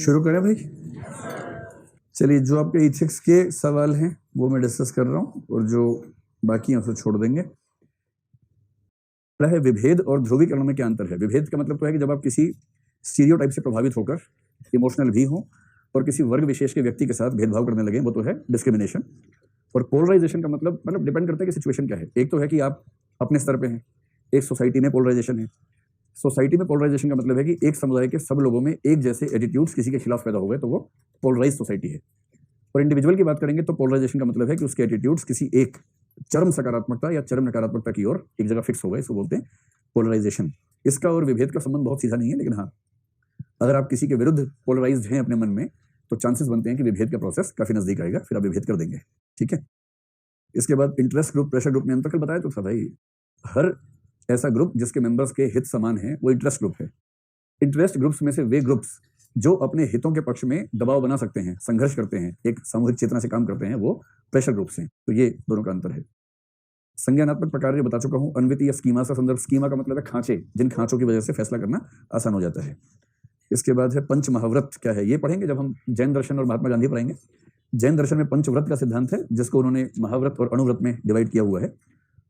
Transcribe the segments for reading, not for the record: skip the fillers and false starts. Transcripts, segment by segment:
शुरू करें भाई। चलिए, जो आपके इथिक्स के सवाल हैं वो मैं डिस्कस कर रहा हूँ और जो बाकी हैं उसे छोड़ देंगे। है विभेद और ध्रुवीकरण में क्या अंतर है। विभेद का मतलब तो है कि जब आप किसी स्टीरियोटाइप से प्रभावित होकर इमोशनल भी हो और किसी वर्ग विशेष के व्यक्ति के साथ भेदभाव करने लगे, वो तो है डिस्क्रिमिनेशन। और पोलराइजेशन का मतलब डिपेंड करता है कि सिचुएशन क्या है। एक तो है कि आप अपने स्तर पे हैं, एक सोसाइटी में पोलराइजेशन है। सोसाइटी में पोलराइजेशन का मतलब है कि एक समुदाय के सब लोगों में एक जैसे एटीट्यूड्स किसी के खिलाफ पैदा हो गए, तो वो पोलराइज सोसाइटी है। और इंडिविजुअल की बात करेंगे तो पोलराइजेशन का मतलब है कि उसके एटीट्यूड्स किसी एक चरम सकारात्मकता या चरम नकारात्मकता की ओर एक जगह फिक्स हो गए, इसको बोलते हैं पोलराइजेशन। इसका और विभेद का संबंध बहुत सीधा नहीं है, लेकिन हाँ, अगर आप किसी के विरुद्ध पोलराइज्ड हैं अपने मन में, तो चांसेस बनते हैं कि विभेद का प्रोसेस काफी नजदीक आएगा, फिर आप विभेद कर देंगे। ठीक है। इसके बाद इंटरेस्ट ग्रुप, प्रेशर ग्रुप में अंतर कल बताया तो था भाई। हर ऐसा ग्रुप जिसके मेंबर्स के हित समान हैं वो इंटरेस्ट ग्रुप है। इंटरेस्ट ग्रुप्स में से वे ग्रुप्स जो अपने हितों के पक्ष में दबाव बना सकते हैं, संघर्ष करते हैं, एक सामूहिक चेतना से काम करते हैं, वो प्रेशर ग्रुप्स हैं। तो ये दोनों का अंतर है। संज्ञानात्मक प्रकार बता चुका हूं। अन्विति या स्कीमा का संदर्भ, स्कीमा का मतलब है खांचे, जिन खांचों की वजह से फैसला करना आसान हो जाता है। इसके बाद है पंच महाव्रत क्या है, ये पढ़ेंगे जब हम जैन दर्शन और महात्मा गांधी पढ़ेंगे। जैन दर्शन में पंचव्रत का सिद्धांत है, जिसको उन्होंने महाव्रत और अणुव्रत में डिवाइड किया हुआ है,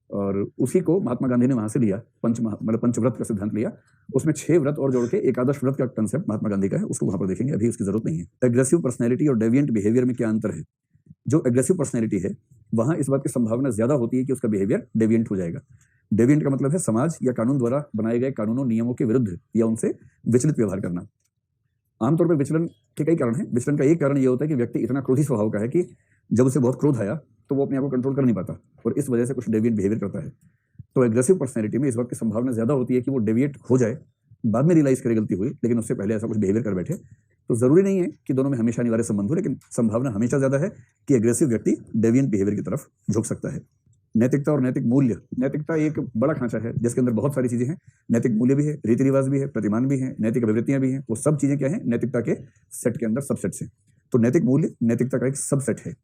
और उसी को महात्मा गांधी ने वहां से लिया, पंचव्रत का सिद्धांत लिया। उसमें 6 व्रत और जोड़ के एकादश व्रत का कंसेप्ट महात्मा गांधी का है, उसको वहां पर देखेंगे, अभी उसकी जरूरत नहीं है। एग्रेसिव पर्सनैलिटी और डेविएंट बिहेवियर में क्या अंतर है। जो एग्रेसिव पर्सनैलिटी है वहां इस बात की संभावना ज्यादा होती है कि उसका बिहेवियर डेविएंट हो जाएगा। डेविएंट का मतलब है समाज या कानून द्वारा बनाए गए कानूनों नियमों के विरुद्ध या उनसे विचलित व्यवहार करना। आमतौर पर विचलन के कई कारण हैं। विचलन का एक कारण यह होता है कि व्यक्ति इतना क्रोधी स्वभाव का है कि जब उसे बहुत क्रोध आया तो वो अपने आप को कंट्रोल कर नहीं पाता और इस वजह से कुछ डेविएंट बिहेवियर करता है। तो एग्रेसिव पर्सनैलिटी में इस बात की संभावना ज्यादा होती है कि वो डेविएट हो जाए, बाद में रियलाइज करे गलती हुई, लेकिन उससे पहले ऐसा कुछ बिहेवियर कर बैठे। तो जरूरी नहीं है कि दोनों में हमेशा अनिवार्य संबंध हो, लेकिन संभावना हमेशा ज्यादा है कि एग्रेसिव व्यक्ति डेविएंट बिहेवियर की तरफ झुक सकता है। नैतिकता और नैतिक मूल्य। नैतिकता एक बड़ा खांचा है जिसके अंदर बहुत सारी चीजें हैं। नैतिक मूल्य भी है, रीति रिवाज भी है, प्रतिमान भी है, नैतिक अभिवृत्तियां भी हैं। वो सब चीजें क्या है, नैतिकता के सेट के अंदर सबसेट्स हैं। तो नैतिक मूल्य नैतिकता का एक सबसेट है।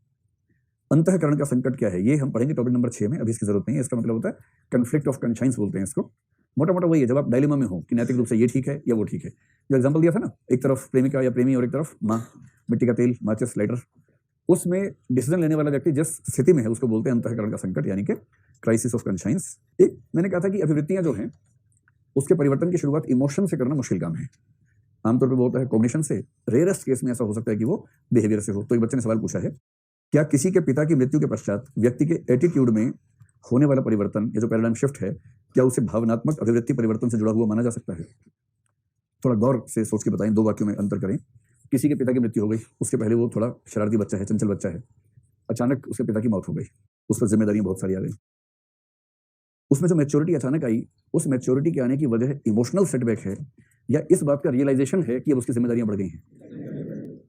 अंतःकरण का संकट क्या है, ये हम पढ़ेंगे टॉपिक नंबर 6 में, अभी इसकी जरूरत नहीं है। इसका मतलब होता है कन्फ्लिक्ट ऑफ कॉन्शियंस बोलते हैं इसको। मोटा मोटा वही है, जब आप डायलेमा में हो कि नैतिक रूप से ये ठीक है या वो ठीक है। जो एग्जांपल दिया था ना, एक तरफ प्रेमिका या प्रेमी और एक तरफ माँ, मिट्टी का तेल, माचिस, लाइटर, उसमें डिसीजन लेने वाला व्यक्ति जिस स्थिति में है उसको बोलते हैं अंतःकरण का संकट, यानी कि क्राइसिस ऑफ कॉन्शियंस। एक मैंने कहा था कि अभिवृत्तियां जो हैं उसके परिवर्तन की शुरुआत इमोशन से करना मुश्किल काम है। आमतौर पर वो होता है कॉग्निशन से, रेयरेस्ट केस में ऐसा हो सकता है कि वो बिहेवियर से हो। तो एक बच्चे ने सवाल पूछा है, क्या किसी के पिता की मृत्यु के पश्चात व्यक्ति के एटीट्यूड में होने वाला परिवर्तन, ये जो पैराडाइम शिफ्ट है, क्या उसे भावनात्मक अभिवृत्ति परिवर्तन से जुड़ा हुआ माना जा सकता है। थोड़ा गौर से सोच के बताएं, 2 वाक्यों में अंतर करें। किसी के पिता की मृत्यु हो गई, उसके पहले वो थोड़ा शरारती बच्चा है, चंचल बच्चा है, अचानक उसके पिता की मौत हो गई, उस पर जिम्मेदारियां बहुत सारी आ गई। उसमें जो मैच्योरिटी अचानक आई, उस मैच्योरिटी के आने की वजह इमोशनल सेटबैक है या इस बात का रियलाइजेशन है कि अब उसकी जिम्मेदारियां बढ़ गई हैं।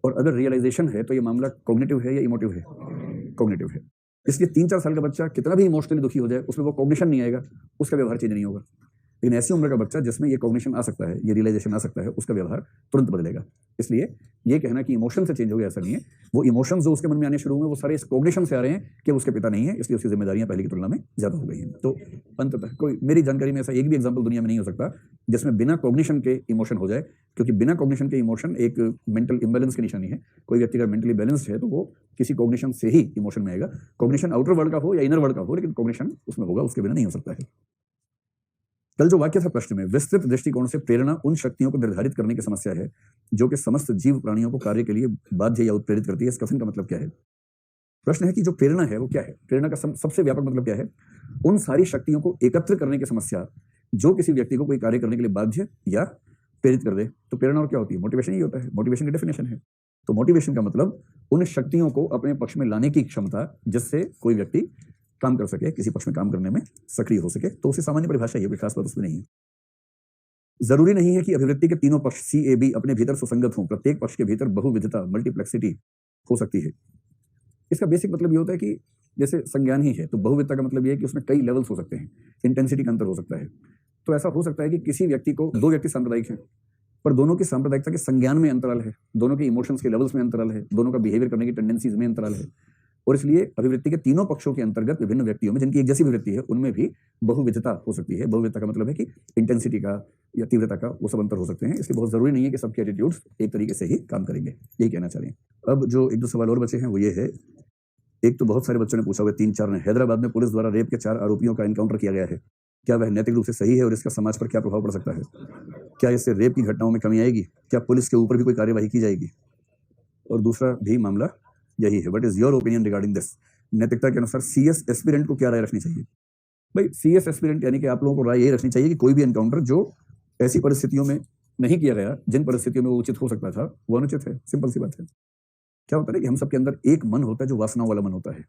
और अगर रियलाइजेशन है तो ये मामला कॉग्निटिव है या इमोटिव है, कॉग्निटिव है। इसलिए 3-4 साल का बच्चा कितना भी इमोशनली दुखी हो जाए, उसमें वो कॉग्निशन नहीं आएगा, उसका व्यवहार चेंज नहीं होगा। लेकिन ऐसी उम्र का बच्चा जिसमें ये कॉग्निशन आ सकता है, ये रियलाइजेशन आ सकता है, उसका व्यवहार तुरंत बदलेगा। इसलिए ये कहना कि इमोशन से चेंज हो गया, ऐसा नहीं है। वो इमोशंस जो उसके मन में आने शुरू हुए वो सारे इस कॉग्निशन से आ रहे हैं कि उसके पिता नहीं है, इसलिए उसकी जिम्मेदारियां पहले की तुलना में ज्यादा हो गई हैं। तो अंततः कोई मेरी जानकारी में ऐसा एक भी एग्जाम्पल दुनिया में नहीं हो सकता जिसमें बिना कॉग्निशन के इमोशन हो जाए, क्योंकि बिना कॉग्निशन के इमोशन एक मेंटल इम्बैलेंस की निशानी है। कोई व्यक्ति अगर मेंटली बैलेंस्ड है तो वो किसी कॉग्निशन से ही इमोशन में आएगा। कॉग्निशन आउटर वर्ल्ड का हो या इनर वर्ल्ड का हो, लेकिन कॉग्निशन उसमें होगा, उसके बिना नहीं हो सकता है। कल जो वाक्य था प्रश्न में, विस्तृत दृष्टिकोण से प्रेरणा उन शक्तियों को निर्धारित करने की समस्या है जो कि समस्त जीव प्राणियों को कार्य के लिए बाध्य या उत्प्रेरित करती है। इस कथन का मतलब क्या है। प्रश्न है कि जो प्रेरणा है वो क्या है। प्रेरणा का सबसे व्यापक मतलब क्या है, उन सारी शक्तियों को एकत्र करने की समस्या जो किसी व्यक्ति को कोई कार्य करने के लिए बाध्य या प्रेरित कर दे। तो प्रेरणा और क्या होती है, मोटिवेशन ही होता है। मोटिवेशन की डेफिनेशन है। तो मोटिवेशन का मतलब उन शक्तियों को अपने पक्ष में लाने की क्षमता जिससे कोई व्यक्ति काम कर सके, किसी पक्ष में काम करने में सक्रिय हो सके। तो उसे सामान्य परिभाषा है, कोई खास बात उसमें नहीं है। जरूरी नहीं है कि अभिवृत्ति के तीनों पक्ष CAB अपने भीतर सुसंगत हों। प्रत्येक पक्ष के भीतर बहुविधता, मल्टीप्लेक्सिटी हो सकती है। इसका बेसिक मतलब ये होता है कि जैसे संज्ञान ही है, तो बहुविधता का मतलब ये है कि उसमें कई लेवल्स हो सकते हैं, इंटेंसिटी का अंतर हो सकता है। तो ऐसा हो सकता है कि किसी व्यक्ति को, 2 व्यक्ति सांप्रदायिक हैं पर दोनों की सांप्रदायिकता के संज्ञान में अंतराल है, दोनों के इमोशंस के लेवल्स में अंतराल है, दोनों का बिहेवियर करने की टेंडेंसीज में अंतराल है। और इसलिए अभिवृत्ति के तीनों पक्षों के अंतर्गत विभिन्न व्यक्तियों में जिनकी एक जैसी अभिवृत्ति है उनमें भी बहुविधता हो सकती है। बहुविधता का मतलब है कि इंटेंसिटी का या तीव्रता का वो सब अंतर हो सकते हैं। इसलिए बहुत जरूरी नहीं है कि सबके एटीट्यूड्स एक तरीके से ही काम करेंगे, यही कहना चाह रहे हैं। अब जो एक दो सवाल और बचे हैं वो ये है, एक तो बहुत सारे बच्चों ने पूछा हुआ, 3-4 ने, हैदराबाद में पुलिस द्वारा रेप के 4 आरोपियों का एनकाउंटर किया गया है, क्या वह नैतिक रूप से सही है और इसका समाज पर क्या प्रभाव पड़ सकता है? क्या इससे रेप की घटनाओं में कमी आएगी? क्या पुलिस के ऊपर भी कोई कार्यवाही की जाएगी? और दूसरा भी मामला यही है, what is your opinion regarding this? नैतिकता के अनुसार सीएस एस्पिरेंट को क्या राय रखनी चाहिए? भाई सीएस एस्पिरेंट यानी कि आप लोगों को राय यही रखनी चाहिए कि कोई भी एनकाउंटर जो ऐसी परिस्थितियों में नहीं किया गया जिन परिस्थितियों में वो उचित हो सकता था वो अनुचित है। सिंपल सी बात है। क्या होता है कि हम सबके अंदर एक मन होता है जो वासनाओं वाला मन होता है,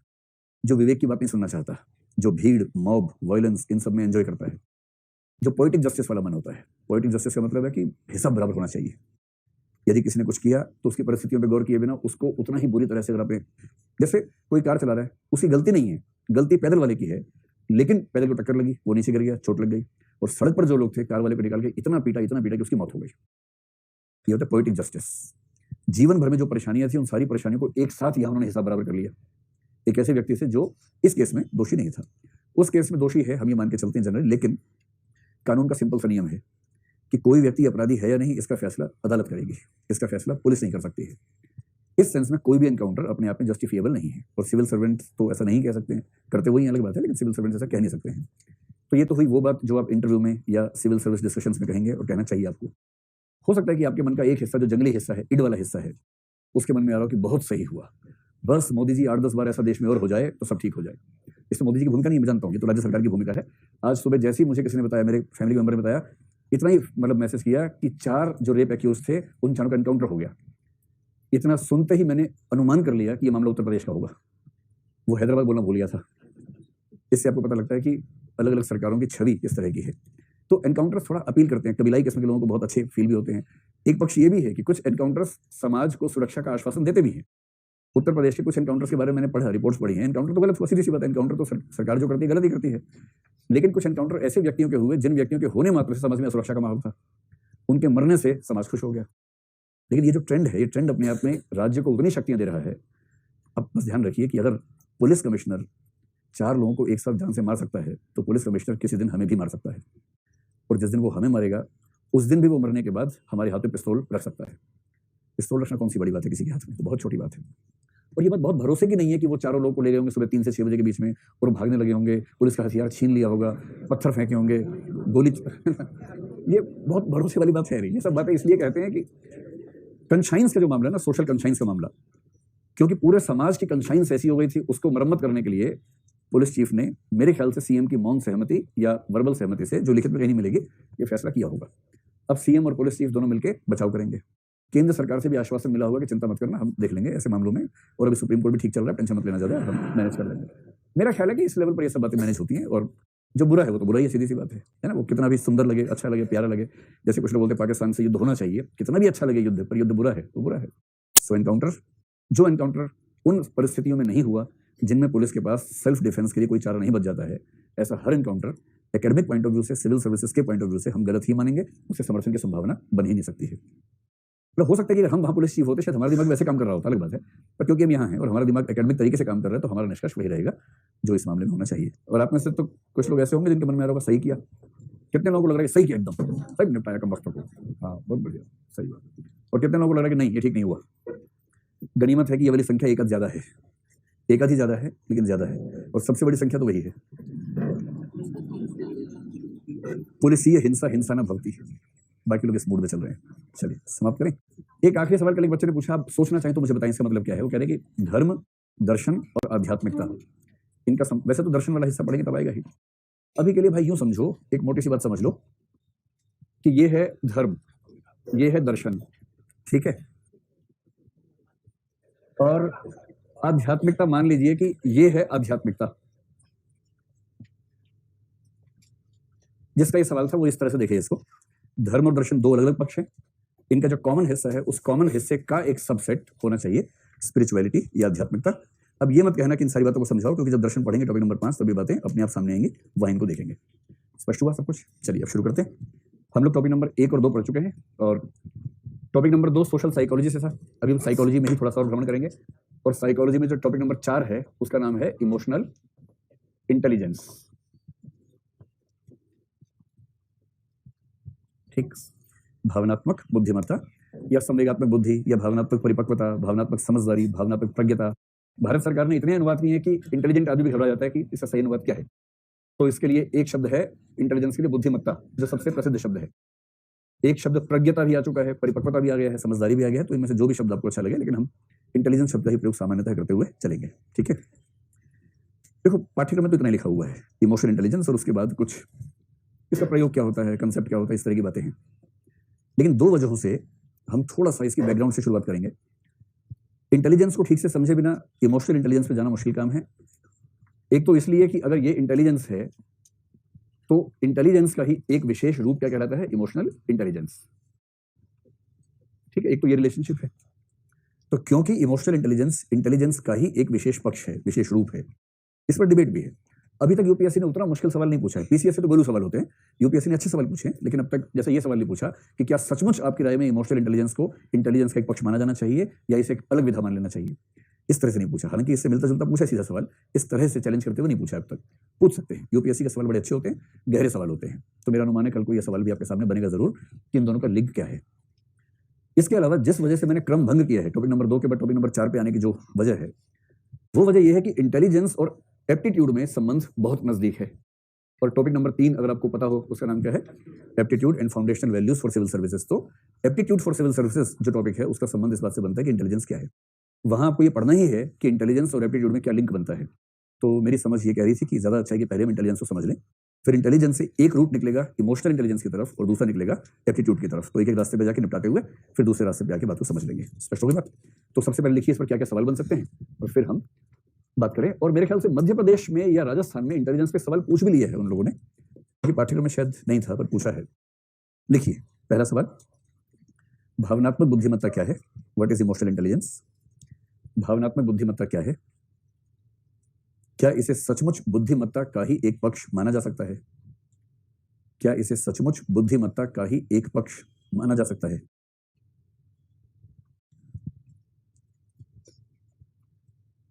जो विवेक की बात नहीं सुनना चाहता, जो भीड़, मॉब, वायलेंस इन सब में एंजॉय करता है, जो पोएटिक जस्टिस वाला मन होता है। पोएटिक जस्टिस का मतलब है कि हिसाब बराबर होना चाहिए। यदि किसी ने कुछ किया तो उसकी परिस्थितियों पर गौर किए बिना उसको उतना ही बुरी तरह से अगर आप, जैसे कोई कार चला रहा है, उसकी गलती नहीं है, गलती पैदल वाले की है, लेकिन पैदल को टक्कर लगी, वो नीचे गिर गया, चोट लग गई, और सड़क पर जो लोग थे कार वाले को निकाल के इतना पीटा कि उसकी मौत हो गई। ये होता है पोएटिक जस्टिस। जीवन भर में जो परेशानियां थी उन सारी परेशानियों को एक साथ यहां उन्होंने हिसाब बराबर कर लिया एक ऐसे व्यक्ति से जो इस केस में दोषी नहीं था। उस केस में दोषी है, हम ये मान के चलते हैं जनरली, लेकिन कानून का सिंपल सा नियम है कि कोई व्यक्ति अपराधी है या नहीं इसका फैसला अदालत करेगी, इसका फैसला पुलिस नहीं कर सकती है। इस सेंस में कोई भी एनकाउंटर अपने आप में जस्टिफिएबल नहीं है, और सिविल सर्वेंट तो ऐसा नहीं कह सकते हैं, करते वही अलग बात है, लेकिन सिविल सर्वेंट ऐसा कह नहीं सकते हैं। तो ये तो हुई वो बात जो आप इंटरव्यू में या सिविल सर्विस डिस्कशंस में कहेंगे और कहना चाहिए आपको। हो सकता है कि आपके मन का एक हिस्सा जो जंगली हिस्सा है, इड वाला हिस्सा है, उसके मन में आ रहा हो कि बहुत सही हुआ, बस मोदी जी 8-10 बार ऐसा देश में और हो जाए तो सब ठीक हो जाए। इसमें मोदी जी की भूमिका नहीं, मैं जानता हूँ, ये तो राज्य सरकार की भूमिका है। आज सुबह जैसे ही मुझे किसी ने बताया, मेरे फैमिली मेंबर ने बताया, इतना ही मतलब मैसेज किया कि 4 जो रेप एक्यूज थे उन 4 का एनकाउंटर हो गया। इतना सुनते ही मैंने अनुमान कर लिया कि ये मामला उत्तर प्रदेश का होगा। वो हैदराबाद बोलना भूल गया था। इससे आपको पता लगता है कि अलग अलग सरकारों की छवि किस तरह की है। तो एनकाउंटर्स थोड़ा अपील करते हैं, कबीलाई किस्म के लोगों को बहुत अच्छे फील भी होते हैं। एक पक्ष ये भी है कि कुछ एनकाउंटर्स समाज को सुरक्षा का आश्वासन देते भी हैं। उत्तर प्रदेश के कुछ एनकाउंटर्स के बारे में मैंने पढ़ा, रिपोर्ट्स पढ़ी हैं। एनकाउंटर तो गलत हुआ, सीधी सी बात है, एनकाउंटर तो सरकार जो करती है गलत ही करती है। लेकिन कुछ एनकाउंटर ऐसे व्यक्तियों के हुए जिन व्यक्तियों के होने मात्र से समाज में सुरक्षा का माहौल था, उनके मरने से समाज खुश हो गया। लेकिन ये जो ट्रेंड है, ये ट्रेंड अपने आप में राज्य को उतनी शक्तियां दे रहा है। अब बस ध्यान रखिए कि अगर पुलिस कमिश्नर 4 लोगों को एक साथ जान से मार सकता है तो पुलिस कमिश्नर किसी दिन हमें भी मार सकता है, और जिस दिन वो हमें मारेगा उस दिन भी वो मरने के बाद हमारे हाथ में पिस्तौल रख सकता है। पिस्तौल रखना कौन सी बड़ी बात है किसी के हाथ में, तो बहुत छोटी बात है। और ये बात बहुत भरोसे की नहीं है कि वो 4 लोगों को ले गए होंगे सुबह 3 से 6 बजे के बीच में और भागने लगे होंगे, पुलिस का हथियार छीन लिया होगा, पत्थर फेंके होंगे, गोली ये बहुत भरोसे वाली बात है नहीं। ये सब बातें इसलिए कहते हैं कि कंशाइंस का जो मामला है ना, सोशल कंशाइंस का मामला, क्योंकि पूरे समाज की कंशाइंस ऐसी हो गई थी, उसको मरम्मत करने के लिए पुलिस चीफ ने मेरे ख्याल से सीएम की मौन सहमति या वर्बल सहमति से, जो लिखित में कहीं नहीं मिलेगी, ये फैसला किया होगा। अब सीएम और पुलिस चीफ दोनों मिलकर बचाव करेंगे। केंद्र सरकार से भी आश्वासन मिला होगा कि चिंता मत करना, हम देख लेंगे ऐसे मामलों में, और अभी सुप्रीम कोर्ट भी ठीक चल रहा है, टेंशन मत लेना ज़्यादा, हम मैनेज कर लेंगे। मेरा ख्याल है कि इस लेवल पर ये सब बातें मैनेज होती हैं, और जो बुरा है वो तो बुरा ही है, सीधी सी बात है ना। वो कितना भी सुंदर लगे, अच्छा लगे, प्यारा लगे, जैसे कुछ लोग बोलते हैं पाकिस्तान से युद्ध होना चाहिए, कितना भी अच्छा लगे युद्ध, पर युद्ध बुरा है तो बुरा है। सो एनकाउंटर उन परिस्थितियों में नहीं हुआ जिनमें पुलिस के पास सेल्फ डिफेंस के लिए कोई चारा नहीं बच जाता है, ऐसा हर encounter academic point of view से, सिविल सर्विसेज के पॉइंट ऑफ व्यू से हम गलत ही मानेंगे, उससे समर्थन की संभावना बन ही नहीं सकती है। मतलब हो सकता है कि अगर हम वहाँ पुलिस चीफ होते शायद हमारा दिमाग वैसे काम कर रहा होता, अलग बात है, पर क्योंकि हम यहाँ हैं और हमारा दिमाग एकेडमिक तरीके से काम कर रहा है तो हमारा निष्कर्ष वही रहेगा जो इस मामले में होना चाहिए। और आप में से तो कुछ लोग ऐसे होंगे जिनके मन में आ रहा होगा सही किया, कितने लोगों को लग रहा है सही किया, एकदम सही निपटाया कम वक्त को, हाँ बहुत बढ़िया, सही बात। और कितने लोगों को लग रहा है कि नहीं ये ठीक नहीं हुआ। गनीमत है कि ये वाली संख्या एक आध ज़्यादा है, एक आध ही ज़्यादा है लेकिन ज़्यादा है, और सबसे बड़ी संख्या तो वही है। पुलिसीय हिंसा हिंसा न भवती है। बाकी लोग इस मूड में चल रहे हैं। चलिए समाप्त करें। एक आखिरी सवाल कल एक बच्चे ने पूछा, आप सोचना चाहें तो मुझे बताएं इसका मतलब क्या है। वो कह रहे हैं कि धर्म, दर्शन और आध्यात्मिकता, इनका वैसे तो दर्शन वाला हिस्सा पढ़ेंगे तब आएगा ही। अभी के लिए भाई यूं समझो, एक मोटी सी बात समझ लो कि ये है धर्म, ये है दर्शन, ठीक है, और आध्यात्मिकता मान लीजिए कि ये है आध्यात्मिकता। जिसका ये सवाल था वो इस तरह से देखिए इसको, धर्म और दर्शन 2 अलग अलग पक्ष हैं, इनका जो कॉमन हिस्सा है उस कॉमन हिस्से का एक सबसेट होना चाहिए स्पिरिचुअलिटी या आध्यात्मिकता। अब ये मत कहना कि इन सारी बातों को समझाओ, क्योंकि जब दर्शन पढ़ेंगे टॉपिक नंबर 5 तब ये बातें अपने आप सामने आएंगी, वहां इनको देखेंगे। स्पष्ट हुआ सब कुछ? चलिए अब शुरू करते हैं। हम लोग टॉपिक नंबर 1 और 2 पढ़ चुके हैं, और टॉपिक नंबर 2 सोशल साइकोलॉजी से था। अभी हम साइकोलॉजी में ही थोड़ा सा और भ्रमण करेंगे। और साइकोलॉजी में जो टॉपिक नंबर 4 है उसका नाम है इमोशनल इंटेलिजेंस। ठीक, भावनात्मक बुद्धिमत्ता या संवेगात्मक बुद्धि या भावनात्मक परिपक्वता, भावनात्मक समझदारी, भावनात्मक प्रज्ञता। भारत सरकार ने इतने अनुवाद किए हैं कि इंटेलिजेंट आदमी भी घबरा जाता है कि इसका सही अनुवाद क्या है। तो इसके लिए एक शब्द है इंटेलिजेंस के लिए बुद्धिमत्ता, जो सबसे प्रसिद्ध शब्द है। एक शब्द प्रज्ञता भी आ चुका है, परिपक्वता भी आ गया है, समझदारी भी आ गया है। तो इनमें से जो भी शब्द आपको अच्छा लगे, लेकिन हम इंटेलिजेंस शब्द का ही प्रयोग सामान्यतः करते हुए चलेंगे। ठीक है, देखो पाठ्यक्रम में तो इतना ही लिखा हुआ है, इमोशनल इंटेलिजेंस, और उसके बाद कुछ इसका प्रयोग क्या होता है, कंसेप्ट क्या होता है, इस तरह की बातें हैं। लेकिन दो वजहों से हम थोड़ा सा इसकी बैकग्राउंड से शुरुआत करेंगे। इंटेलिजेंस को ठीक से समझे बिना इमोशनल इंटेलिजेंस पे जाना मुश्किल काम है। एक तो इसलिए कि अगर ये इंटेलिजेंस है तो इंटेलिजेंस का ही एक विशेष रूप क्या कहलाता है, इमोशनल इंटेलिजेंस। ठीक है, एक तो ये रिलेशनशिप है। तो क्योंकि इमोशनल इंटेलिजेंस इंटेलिजेंस का ही एक विशेष पक्ष है, विशेष रूप है, इस पर डिबेट भी है। अभी तक यूपीएससी ने उतना मुश्किल सवाल नहीं पूछा है। पीसीएस से तो गोलू सवाल होते हैं, यूपीएससी ने अच्छे सवाल पूछे हैं, लेकिन अब तक जैसे ये सवाल नहीं पूछा कि क्या सचमुच आपकी राय में इमोशनल इंटेलिजेंस को इंटेलिजेंस का एक पक्ष माना जाना चाहिए या इसे एक अलग विधा मान लेना चाहिए। इस तरह से नहीं पूछा, हालांकि इससे मिलता जुलता पूछा सीधा सवाल, इस तरह से चैलेंज करते हुए नहीं पूछा अब तक। पूछ सकते हैं, यूपीएससी के सवाल बड़े अच्छे होते हैं, गहरे सवाल होते हैं। तो मेरा अनुमान है कल को यह सवाल भी आपके सामने बनेगा जरूर कि इन दोनों का लिंक क्या है। इसके अलावा जिस वजह से मैंने क्रम भंग किया है टॉपिक नंबर 2 के बाद टॉपिक नंबर 4 पे आने की जो वजह है, वो वजह यह है कि इंटेलिजेंस और एप्टीट्यूड में संबंध बहुत नजदीक है। और टॉपिक नंबर 3 अगर आपको पता हो उसका नाम क्या है, aptitude and foundational values for civil services. तो एप्टीट्यूड फॉर सिविल सर्विसेज जो टॉपिक है उसका संबंध इस बात से बनता है कि इंटेलिजेंस क्या है। वहां आपको ये पढ़ना ही है कि इंटेलिजेंस और एप्टीट्यूड में क्या लिंक बनता है। तो मेरी समझ ये कह रही थी कि ज्यादा अच्छा है कि पहले हम इंटेलिजेंस को समझ लें, फिर इंटेलिजेंस से एक रूट निकलेगा इमोशनल इंटेलिजेंस की तरफ और दूसरा निकलेगा एप्टीट्यूड की तरफ। तो एक एक रास्ते पे जाके निपटाते हुए फिर दूसरे रास्ते पे आके बात को समझ लेंगे। स्पष्ट होगी बात? तो सबसे पहले लिखिए इस पर क्या क्या सवाल बन सकते हैं और फिर हम बात करें। और मेरे ख्याल से मध्य प्रदेश में या राजस्थान में इंटेलिजेंस पे सवाल पूछ भी लिए है उन लोगों ने, कि पाठ्यक्रम में शायद नहीं था पर पूछा है। लिखिए पहला सवाल, भावनात्मक बुद्धिमत्ता क्या है? What is emotional intelligence? भावनात्मक बुद्धिमत्ता क्या है? क्या इसे सचमुच बुद्धिमत्ता का ही एक पक्ष माना जा सकता है? क्या इसे सचमुच बुद्धिमत्ता का ही एक पक्ष माना जा सकता है?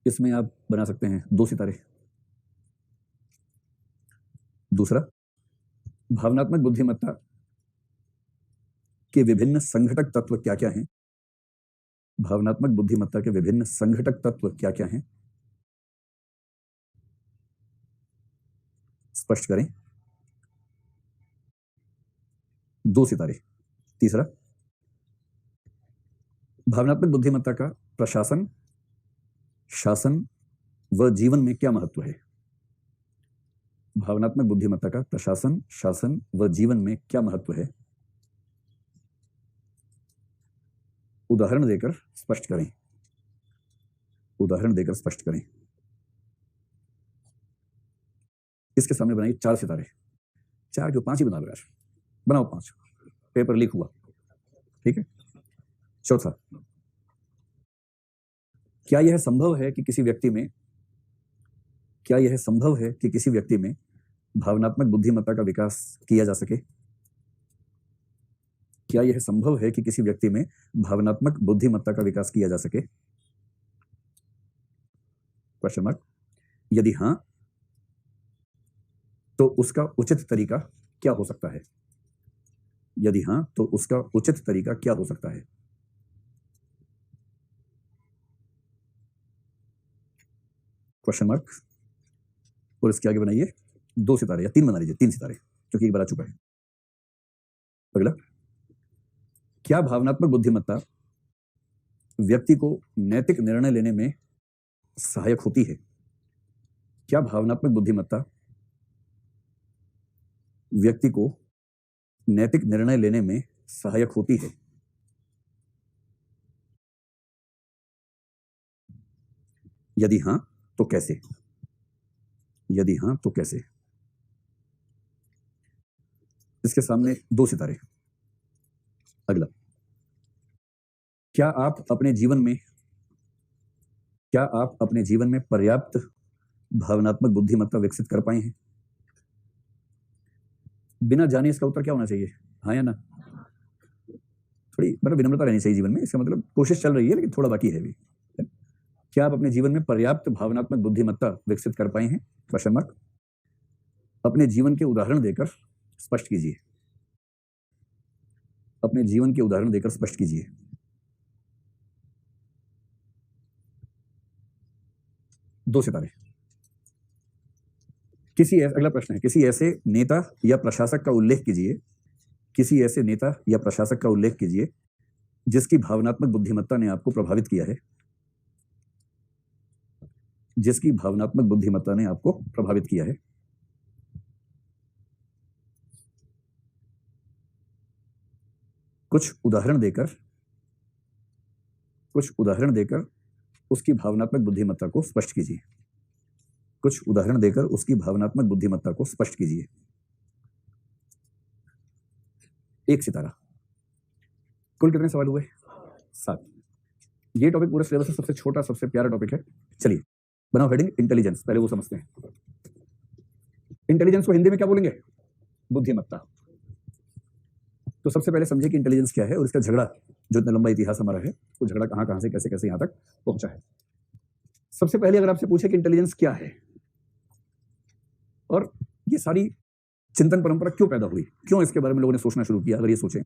इसमें आप बना सकते हैं 2 सितारे। दूसरा, भावनात्मक बुद्धिमत्ता के विभिन्न संघटक तत्व क्या क्या हैं? भावनात्मक बुद्धिमत्ता के विभिन्न संघटक तत्व क्या क्या हैं? स्पष्ट करें। 2 सितारे। तीसरा, भावनात्मक बुद्धिमत्ता का प्रशासन, शासन व जीवन में क्या महत्व है? भावनात्मक बुद्धिमत्ता का प्रशासन, शासन व जीवन में क्या महत्व है? उदाहरण देकर स्पष्ट करें। उदाहरण देकर स्पष्ट करें। इसके सामने बनाइए 4 सितारे। 4 क्यों, 5 ही बना लो यार, बनाओ 5, पेपर लीक हुआ। ठीक है। चौथा, क्या यह संभव है कि किसी व्यक्ति में, क्या यह संभव है कि किसी व्यक्ति में भावनात्मक बुद्धिमत्ता का विकास किया जा सके? क्या यह संभव है कि किसी व्यक्ति में भावनात्मक बुद्धिमत्ता का विकास किया जा सके? Question mark. यदि हां, तो उसका उचित तरीका क्या हो सकता है? यदि हां, तो उसका उचित तरीका क्या हो सकता है? Question mark. और इसके आगे बनाइए 2 सितारे या 3 बना लीजिए, 3 सितारे, क्योंकि एक बना चुका है। अगला, क्या भावनात्मक बुद्धिमत्ता व्यक्ति को नैतिक निर्णय लेने में सहायक होती है? क्या भावनात्मक बुद्धिमत्ता व्यक्ति को नैतिक निर्णय लेने में सहायक होती है? यदि हां, तो कैसे? यदि हां, तो कैसे? इसके सामने 2 सितारे। अगला, क्या आप अपने जीवन में, क्या आप अपने जीवन में पर्याप्त भावनात्मक बुद्धिमत्ता विकसित कर पाए हैं? बिना जाने इसका उत्तर क्या होना चाहिए, हाँ या ना? थोड़ी मतलब विनम्रता रहनी चाहिए जीवन में, इसका मतलब कोशिश चल रही है लेकिन थोड़ा बाकी है अभी। क्या आप अपने जीवन में पर्याप्त भावनात्मक बुद्धिमत्ता विकसित कर पाए हैं? Question mark. अपने जीवन के उदाहरण देकर स्पष्ट कीजिए। अपने जीवन के उदाहरण देकर स्पष्ट कीजिए। दो सितारे। अगला प्रश्न है, किसी ऐसे नेता या प्रशासक का उल्लेख कीजिए, किसी ऐसे नेता या प्रशासक का उल्लेख कीजिए जिसकी भावनात्मक बुद्धिमत्ता ने आपको प्रभावित किया है, जिसकी भावनात्मक बुद्धिमत्ता ने आपको प्रभावित किया है। कुछ उदाहरण देकर उसकी भावनात्मक बुद्धिमत्ता को स्पष्ट कीजिए। कुछ उदाहरण देकर उसकी भावनात्मक बुद्धिमत्ता को स्पष्ट कीजिए। एक सितारा। कुल कितने सवाल हुए? 7। ये टॉपिक पूरे सिलेबस में सबसे छोटा, सबसे प्यारा टॉपिक है। चलिए बनाओ हेडिंग इंटेलिजेंस, पहले वो समझते हैं। इंटेलिजेंस को हिंदी में क्या बोलेंगे? बुद्धिमत्ता। तो सबसे पहले समझे कि इंटेलिजेंस क्या है और इसका झगड़ा, जो इतना लंबा इतिहास हमारा है, वो झगड़ा कहां से कैसे कैसे यहां तक पहुंचा है। सबसे पहले अगर आपसे पूछे कि इंटेलिजेंस क्या है और ये सारी चिंतन परंपरा क्यों पैदा हुई, क्यों इसके बारे में लोगों ने सोचना शुरू किया, अगर ये सोचें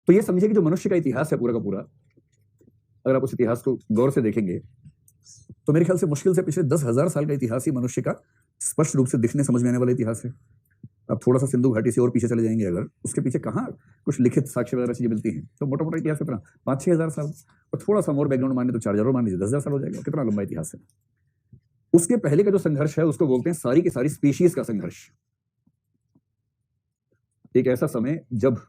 तो ये समझिए कि जो मनुष्य का इतिहास है पूरा का पूरा, अगर आप उस इतिहास को गौर से देखेंगे तो मेरे ख्याल से मुश्किल से पिछले 10,000 साल का इतिहास ही मनुष्य का स्पष्ट रूप से दिखने समझ में आने वाला इतिहास है। अब थोड़ा सा सिंधु घाटी से और पीछे चले जाएंगे, अगर उसके पीछे कहाँ कुछ लिखित साक्ष्य वगैरह चीजें मिलती हैं, तो मोटा मोटा इतिहास कितना 5-6 हजार साल, और थोड़ा सा मोर बैकग्राउंड माने तो 4,000 और मान लीजिए 10,000 साल हो जाएगा। कितना लंबा इतिहास है। उसके पहले का जो संघर्ष है उसको बोलते हैं सारी की सारी स्पीशीज का संघर्ष। एक ऐसा समय जब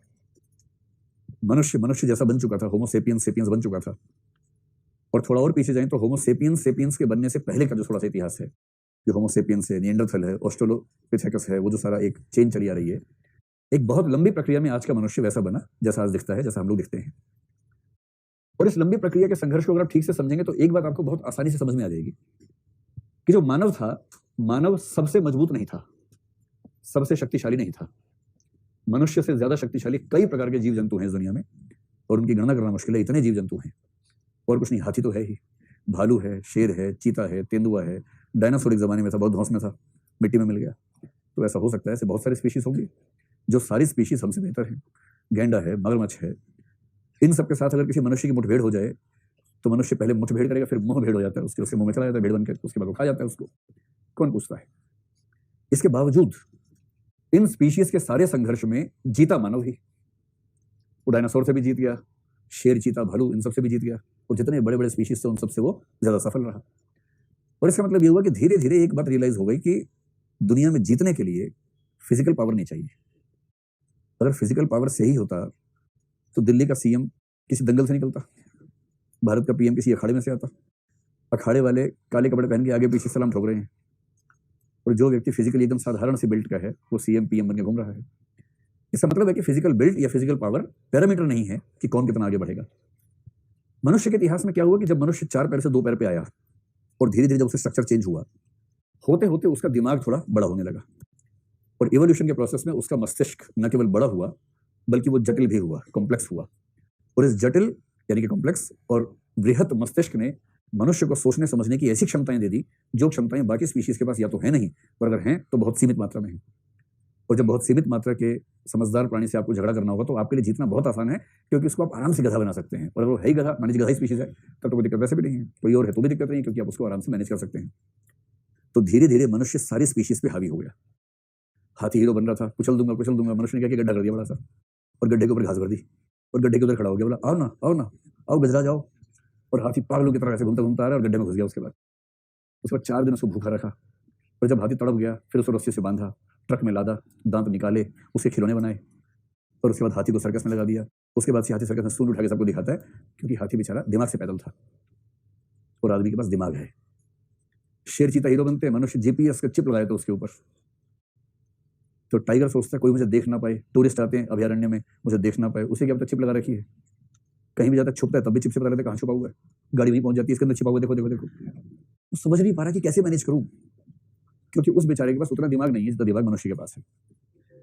मनुष्य जैसा बन चुका था, होमो सेपियंस बन चुका था, और थोड़ा और पीछे जाएं तो होमो सेपियंस के बनने से पहले का जो थोड़ा सा इतिहास है, जो होमो सेपियंस है, निएंडरथल है, ऑस्ट्रेलोपिथेकस है, वो जो सारा एक चेन चली आ रही है, एक बहुत लंबी प्रक्रिया में आज का मनुष्य वैसा बना जैसा आज दिखता है, जैसा हम लोग दिखते हैं। और इस लंबी प्रक्रिया के संघर्ष को अगर आप ठीक से समझेंगे तो एक बात आपको बहुत आसानी से समझ में आ जाएगी कि जो मानव था, मानव सबसे मजबूत नहीं था, सबसे शक्तिशाली नहीं था। मनुष्य से ज्यादा शक्तिशाली कई प्रकार के जीव जंतु हैं इस दुनिया में, और उनकी गणना करना मुश्किल है, इतने जीव जंतु हैं। और कुछ नहीं, हाथी तो है ही, भालू है, शेर है, चीता है, तेंदुआ है, डायनासोर एक जमाने में था, बहुत धौंस में था, मिट्टी में मिल गया। तो ऐसा हो सकता है, ऐसे बहुत सारी स्पीशीज होंगी जो सारी स्पीशीज हमसे बेहतर है। गैंडा है, मगरमच्छ है, इन सब के साथ अगर किसी मनुष्य की मुठभेड़ हो जाए तो मनुष्य पहले मुठभेड़ करेगा, फिर मुंह भेड़ हो जाता है, उसके मुंह में चला जाता है भेड़ बनकर, उसके बाद वो खा जाता है उसको। कौन पूछता है? इसके बावजूद इन स्पीशीज के सारे संघर्ष में जीता मानव ही। वो डायनासोर से भी जीत गया, शेर, चीता, भालू, इन सब से भी जीत गया, और जितने बड़े बड़े स्पीशीज थे उन सबसे वो ज्यादा सफल रहा। और इसका मतलब ये हुआ कि धीरे धीरे एक बात रियलाइज हो गई कि दुनिया में जीतने के लिए फिजिकल पावर नहीं चाहिए। अगर फिजिकल पावर सही होता तो दिल्ली का सीएम किसी दंगल से निकलता, भारत का पीएम किसी अखाड़े में से आता। अखाड़े वाले काले कपड़े पहन के आगे पीछे सलाम ठोक रहे हैं, और जो व्यक्ति फिजिकली एकदम साधारण सी बिल्ट का है वो सीएम पीएम बन के घूम रहा है। इसका मतलब है कि फिजिकल बिल्ट या फिजिकल पावर पैरामीटर नहीं है कि कौन कितना आगे बढ़ेगा। मनुष्य के इतिहास में क्या हुआ कि जब मनुष्य 4 पैर से 2 पैर पे आया और धीरे धीरे जब उसका स्ट्रक्चर चेंज हुआ, होते होते उसका दिमाग थोड़ा बड़ा होने लगा, और इवोल्यूशन के प्रोसेस में उसका मस्तिष्क न केवल बड़ा हुआ बल्कि वो जटिल भी हुआ, कॉम्प्लेक्स हुआ। और इस जटिल यानी कि कॉम्प्लेक्स और बृहत मस्तिष्क ने मनुष्य को सोचने समझने की ऐसी क्षमताएं दे दी जो क्षमताएं बाकी स्पीशीज के पास या तो है नहीं, और अगर हैं तो बहुत सीमित मात्रा में है। और जब बहुत सीमित मात्रा के समझदार प्राणी से आपको झगड़ा करना होगा तो आपके लिए जीतना बहुत आसान है, क्योंकि उसको आप आराम से गधा बना सकते हैं। और अगर वो है ही गधा, मान लीजिए गधा ही स्पीशीज है, तब तो कोई दिक्कत वैसे भी नहीं है, कोई और है तो भी दिक्कत नहीं है, क्योंकि आप उसको आराम से मैनेज कर सकते हैं। तो धीरे धीरे मनुष्य सारी स्पीशीज पे हावी हो गया। हाथी हीरो बन रहा था, कुचल दूंगा, मनुष्य ने क्या किया, गड्ढा कर दिया बड़ा सा, और गड्ढे के ऊपर घास भर दी, और गड्ढे के उधर खड़ा हो गया, बोला आओ ना, आओ गजरा जाओ। और हाथी पागलों की तरह ऐसे घूमता घूमता आ रहा है और गड्ढे में घुस गया। उसके बाद 4 दिन उसको भूखा रखा, और जब हाथी तड़प गया फिर उसको रस्सी से बांधा, ट्रक में लादा, दांत निकाले, उसके खिलौने बनाए, और उसके बाद हाथी को सर्कस में लगा दिया। उसके बाद से हाथी सर्कस में सूंड उठा के सबको दिखाता है, क्योंकि हाथी बेचारा दिमाग से पैदल था और आदमी के पास दिमाग है। शेर, चीता हीरो बनते हैं, मनुष्य जीपीएस का चिप लगाया था उसके ऊपर। तो टाइगर सोचता है कोई मुझे देख ना पाए, टूरिस्ट आते हैं अभयारण्य में, मुझे देख ना पाए, उसे क्या पता चिप लगा रखी है। कहीं भी जाता छुपता है तब भी चिप से पता लगता है कहाँ छुपा हुआ है, गाड़ी वहीं पहुंच जाती है, इसके अंदर छिपा हुआ, देखो। वो समझ नहीं पा रहा कि कैसे मैनेज करूं, क्योंकि उस बेचारे के पास उतना दिमाग नहीं है जितना दिमाग मनुष्य के पास है।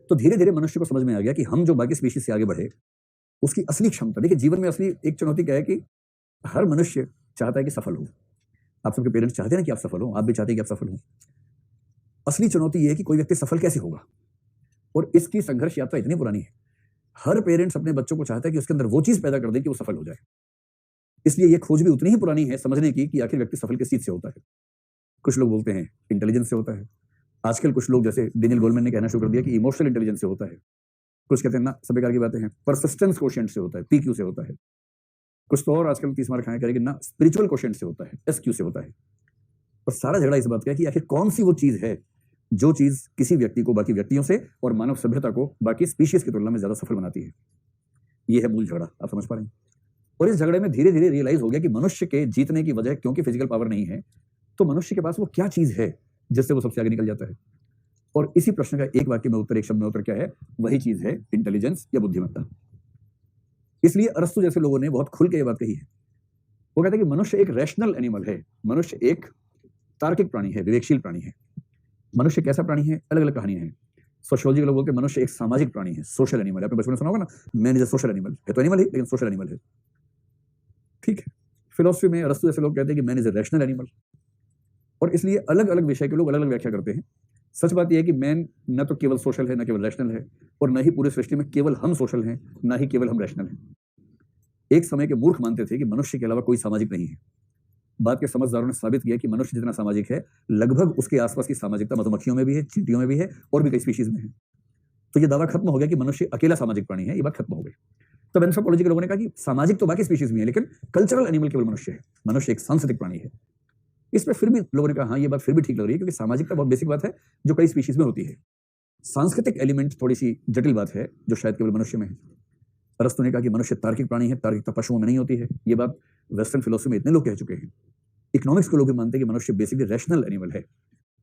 तो धीरे धीरे मनुष्य को समझ में आ गया कि हम जो बाकी स्पीशीज से आगे बढ़े, उसकी असली क्षमता, देखिए जीवन में असली एक चुनौती क्या है कि हर मनुष्य चाहता है कि सफल हो। आप सबके पेरेंट्स चाहते हैं ना कि आप सफल हो, आप भी चाहते हैं कि आप सफल हो। असली चुनौती ये है कि कोई व्यक्ति सफल कैसे होगा, और इसकी संघर्ष यात्रा इतनी पुरानी है। हर पेरेंट्स अपने बच्चों को चाहता है कि उसके अंदर वो चीज पैदा कर दे कि वो सफल हो जाए। इसलिए ये खोज भी उतनी ही पुरानी है समझने की कि आखिर व्यक्ति सफल किस चीज से होता है। कुछ लोग बोलते हैं इंटेलिजेंस से होता है, आजकल कुछ लोग जैसे डेनियल गोलमैन ने कहना शुरू कर दिया कि इमोशनल इंटेलिजेंस से होता है। कुछ कहते हैं ना, सब बेकार की बातें हैं, परसिस्टेंस कोशेंट से होता है, पीक्यू से होता है। कुछ तो और आजकल 30 मार खाए करेंगे ना, स्पिरिचुअल कोशेंट से होता है, एसक्यू से होता है। और सारा झगड़ा इस बात का है कि आखिर कौन सी वो चीज है जो चीज किसी व्यक्ति को बाकी व्यक्तियों से और मानव सभ्यता को बाकी स्पीशीज की तुलना में ज्यादा सफल बनाती है। ये है मूल झगड़ा, आप समझ पा रहे हैं। और इस झगड़े में धीरे धीरे रियलाइज हो गया कि मनुष्य के जीतने की वजह क्योंकि फिजिकल पावर नहीं है, तो मनुष्य के पास वो क्या चीज है जिससे वो सबसे आगे निकल जाता है। और इसी प्रश्न का एक वाक्य में उत्तर, एक शब्द में उत्तर क्या है, वही चीज है इंटेलिजेंस या बुद्धिमत्ता। इसलिए अरस्तु जैसे लोगों ने बहुत खुल के ये बात कही है। वो कहते हैं कि मनुष्य एक रैशनल एनिमल है, मनुष्य एक तार्किक प्राणी है, विवेकशील प्राणी है। मनुष्य कैसा प्राणी है, अलग अलग कहानियां हैं। सोशियोलॉजी के लोग बोलते हैं मनुष्य एक सामाजिक प्राणी है, सोशल एनिमल है। आपने बचपन में सुना होगा ना, man is a social animal. है तो एनिमल ही, लेकिन सोशल एनिमल है। ठीक है। फिलोसफी में अरस्तु जैसे लोग कहते हैं कि man is a rational animal. और इसलिए अलग अलग विषय के लोग अलग अलग व्याख्या करते हैं। सच बात यह है कि मैन न तो केवल सोशल है, न केवल रैशनल है, और न ही पूरी सृष्टि में केवल हम सोशल हैं, न ही केवल हम रैशनल हैं। एक समय के मूर्ख मानते थे कि मनुष्य के अलावा कोई सामाजिक नहीं है। बाद के समझदारों ने साबित किया कि मनुष्य जितना सामाजिक है, लगभग उसके आसपास की सामाजिकता मधुमक्खियों में भी है, चींटियों में भी है, और भी कई स्पीशीज में है। तो ये दावा खत्म हो गया कि मनुष्य अकेला सामाजिक प्राणी है, ये बात खत्म हो गई। तब एंथ्रोपोलॉजी के लोगों ने कहा कि सामाजिक तो बाकी स्पीशीज में है, लेकिन कल्चरल एनिमल केवल मनुष्य है, मनुष्य एक सांस्कृतिक प्राणी है। इस पर फिर भी लोगों ने कहा हाँ, ये बात फिर भी ठीक लग रही है, क्योंकि सामाजिकता बहुत बेसिक बात है जो कई स्पीशीज में होती है। सांस्कृतिक एलिमेंट थोड़ी सी जटिल बात है जो शायद केवल मनुष्य में है। अरस्तु ने कहा कि मनुष्य तार्किक प्राणी है, तार्किकता पशुओं में नहीं होती है। ये बात वेस्टर्न फिलोसफी में इतने लोग कह चुके हैं। इकोनॉमिक्स के लोग भी मानते हैं कि मनुष्य बेसिकली रैशनल एनिमल है,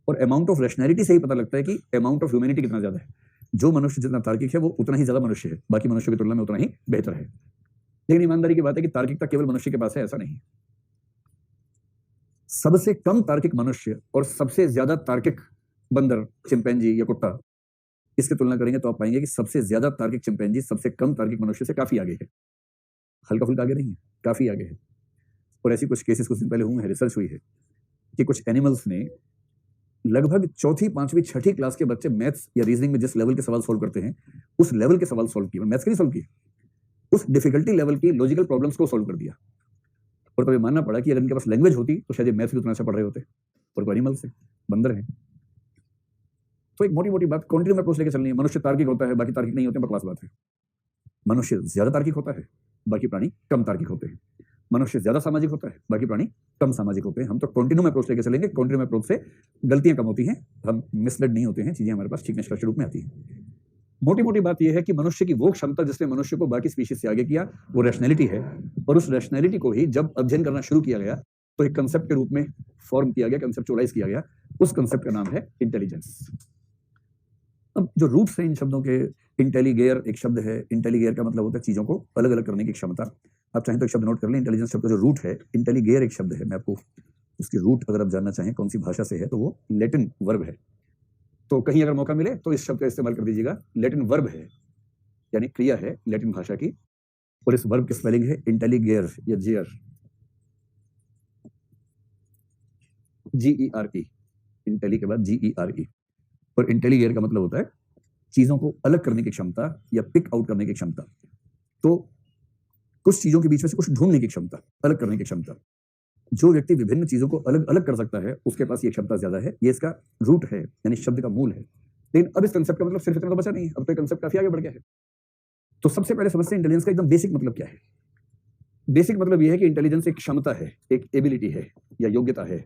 और अमाउंट ऑफ रैशनैलिटी से ही पता लगता है कि अमाउंट ऑफ ह्यूमैनिटी कितना ज्यादा है। जो मनुष्य जितना तार्किक है वो उतना ही ज्यादा मनुष्य है, बाकी मनुष्यों की तुलना में उतना ही बेहतर है। लेकिन ईमानदारी की बात है कि तार्किकता केवल मनुष्य के पास है, ऐसा नहीं। सबसे कम तार्किक मनुष्य और सबसे ज्यादा तार्किक बंदर, चिंपैंजी या कुत्ता, इसकी तुलना करेंगे तो आप पाएंगे कि सबसे ज्यादा तार्किक चिंपैंजी सबसे कम तार्किक मनुष्य से काफी आगे है। हल्का फुल्का आगे नहीं है, काफी आगे है। और ऐसी कुछ केसेस कुछ दिन पहले हुए हैं, रिसर्च हुई है कि कुछ एनिमल्स ने लगभग चौथी, पांचवी, छठी क्लास के बच्चे मैथ्स या रीजनिंग में जिस लेवल के सवाल सोल्व करते हैं, उस लेवल के सवाल सोल्व किए। मैथ्स के नहीं सोल्व किए, उस डिफिकल्टी लेवल की लॉजिकल प्रॉब्लम्स को सोल्व कर दिया। और तभी मानना पड़ा कि अगर इनके पास लैंग्वेज होती तो शायद मैथ्स भी उतना अच्छा पढ़ रहे होते। और एनिमल से बंदर हैं। तो एक मोटी मोटी बात कॉन्टिन्यू अप्रोच लेके चलनी है। मनुष्य तार्किक होता है, बाकी तार्किक नहीं होते, बकवास बात है। मनुष्य ज्यादा तार्किक होता है, बाकी प्राणी कम तार्किक होते हैं। मनुष्य ज्यादा सामाजिक होता है, बाकी प्राणी कम सामाजिक होते हैं। हम तो कॉन्टिन्यूम अप्रोच लेके चलेंगे। कॉन्टिन्यूम अप्रोच से गलतियां कम होती हैं, हम मिसलेड नहीं होते हैं, चीजें हमारे पास ठीक निष्कर्ष रूप में आती हैं। मोटी मोटी बात यह है कि मनुष्य की वो क्षमता जिसने मनुष्य को बाकी स्पीशीज से आगे किया, वो रैशनैलिटी है। और उस रैशनैलिटी को ही जब अध्ययन करना शुरू किया गया तो एक कंसेप्ट के रूप में फॉर्म किया गया, कंसेप्चुअलाइज किया गया। उस कंसेप्ट का नाम है इंटेलिजेंस। अब जो रूट्स हैं इन शब्दों के, इंटेलिगेयर एक शब्द है। इंटेलिगेयर का मतलब होता है चीजों को अलग अलग करने की क्षमता। आप चाहें तो एक शब्द नोट कर लें, इंटेलिजेंस शब्द का जो रूट है, इंटेलिगेयर एक शब्द है। मैं आपको उसकी रूट अगर आप जानना चाहें कौन सी भाषा से है, तो वो लैटिन वर्ब है। तो कहीं अगर मौका मिले तो इस शब्द का इस्तेमाल कर दीजिएगा। लैटिन वर्ब है, यानी क्रिया है लैटिन भाषा की, और इस वर्ब की स्पेलिंग है इंटेलिगेयर या जेयर, GERE। इंटेली के बाद GERE। और इंटेलिगेयर का मतलब होता है चीजों को अलग करने की क्षमता या पिक आउट करने की क्षमता। तो कुछ चीजों के बीच में से कुछ ढूंढने की क्षमता, अलग करने की क्षमता। जो व्यक्ति विभिन्न चीजों को अलग अलग कर सकता है, उसके पास ये क्षमता ज्यादा है। ये इसका रूट है, यानी शब्द का मूल है। लेकिन अब इस कंसेप्ट का मतलब सिर्फ इतना तो बचा नहीं है, अब तो कंसेप्ट काफी आगे बढ़ गया है। तो सबसे पहले समझते हैं इंटेलिजेंस का एकदम बेसिक मतलब क्या है। बेसिक मतलब यह है कि इंटेलिजेंस एक क्षमता है, एक एबिलिटी है या योग्यता है।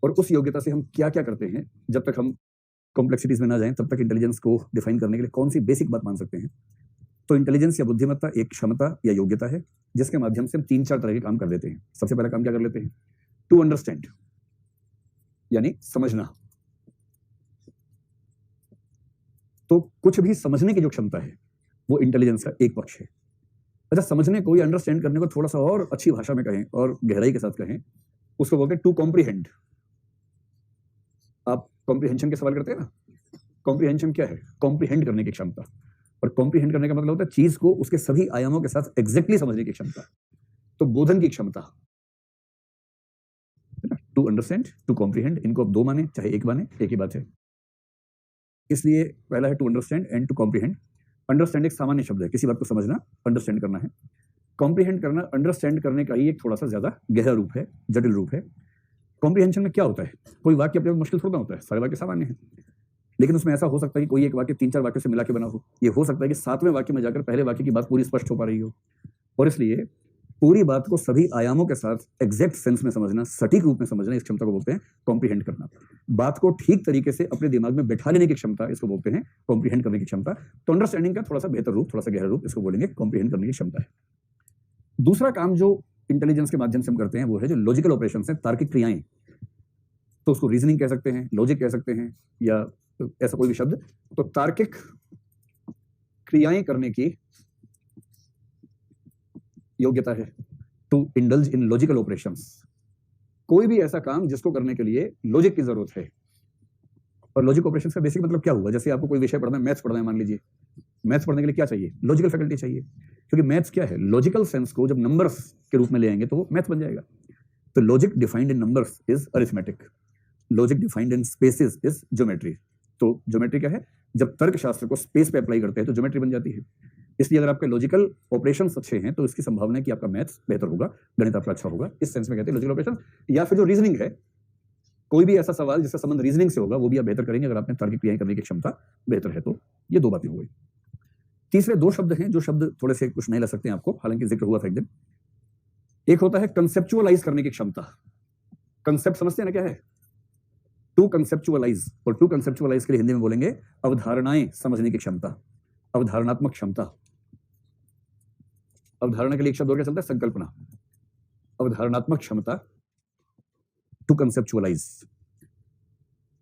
और उस योग्यता से हम क्या क्या करते हैं, जब तक हम कॉम्प्लेक्सिटीज में ना जाएं, तब तक इंटेलिजेंस को डिफाइन करने के लिए कौन सी बेसिक बात मान सकते हैं। तो इंटेलिजेंस या बुद्धिमत्ता एक क्षमता या योग्यता है जिसके माध्यम से हम 3-4 तरह के काम कर लेते हैं। सबसे पहला काम क्या कर लेते हैं, टू अंडरस्टैंड, यानी समझना। तो कुछ भी समझने की जो क्षमता है वो इंटेलिजेंस का एक पक्ष है। अच्छा, समझने को या अंडरस्टैंड करने को थोड़ा सा और अच्छी भाषा में कहें और गहराई के साथ कहें, उसको बोलते हैं टू कॉम्प्रीहेंड। आप कॉम्प्रीहेंशन के सवाल करते हैं ना, कॉम्प्रीहेंशन क्या है, कॉम्प्रीहेंड करने की क्षमता। और कॉम्प्रीहेंड करने का मतलब होता है चीज को उसके सभी आयामों के साथ एग्जैक्टली समझने की क्षमता। तो बोधन की क्षमता, टू अंडरस्टैंड, टू कॉम्प्रीहेंड, इनको अब दो माने चाहे एक माने, एक ही बात है। इसलिए पहला है to understand and to comprehend. Understand एक सामान्य शब्द है, किसी बात को समझना, अंडरस्टैंड करना है। कॉम्प्रीहेंड करना अंडरस्टैंड करने का ही एक थोड़ा सा ज्यादा गहरा रूप है, जटिल रूप है। कॉम्प्रीहेंशन में क्या होता है, कोई वाक्य अपने आप मुश्किल थोड़ा होता है, सारे वाक्य सामान्य हैं, लेकिन उसमें ऐसा हो सकता है कि कोई एक वाक्य 3-4 वाक्यों से मिला के बना हो। ये हो सकता है कि 7वें वाक्य में जाकर पहले वाक्य की बात पूरी स्पष्ट हो पा रही हो, और इसलिए पूरी बात को सभी आयामों के साथ एग्जैक्ट सेंस में समझना, सटीक रूप में समझना, इस क्षमता को बोलते हैं कॉम्प्रीहेंड करना। बात को ठीक तरीके से अपने दिमाग में बैठा लेने की क्षमता, इसको बोलते हैं कॉम्प्रीहेंड करने की क्षमता। तो अंडरस्टैंडिंग का थोड़ा सा बेहतर रूप, थोड़ा सा गहरा रूप, इसको बोलेंगे कॉम्प्रीहेंड करने की क्षमता है। दूसरा काम जो इंटेलिजेंस के माध्यम से हम करते हैं वो है जो लॉजिकल ऑपरेशन है, तार्किक क्रियाएं। तो उसको रीजनिंग कह सकते हैं, लॉजिक कह सकते हैं, या ऐसा कोई भी शब्द। तो तार्किक क्रियाएं करने की योग्यता है, to indulge in logical operations. कोई भी ऐसा काम जिसको करने के लिए लॉजिक की जरूरत है। और लॉजिक ऑपरेशंस का बेसिक मतलब क्या हुआ, जैसे आपको कोई विषय पढ़ना है, मैथ्स पढ़ना है मान लीजिए, मैथ्स पढ़ने के लिए क्या चाहिए, लॉजिकल फैकल्टी चाहिए, क्योंकि मैथ्स क्या है, लॉजिकल सेंस को जब नंबर्स के रूप में ले आएंगे तो वो मैथ्स बन जाएगा। तो logic defined in numbers is arithmetic, logic defined in spaces is geometry. तो ज्योमेट्री क्या है, जब तर्कशास्त्र को स्पेस पे अप्लाई करते हैं तो ज्योमेट्री बन जाती है। इसलिए अगर आपके लॉजिकल ऑपरेशंस अच्छे हैं तो इसकी संभावना है कि आपका मैथ्स बेहतर होगा, गणित आपका अच्छा होगा। इस सेंस में कहते हैं लॉजिकल ऑपरेशन। या फिर जो रीजनिंग है, कोई भी ऐसा सवाल जिसका संबंध रीजनिंग से होगा, वो भी आप बेहतर करेंगे अगर आपने तार्किक क्रियाएं करने की क्षमता बेहतर है। तो ये दो बातें हो गई। तीसरे दो शब्द हैं जो शब्द थोड़े से कुछ नहीं लग सकते हैं आपको, हालांकि जिक्र हुआ था एक दिन। एक होता है कंसेप्चुअलाइज करने की क्षमता। कंसेप्ट समझते हैं ना क्या है, टू कंसेप्चुअलाइज। और टू कंसेप्चुअलाइज के लिए हिंदी में बोलेंगे अवधारणाएं समझने की क्षमता, अवधारणात्मक क्षमता। अवधारणा के लिए एक शब्द और क्या चलता है, संकल्पना। अवधारणात्मक क्षमता, टू कंसेप्चुअलाइज।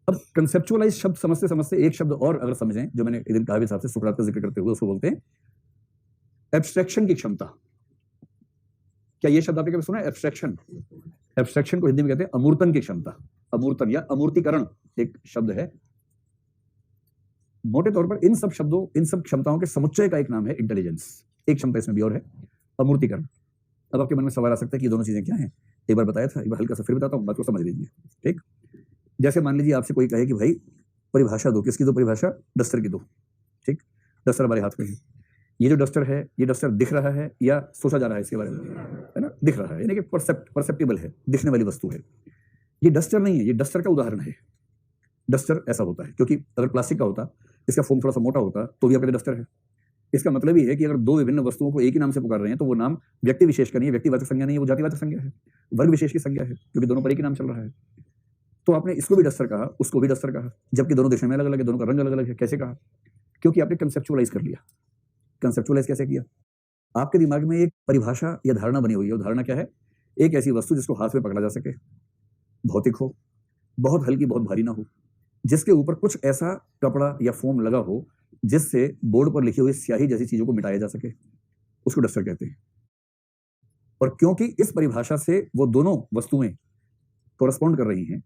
अब कंसेप्चुअलाइज शब्द समझते समझते एक शब्द और अगर समझें, जो मैंने एक दिन कहा भी साहब से सुकरात का जिक्र करते हुए, उसको बोलते हैं एब्स्ट्रैक्शन की क्षमता। क्या ये शब्द आपने कभी सुना है, एब्स्ट्रैक्शन? एब्स्ट्रैक्शन को हिंदी में कहते हैं अमूर्तन की क्षमता। अमूर्तन या अमूर्तीकरण एक शब्द है। मोटे तौर पर इन सब शब्दों, इन सब क्षमताओं के समुच्चय का एक नाम है इंटेलिजेंस। एक क्षमता इसमें भी और है, अमूर्तीकरण। अब आपके मन में सवाल आ सकता है कि ये दोनों चीजें क्या हैं। एक बार बताया था, एक बार हल्का सा फिर बताता हूं, बात को समझ लीजिए। ठीक, जैसे मान लीजिए आपसे कोई कहे कि भाई परिभाषा दो, किसकी दो परिभाषा, डस्टर की दो। ठीक, डस्टर हमारे हाथ में है। ये जो डस्टर है, ये डस्टर दिख रहा है या सोचा जा रहा है इसके बारे में, है ना, दिख रहा है, यानी कि परसेप्टिबल है, दिखने वाली वस्तु है। ये डस्टर नहीं है, ये डस्टर का उदाहरण है। डस्टर ऐसा होता है क्योंकि अगर प्लास्टिक का होता, इसका फोम थोड़ा सा मोटा होता, तो भी आप कहते डस्टर है। इसका मतलब ही है कि अगर दो विभिन्न वस्तुओं को एक ही नाम से पुकार रहे हैं तो वो नाम व्यक्ति विशेष का नहीं है, व्यक्तिवाचक संज्ञा नहीं है, वो जातिवाचक संज्ञा है, वर्ग विशेष की संज्ञा है, क्योंकि दोनों पर एक ही नाम चल रहा है। तो आपने इसको भी डस्टर कहा, उसको भी डस्टर कहा, जबकि दोनों दिखने में अलग अलग है, दोनों का रंग अलग अलग है। कैसे कहा? क्योंकि आपने कंसेप्चुअलाइज कर लिया। कंसेप्चुअलाइज कैसे किया? आपके दिमाग में एक परिभाषा या धारणा बनी हुई है। धारणा क्या है? एक ऐसी वस्तु जिसको हाथ में पकड़ा जा सके, भौतिक हो, बहुत हल्की, बहुत भारी ना हो, जिसके ऊपर कुछ ऐसा कपड़ा या फोम लगा हो जिससे बोर्ड पर लिखी हुई स्याही जैसी चीजों को मिटाया जा सके, उसको डस्टर कहते हैं। और क्योंकि इस परिभाषा से वो दोनों वस्तुएं कोरस्पॉन्ड कर रही हैं,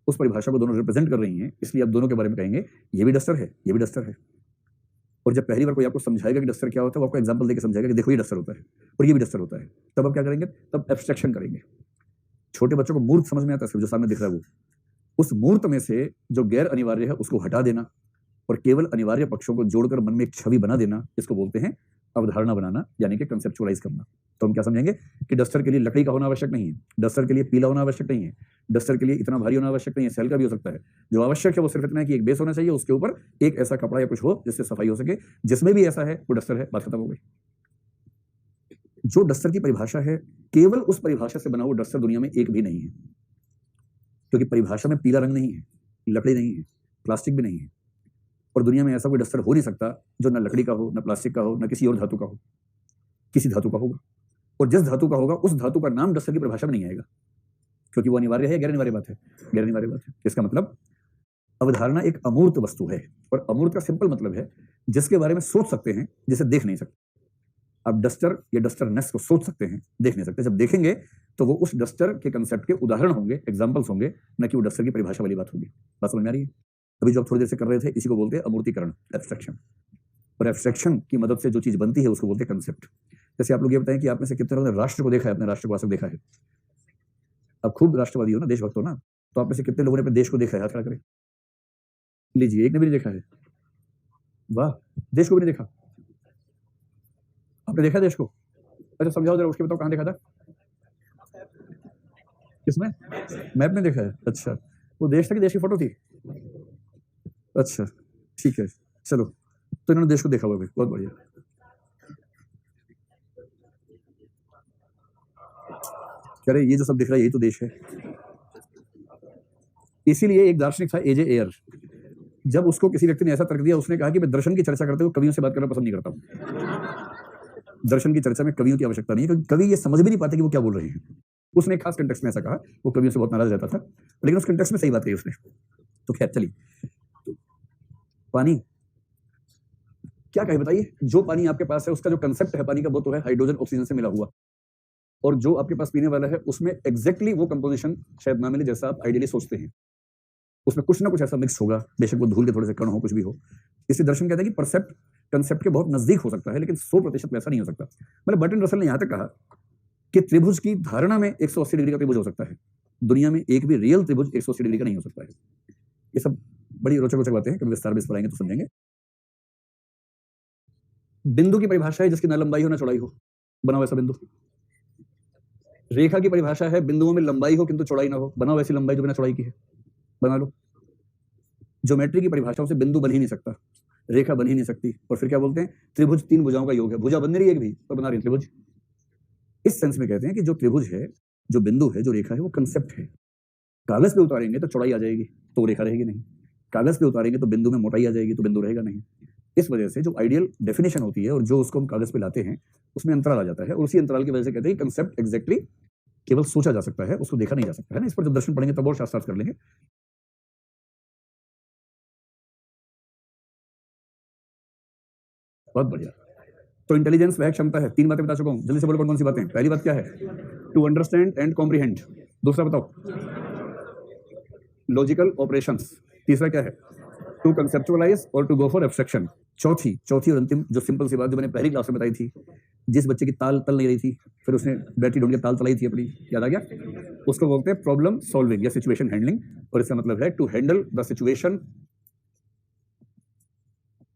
उस परिभाषा को दोनों रिप्रेजेंट कर रही हैं, इसलिए आप दोनों के बारे में कहेंगे ये भी डस्टर है, ये भी डस्टर है। और जब पहली बार कोई आपको समझाएगा कि डस्टर क्या होता है, वो आपको एग्जांपल देकर समझाएगा कि देखो ये डस्टर होता है और ये भी डस्टर होता है, तब आप क्या करेंगे? तब एब्स्ट्रैक्शन करेंगे। छोटे बच्चों को मूर्त समझ में आता है, जो सामने दिख रहा है वो, उस मूर्त में से जो गैर अनिवार्य है उसको हटा देना और केवल अनिवार्य पक्षों को जोड़कर मन में एक छवि बना देना, इसको बोलते हैं अवधारणा बनाना, यानी कि कंसेप्चुअलाइज करना। तो हम क्या समझेंगे कि डस्टर के लिए लकड़ी का होना आवश्यक नहीं है, डस्टर के लिए पीला होना आवश्यक नहीं है, डस्टर के लिए इतना भारी होना आवश्यक नहीं है, सेल का भी हो सकता है। जो आवश्यक है वो सिर्फ इतना है कि एक बेस होना चाहिए, उसके ऊपर एक ऐसा कपड़ा या कुछ हो जिससे सफाई हो सके। जिसमें भी ऐसा है वो डस्टर है, बात खत्म हो गई। जो डस्टर की परिभाषा है, केवल उस परिभाषा से बना हुआ डस्टर दुनिया में एक भी नहीं है, क्योंकि परिभाषा में पीला रंग नहीं है, लकड़ी नहीं है, प्लास्टिक भी नहीं है। और दुनिया में ऐसा कोई डस्टर हो नहीं सकता जो न लकड़ी का हो, न प्लास्टिक का हो, न किसी और धातु का हो। किसी धातु का होगा, और जिस धातु का होगा उस धातु का नाम डस्टर की परिभाषा में नहीं आएगा, क्योंकि वो अनिवार्य है, गैर अनिवार्य बात है, गैर अनिवार्य बात है। इसका मतलब अवधारणा एक अमूर्त वस्तु है, और अमूर्त का सिंपल मतलब है जिसके बारे में सोच सकते हैं, जिसे देख नहीं सकते। आप डस्टर या डस्टरनेस को सोच सकते हैं, देख नहीं सकते। जब देखेंगे तो वो उस डस्टर के कंसेप्ट के उदाहरण होंगे, एग्जाम्पल्स होंगे, न कि वो डस्टर की परिभाषा वाली बात होगी। बात समझ में आ रही है? अभी जो आप थोड़ी देर से कर रहे थे, इसी को बोलते हैं अमूर्तीकरण, एब्स्ट्रैक्शन। और एब्स्ट्रैक्शन की मदद से जो चीज बनती है उसको बोलते हैं कंसेप्ट। जैसे आप लोग ये बताएं कि आप में से कितने लोगों ने राष्ट्र को देखा है, अपने राष्ट्र को आज तक देखा है? आप खूब राष्ट्रवादी हो ना, देशभक्त हो ना, तो आप में से कितने लोगों ने अपने देश को देखा है? हाथ खड़ा करें। लीजिए, एक ने भी नहीं देखा है। वाह, देश को भी नहीं देखा। आपने देखा देश को? अच्छा समझाओ जरा, उसके बताओ कहाँ देखा था? किसमें? मैप में देखा है। अच्छा, वो देश था कि देश की फोटो थी? अच्छा ठीक है, चलो, तो इन्होंने देश को देखा हुआ है, बहुत बढ़िया। कह रहे ये जो सब दिख रहा है यही तो देश है। इसीलिए एक दार्शनिक था एजे एयर, जब उसको किसी व्यक्ति ने ऐसा तर्क दिया, उसने कहा कि मैं दर्शन की चर्चा करते हुए कवियों से बात करना पसंद नहीं करता हूं। दर्शन की चर्चा में कवियों की आवश्यकता नहीं है, क्योंकि कवि ये समझ भी नहीं पाते कि वो क्या बोल रहे हैं। उसने एक खास कंटेक्स्ट में ऐसा कहा, वो कवियों से बहुत नाराज रहता था, लेकिन उस कंटेक्स्ट में सही बात कही उसने। तो खैर चलिए, पानी क्या कहे बताइए? जो पानी आपके पास है उसका जो कंसेप्ट है पानी का, वो तो है हाइड्रोजन ऑक्सीजन से मिला हुआ, और जो आपके पास पीने वाला है उसमें एग्जैक्टली वो कंपोजिशन शायद ना मिले जैसा आप आइडियली सोचते हैं। उसमें कुछ ना कुछ ऐसा मिक्स होगा, बेशक वो धूल के थोड़े से कण हो, कुछ भी हो। इसलिए दर्शन कहते हैं कि परसेप्ट कंसेप्ट के बहुत नजदीक हो सकता है, लेकिन 100% वैसा नहीं हो सकता। मतलब बर्टन रसल ने यहां तक कहा कि त्रिभुज की धारणा में 180 डिग्री का त्रिभुज हो सकता है, दुनिया में एक भी रियल त्रिभुज 180 डिग्री का नहीं हो सकता है। ये सब बड़ी रोचक रोचक बातें हैं, कभी विस्तार में इस पर आएंगे तो समझेंगे। बिंदु की परिभाषा है जिसकी ना लंबाई हो ना चौड़ाई हो, बनाओ ऐसा बिंदु। रेखा की परिभाषा है बिंदुओं में लंबाई हो किंतु चौड़ाई ना हो, बनाओ ऐसी लंबाई जो बिना चौड़ाई की है, बना लो। ज्योमेट्री की परिभाषाओं से बिंदु बन ही नहीं सकता, रेखा बन ही नहीं सकती, और फिर क्या बोलते हैं? त्रिभुज 3 भुजाओं का योग है, भुजा बन नहीं रही एक भी, तो बना रही त्रिभुज। इस सेंस में कहते हैं कि जो त्रिभुज है, जो बिंदु है, जो रेखा है, वो कंसेप्ट है। कागज पे उतारेंगे तो चौड़ाई आ जाएगी, तो रेखा रहेगी नहीं। कागज पे उतारेंगे तो बिंदु में मोटाई आ जाएगी, तो बिंदु रहेगा नहीं। इस वजह से जो आइडियल डेफिनेशन होती है और जो उसको हम कागज पे लाते हैं, उसमें अंतराल आ जाता है, और उसी अंतराल की वजह से कहते हैं कंसेप्ट एग्जैक्टली केवल सोचा जा सकता है, उसको देखा नहीं जा सकता है ना। इस पर जब दर्शन पढ़ेंगे तब और शास्त्रार्थ कर लेंगे। बहुत बढ़िया। तो इंटेलिजेंस वह क्षमता है, 3 बातें बता चुका हूं, जल्दी से बोलो कौन कौन सी बातें। पहली बात क्या है? To understand and comprehend. दूसरा बताओ? Logical operations. तीसरा क्या है? टू कंसेप्चुअलाइज और टू गो फॉर एब्स्ट्रक्शन। चौथी चौथी और अंतिम जो सिंपल सी बात जो मैंने पहली क्लास में बताई थी, जिस बच्चे की ताल तल नहीं रही थी, फिर उसने बैटरी ढूंढ के ताल तलाई थी अपनी, याद आ गया? उसको बोलते हैं प्रॉब्लम सॉल्विंग या सिचुएशन हैंडलिंग, और इसका मतलब है to handle the situation,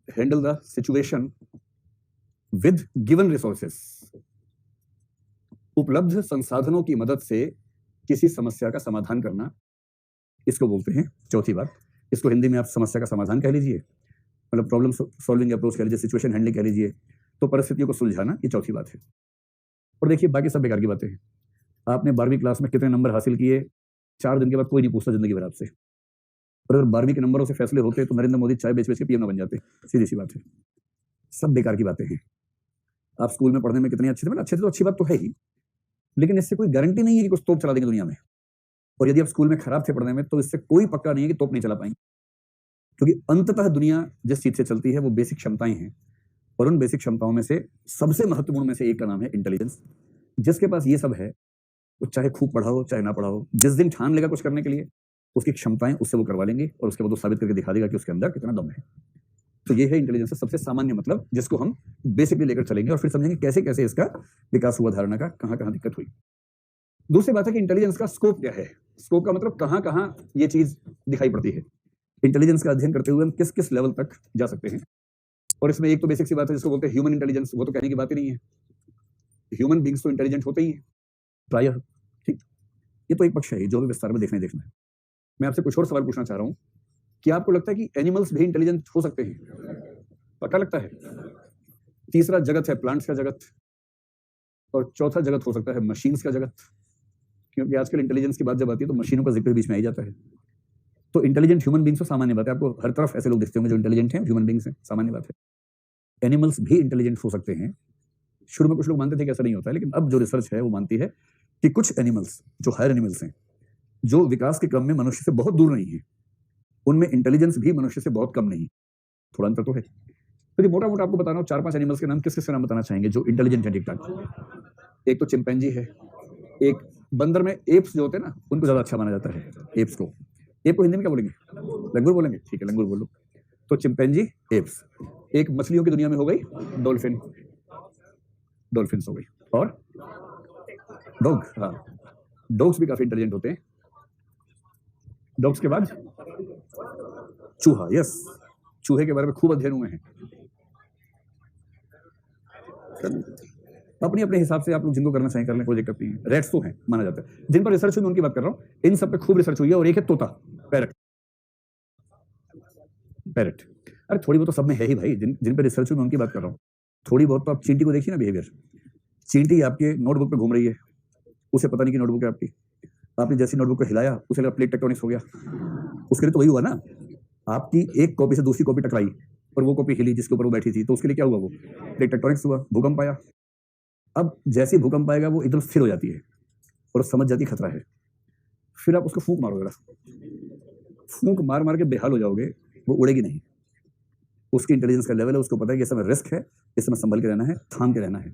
handle the situation with given resources. उपलब्ध संसाधनों की मदद से किसी समस्या का समाधान करना, इसको बोलते हैं चौथी बात। इसको हिंदी में आप समस्या का समाधान कह लीजिए, मतलब प्रॉब्लम सॉल्विंग अप्रोच कह लीजिए, सिचुएशन हैंडलिंग कह लीजिए, तो परिस्थितियों को सुलझाना, ये चौथी बात है। और देखिए बाकी सब बेकार की बातें हैं। आपने 12वीं क्लास में कितने नंबर हासिल किए, 4 दिन के बाद कोई नहीं पूछता जिंदगी भर आपसे। और अगर 12वीं के नंबरों से फैसले होते तो नरेंद्र मोदी चाय बेच बेच के पीएम बन जाते, सीधी सी बात है। सब बेकार की बातें हैं। आप स्कूल में पढ़ने में कितने अच्छे थे, मतलब अच्छे थे तो अच्छी बात तो है ही, लेकिन इससे कोई गारंटी नहीं है कि कुछ तोप चला देंगे दुनिया में। और यदि आप स्कूल में खराब थे पढ़ने में, तो इससे कोई पक्का नहीं है कि तोप नहीं चला पाएंगे, क्योंकि अंततः दुनिया जिस चीज से चलती है वो बेसिक क्षमताएं हैं, और उन बेसिक क्षमताओं में से सबसे महत्वपूर्ण में से एक का नाम है इंटेलिजेंस। जिसके पास ये सब है, वो चाहे खूब पढ़ा हो चाहे ना पढ़ा हो, जिस दिन ठान लेगा कुछ करने के लिए, उसकी क्षमताएं उससे वो करवा लेंगे, और उसके बाद वो साबित करके दिखा देगा कि उसके अंदर कितना दम है। तो ये है इंटेलिजेंस का सबसे सामान्य मतलब, जिसको हम बेसिकली लेकर चलेंगे, और फिर समझेंगे कैसे कैसे इसका विकास हुआ, धारणा का कहां कहां दिक्कत हुई। दूसरी बात है कि इंटेलिजेंस का स्कोप क्या है। स्कोप का मतलब कहां कहां ये चीज दिखाई पड़ती है। इंटेलिजेंस का अध्ययन करते हुए हम किस किस लेवल तक जा सकते हैं। और इसमें एक तो बेसिक सी बात है जिसको बोलते हैं ह्यूमन इंटेलिजेंस, वो तो कहने की बात ही नहीं है। ह्यूमन बींग्स तो इंटेलिजेंट होते ही हैं प्रायः, ठीक। ये तो एक पक्ष है जो भी विस्तार में देखना है। मैं आपसे कुछ और सवाल पूछना चाह रहा हूं कि आपको लगता है कि एनिमल्स भी इंटेलिजेंट हो सकते हैं? पक्का लगता है? तीसरा जगत है प्लांट्स का जगत, और चौथा जगत हो सकता है मशीन्स का जगत, क्योंकि आजकल इंटेलिजेंस की बात जब आती है तो मशीनों का जिक्र बीच में आ ही जाता है। तो इंटेलिजेंट ह्यूमन बींग्स तो सामान्य बात है, आपको हर तरफ ऐसे लोग दिखते होंगे जो इंटेलिजेंट हैं, ह्यूमन बींग्स हैं, सामान्य बात है। एनिमल्स भी इंटेलिजेंट हो सकते हैं। शुरू में कुछ लोग मानते थे कि ऐसा नहीं होता है, लेकिन अब जो रिसर्च है वो मानती है कि कुछ एनिमल्स जो हायर एनिमल्स हैं, जो विकास के क्रम में मनुष्य से बहुत दूर नहीं है, उनमें इंटेलिजेंस भी मनुष्य से बहुत कम नहीं, थोड़ा अंतर तो है। तो मोटा मोटा आपको बताना हो 4-5 एनिमल्स के नाम, किस किस के नाम बताना चाहेंगे जो इंटेलिजेंट है ठीक ठाक? एक तो चिंपैंजी है, एक बंदर में एप्स जो होते हैं ना, उनको ज्यादा अच्छा माना जाता है। एप्स को, एप को हिंदी में क्या बोलेंगे? लंगूर बोलेंगे, ठीक है लंगूर बोलो। तो चिंपैंजी, एप्स। एक मछलियों की दुनिया में हो गई डॉल्फिन। डॉल्फिन्स हो गई, और डॉग, हाँ डॉग्स भी काफी इंटेलिजेंट होते हैं। डॉग्स के बाद चूहा, यस, चूहे के बारे में खूब अध्ययन हुए हैं। अपनी अपने हिसाब से आप लोग जिनको करना चाहें कर लें, कोई दिक्कत नहीं है। रेट्स तो हैं, माना जाता है, जिन पर रिसर्च हुई मैं उनकी बात कर रहा हूँ। इन सब पे खूब रिसर्च हुई है। और एक है तोता, पैरट। पैरट, अरे थोड़ी बहुत तो सब में है ही भाई, जिन पे रिसर्च हुई मैं उनकी बात कर रहा हूँ। थोड़ी बहुत तो आप चींटी को देखिए ना, बिहेवियर। चींटी आपके नोटबुक पे घूम रही है, उसे पता नहीं कि नोटबुक है आपकी। आपने जैसी नोटबुक को हिलाया, उसे लगा प्लेट टेक्टोनिक्स हो गया। उसके लिए तो वही हुआ ना, आपकी एक कॉपी से दूसरी कॉपी टकराई और वो कॉपी हिली जिसके ऊपर वो बैठी थी, तो उसके लिए क्या हुआ? वो प्लेट टेक्टोनिक्स हुआ, भूकंप आया। अब जैसे भूकंप आएगा वो एकदम स्थिर हो जाती है और समझ जाती खतरा है। फिर आप उसको फूंक मारोगे, फूंक मार मार के बेहाल हो जाओगे, वो उड़ेगी नहीं। उसकी इंटेलिजेंस का लेवल है, उसको पता है कि इस समय रिस्क है, इस समय संभल के रहना है, थाम के रहना है।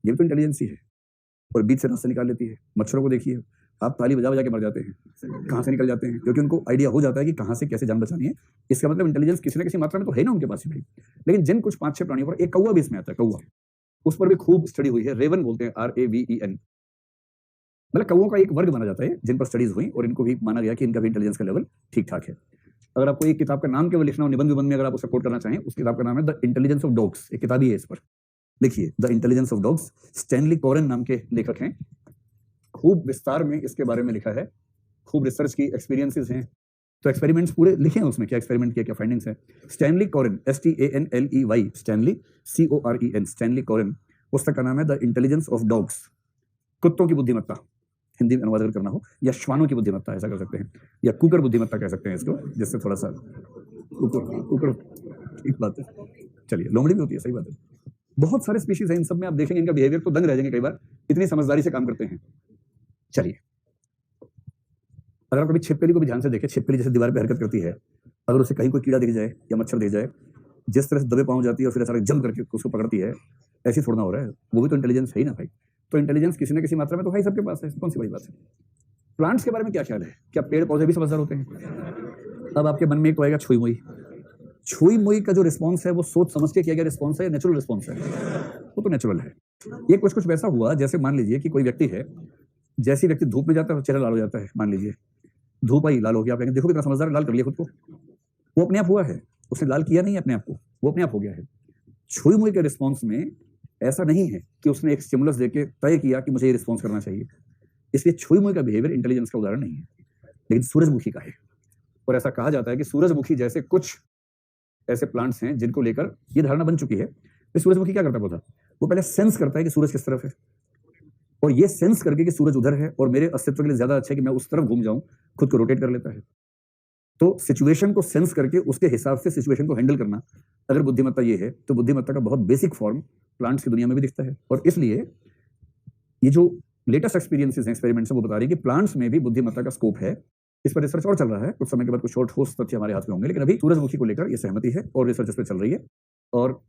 ये भी तो इंटेलिजेंस ही है। और बीच से रास्ते निकाल लेती है। मच्छरों को देखिए, आप ताली बजा बजा के मर जाते हैं, कहाँ से निकल जाते हैं, क्योंकि उनको आइडिया हो जाता है कि कहाँ से कैसे जान बचानी है। इसका मतलब इंटेलिजेंस किसी न किसी मात्रा में तो है ना उनके पास ही भाई। लेकिन जिन कुछ 5-6 प्राणियों पर, एक कौवा भी इसमें आता है, कौवा, उस पर भी खूब स्टडी हुई है। रेवन बोलते हैं, RAVEN। मतलब कौवों का एक वर्ग माना जाता है जिन पर स्टडीज हुई और इनको भी माना गया कि इनका भी इंटेलिजेंस का लेवल ठीक ठाक है। अगर आपको एक किताब का नाम केवल लिखना हो, निबंध में अगर आप उसे कोट करना चाहें, उस किताब का नाम है द इंटेलिजेंस ऑफ डॉग्स। एक किताब ही है इस पर, लिखिए the intelligence of dogs. Stanley Coren नाम के लेखक हैं, खूब विस्तार में इसके बारे में लिखा है, खूब रिसर्च की, एक्सपीरियंसेस हैं। तो एक्सपेरिमेंट्स पूरे लिखे हैं उसमें, क्या एक्सपेरिमेंट किया, क्या फाइंडिंग्स हैं। Stanley Coren, STANLEY, Stanley COREN, Stanley Coren. पुस्तक का नाम है द इंटेलिजेंस ऑफ डॉग्स। कुत्तों की बुद्धिमत्ता, हिंदी में अनुवाद करना हो, या श्वानों की बुद्धिमत्ता ऐसा कर सकते हैं, या कुकर बुद्धिमत्ता कह सकते हैं इसको, जिससे थोड़ा सा कुकर ठीक बात है। चलिए, लोमड़ी भी होती है, सही बात है। बहुत सारे स्पीशीज हैं, इन सब में आप देखेंगे इनका बिहेवियर तो दंग रह जाएंगे कई बार, इतनी समझदारी से काम करते हैं। चलिए, अगर आप कभी छिपकली को भी ध्यान से देखें, छिपकली जैसे दीवार पे हरकत करती है, अगर उसे कहीं कोई कीड़ा दिख जाए या मच्छर दिख जाए, जिस तरह से दबे पाँव जाती है और फिर ऐसा जम करके उसको पकड़ती है, ऐसी थोड़ा हो रहा है। वो भी तो इंटेलिजेंस है ही ना भाई। तो इंटेलिजेंस किसी न किसी मात्रा में तो भाई सबके पास है, कौन सी बड़ी बात है। प्लांट्स के बारे में क्या ख्याल है? क्या पेड़ पौधे भी समझदार होते हैं? अब आपके मन में एक तो आएगा छुई मुई। छुई मुई का जो रिस्पॉन्स है वो सोच समझ के किया गया रिस्पॉन्स है या नेचुरल रिस्पॉन्स है? वो तो नेचुरल है। ये कुछ कुछ वैसा हुआ जैसे मान लीजिए कि कोई व्यक्ति है, जैसे व्यक्ति धूप में जाता है चेहरा लाल हो जाता है, मान लीजिए धूप आई लाल हो गया, आप कहेंगे देखो कितना समझदार, लाल कर लिया खुद को। वो अपने आप हुआ है, उसने लाल किया नहीं अपने आप को, वो अपने आप हो गया है। छुई मुई के रिस्पॉन्स में ऐसा नहीं है कि उसने एक स्टिमुलस देके तय किया कि मुझे ये रिस्पॉन्स करना चाहिए। इसलिए छुई मुई का बिहेवियर इंटेलिजेंस का उदाहरण नहीं है, लेकिन सूरजमुखी का है। और ऐसा कहा जाता है कि सूरजमुखी जैसे कुछ ऐसे प्लांट्स हैं जिनको लेकर ये धारणा बन चुकी है कि सूरजमुखी क्या करता है, वो पहले सेंस करता है कि सूरज किस तरफ है, और ये सेंस करके कि सूरज उधर है और मेरे अस्तित्व के लिए ज्यादा अच्छा है कि मैं उस तरफ घूम जाऊं, खुद को रोटेट कर लेता है। तो सिचुएशन को सेंस करके उसके हिसाब से सिचुएशन को हैंडल करना अगर बुद्धिमत्ता ये है, तो बुद्धिमत्ता का बहुत बेसिक फॉर्म प्लांट्स की दुनिया में भी दिखता है। और इसलिए ये जो लेटेस्ट एक्सपीरियंसेस हैं, एक्सपेरिमेंट्स हैं, वो बता रही है कि प्लांट्स में भी बुद्धिमत्ता का स्कोप है। इस पर रिसर्च और चल रहा है, कुछ समय के बाद कुछ शॉर्ट ठोस तथ्य हमारे हाथ में होंगे, लेकिन अभी सूरजमुखी को लेकर ये सहमति है और रिसर्च इस पर चल रही है। और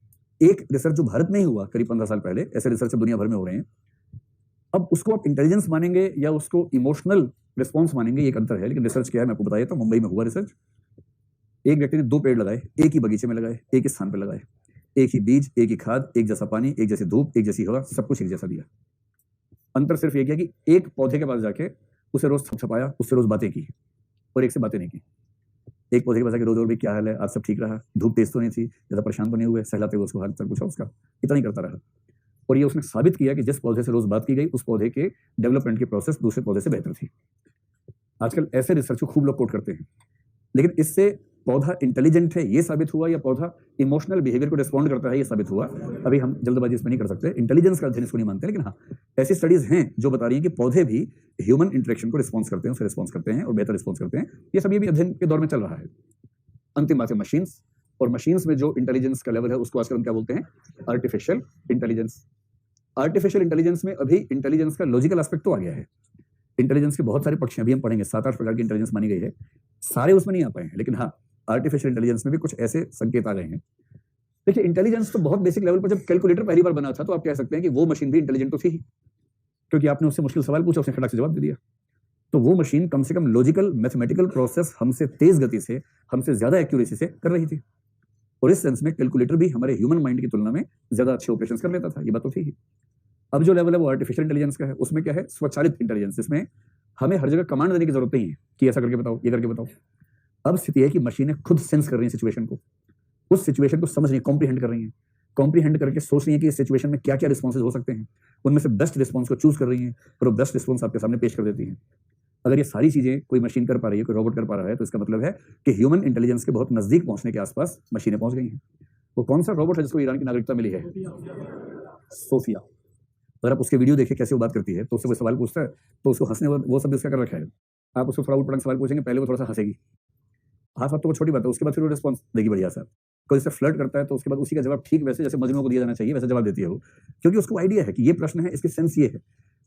एक रिसर्च जो भारत में ही हुआ करीब 15 साल पहले, ऐसे रिसर्च दुनिया भर में हो रहे हैं। अब उसको आप इंटेलिजेंस मानेंगे या उसको इमोशनल रिस्पॉन्स मानेंगे, एक अंतर है। लेकिन रिसर्च क्या है मैं आपको बताया था, मुंबई में हुआ रिसर्च। एक व्यक्ति ने 2 पेड़ लगाए, एक ही बगीचे में लगाए, एक ही स्थान पर लगाए, एक ही बीज, एक ही खाद, एक जैसा पानी, एक जैसी धूप, एक जैसी हवा, सब कुछ एक जैसा दिया। अंतर सिर्फ ये किया कि एक पौधे के पास जाके उसे रोज थपथपाया, उससे रोज बातें की, और एक से बातें नहीं की। एक पौधे के पास जाके रोज, और भी क्या हाल है, आज सब ठीक रहा, धूप तेज तो नहीं थी, ज्यादा परेशान तो नहीं हुए, सहलाते हुए उसको हाल चाल पूछा उसका, इतना ही करता रहा। और ये उसने साबित किया कि जिस पौधे से रोज बात की गई उस पौधे के डेवलपमेंट की प्रोसेस दूसरे पौधे से बेहतर थी। आजकल ऐसे रिसर्च को खूब लोग कोट करते हैं, लेकिन इससे पौधा इंटेलिजेंट है ये साबित हुआ या पौधा इमोशनल बिहेवियर को रिस्पॉन्ड करता है ये साबित हुआ? अभी हम जल्दबाजी इसमें नहीं कर सकते, इंटेलिजेंस का अध्ययन इसको नहीं मानते। लेकिन हाँ, ऐसी स्टडीज हैं जो बता रही हैं कि पौधे भी ह्यूमन इंटरेक्शन को रिस्पॉन्स करते हैं, उसे रिस्पॉन्स करते हैं और बेहतर रिस्पॉन्स करते हैं। ये सब ये भी अध्ययन के दौर में चल रहा है। अंतिम बात है मशीन्स, और मशीन्स में जो इंटेलिजेंस का लेवल है उसको आजकल हम क्या बोलते हैं? Artificial intelligence. आर्टिफिशियल इंटेलिजेंस में अभी इंटेलिजेंस का लॉजिकल एस्पेक्ट तो आ गया है। इंटेलिजेंस के बहुत सारे पक्ष अभी हम पढ़ेंगे, 7-8 प्रकार की इंटेलिजेंस मानी गई है, सारे उसमें नहीं आ पाए हैं। लेकिन हाँ, आर्टिफिशियल इंटेलिजेंस में भी कुछ ऐसे संकेत आ गए हैं। देखिए, इंटेलिजेंस तो बहुत बेसिक लेवल पर जब कैलकुलेटर पहली बार बना था तो आप कह सकते हैं कि वो मशीन भी इंटेलिजेंट तो थी ही, क्योंकि आपने उससे मुश्किल सवाल पूछा, उसने खड़क से जवाब दे दिया। तो वो मशीन कम से कम लॉजिकल मैथमेटिकल प्रोसेस हमसे तेज गति से, हमसे ज्यादा एक्यूरेसी से कर रही थी। और इस सेंस में कैलकुलेटर भी हमारे ह्यूमन माइंड की तुलना में ज्यादा अच्छे ऑपरेशंस कर लेता था, ये बात तो थी ही। अब जो लेवल है वो आर्टिफिशियल इंटेलिजेंस का है, उसमें क्या है, स्वचालित इंटेलिजेंस, जिसमें हमें हर जगह कमांड देने की जरूरत नहीं है कि ऐसा करके बताओ, ये करके बताओ। अब स्थिति है कि मशीनें खुद सेंस कर रही हैं सिचुएशन को, उस सिचुएशन को समझ रही है, कॉम्प्रीहेंड कर रही हैं, कॉम्प्रीहेंड करके सोच रही है कि इस सिचुएशन में क्या क्या रिस्पॉन्सेज हो सकते हैं, उनमें से बेस्ट रिस्पॉन्स को चूज कर रही हैं और वो बेस्ट रिस्पॉन्स आपके सामने पेश कर देती हैं। अगर ये सारी चीजें कोई मशीन कर पा रही है, कोई रोबोट कर पा रहा है, तो इसका मतलब है कि ह्यूमन इंटेलिजेंस के बहुत नजदीक पहुंचने के आसपास मशीनें पहुंच गई हैं। वो कौन सा रोबोट है जिसको ईरान की नागरिकता मिली है? सोफिया। अगर आप उसके वीडियो देखें कैसे वो बात करती है, तो उससे कोई सवाल पूछता है तो उसको हंसने वो सब उसका कर रखा है। आप उसको थोड़ा उठ सवाल पूछेंगे, पहले वो थोड़ा सा हंसेगी, हाँ साहब तो वो छोटी बात है, उसके बाद फिर वो रिस्पॉन्स देगी बढ़िया सा। कोई इससे फ्लर्ट करता है तो उसके बाद उसी का जवाब ठीक वैसे जैसे मजनू को दिया जाना चाहिए वैसे जवाब देती है वो, क्योंकि उसको आइडिया है कि ये प्रश्न है, इसकी सेंस ये है।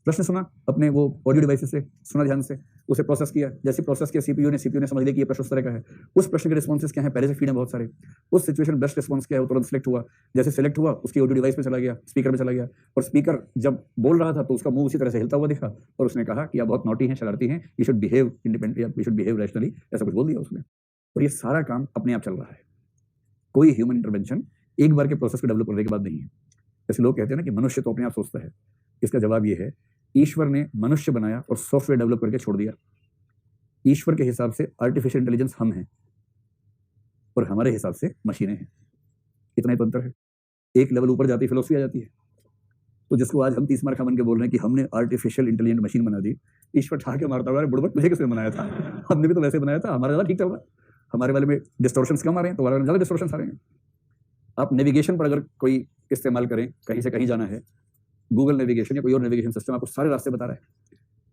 प्रश्न सुना अपने वो ऑडियो डिवाइस से, सुना ध्यान से, उसे प्रोसेस किया, जैसे प्रोसेस किया सीपीयू ने समझ लिया कि ये प्रश्न उस तरह का है, उस प्रश्न के रिस्पॉन्सेस क्या है, पहले से फीड है बहुत सारे, उस सिचुएशन बेस्ट रिस्पॉन्स क्या है वो तुरंत सिलेक्ट हुआ, जैसे सिलेक्ट हुआ उसकी ऑडियो डिवाइस पे चला गया, स्पीकर में चला गया, और स्पीकर जब बोल रहा था तो उसका मुंह उसी तरह से हिलता हुआ दिखा और उसने कहा कि आप बहुत नॉटी हैं, शरारती हैं, you should behave independent, you should behave rationally, ऐसा कुछ बोल दिया उसने। और ये सारा काम अपने आप चल रहा है, कोई ह्यूमन इंटरवेंशन एक बार के प्रोसेस को डेवलप करने के बाद नहीं है। जैसे लोग कहते हैं ना कि मनुष्य तो अपने आप सोचता है, इसका जवाब ये है, ईश्वर ने मनुष्य बनाया और सॉफ्टवेयर डेवलप करके छोड़ दिया। ईश्वर के हिसाब से आर्टिफिशियल इंटेलिजेंस हम हैं और हमारे हिसाब से मशीनें हैं, इतना ही तो अंतर है। एक लेवल ऊपर जाती फिलोसफी आ जाती है। तो जिसको आज हम 30 मार खा बन के बोल रहे हैं कि हमने आर्टिफिशियल इंटेलिजेंट मशीन बना दी, ईश्वर ठाके मारता हुआ, बुड़बक तुझे किसने बनाया था? हमने भी तो वैसे बनाया था, हमारा ज्यादा ठीक चल रहा है, हमारे वाले में डिस्टॉर्शंस कम आ रहे हैं, तो हमारे वाले ज्यादा डिस्टॉर्शंस आ रहे हैं। आप नेविगेशन पर अगर कोई इस्तेमाल करें, कहीं से कहीं जाना है, गूगल नेविगेशन या कोई और नेविगेशन सिस्टम आपको सारे रास्ते बता रहा है,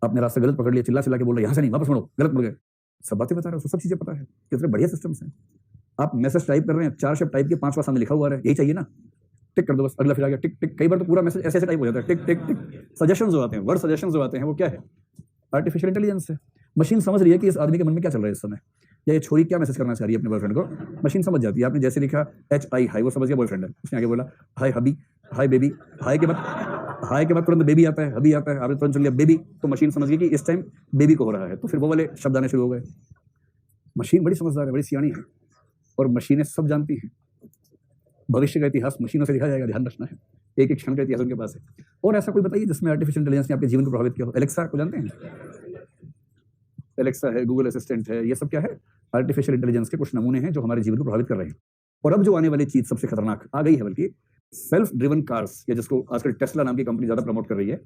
आपने रास्ता गलत पकड़ लिया, चिल्ला चिल्ला के बोल रहे यहाँ से नहीं वापस मुड़ो, गलत मुड़ गए, सब बातें बता रहा है, उसको सब चीजें पता है, कितने बढ़िया सिस्टम्स हैं। आप मैसेज टाइप कर रहे हैं, 4 शब्द टाइप के 5वां सामने लिखा हुआ है, यही चाहिए ना, टिक कर दो बस, अगला फिर आ गया, टिक टिक। कई बार तो पूरा मैसेज ऐसे ऐसे टाइप हो जाता है, टिक टिक टिक। सजेशंस जो आते हैं, वर्ड सजेशंस जो आते हैं, वो क्या है? आर्टिफिशियल इंटेलिजेंस है। मशीन समझ रही है कि इस आदमी के मन में क्या चल रहा है इस समय, या ये छोरी क्या मैसेज करना चाह रही है अपने बॉयफ्रेंड को, मशीन समझ जाती है। आपने जैसे लिखा HI हाई, वो समझ गया बॉयफ्रेंड है, उसने आगे बोला हाय हबी, हाय बेबी, हाय के बाद तुरंत बेबी आता है, हबी आता है, आपने तुरंत चल लिया बेबी, तो मशीन समझ गई कि इस टाइम बेबी को हो रहा है, तो फिर वो वाले शब्द आने शुरू हो गए। मशीन बड़ी समझदार है, बड़ी सियाणी है, और मशीनें सब जानती हैं। भविष्य का इतिहास मशीनों से लिखा जाएगा, ध्यान रखना है, एक एक क्षण का इतिहास उनके पास है। और ऐसा कोई बताइए जिसमें आर्टिफिशियल इंटेलिजेंस ने आपके जीवन को प्रभावित किया हो? एलेक्सा को जानते हैं? एलेक्सा है, गूगल असिस्टेंट है, ये सब क्या है? आर्टिफिशियल इंटेलिजेंस के कुछ नमूने हैं जो हमारे जीवन को प्रभावित कर रहे हैं। और अब जो आने वाली चीज सबसे खतरनाक आ गई है, बल्कि सेल्फ ड्रिवन कार्स, या जिसको आजकल टेस्ला नाम की कंपनी ज्यादा प्रमोट कर रही है।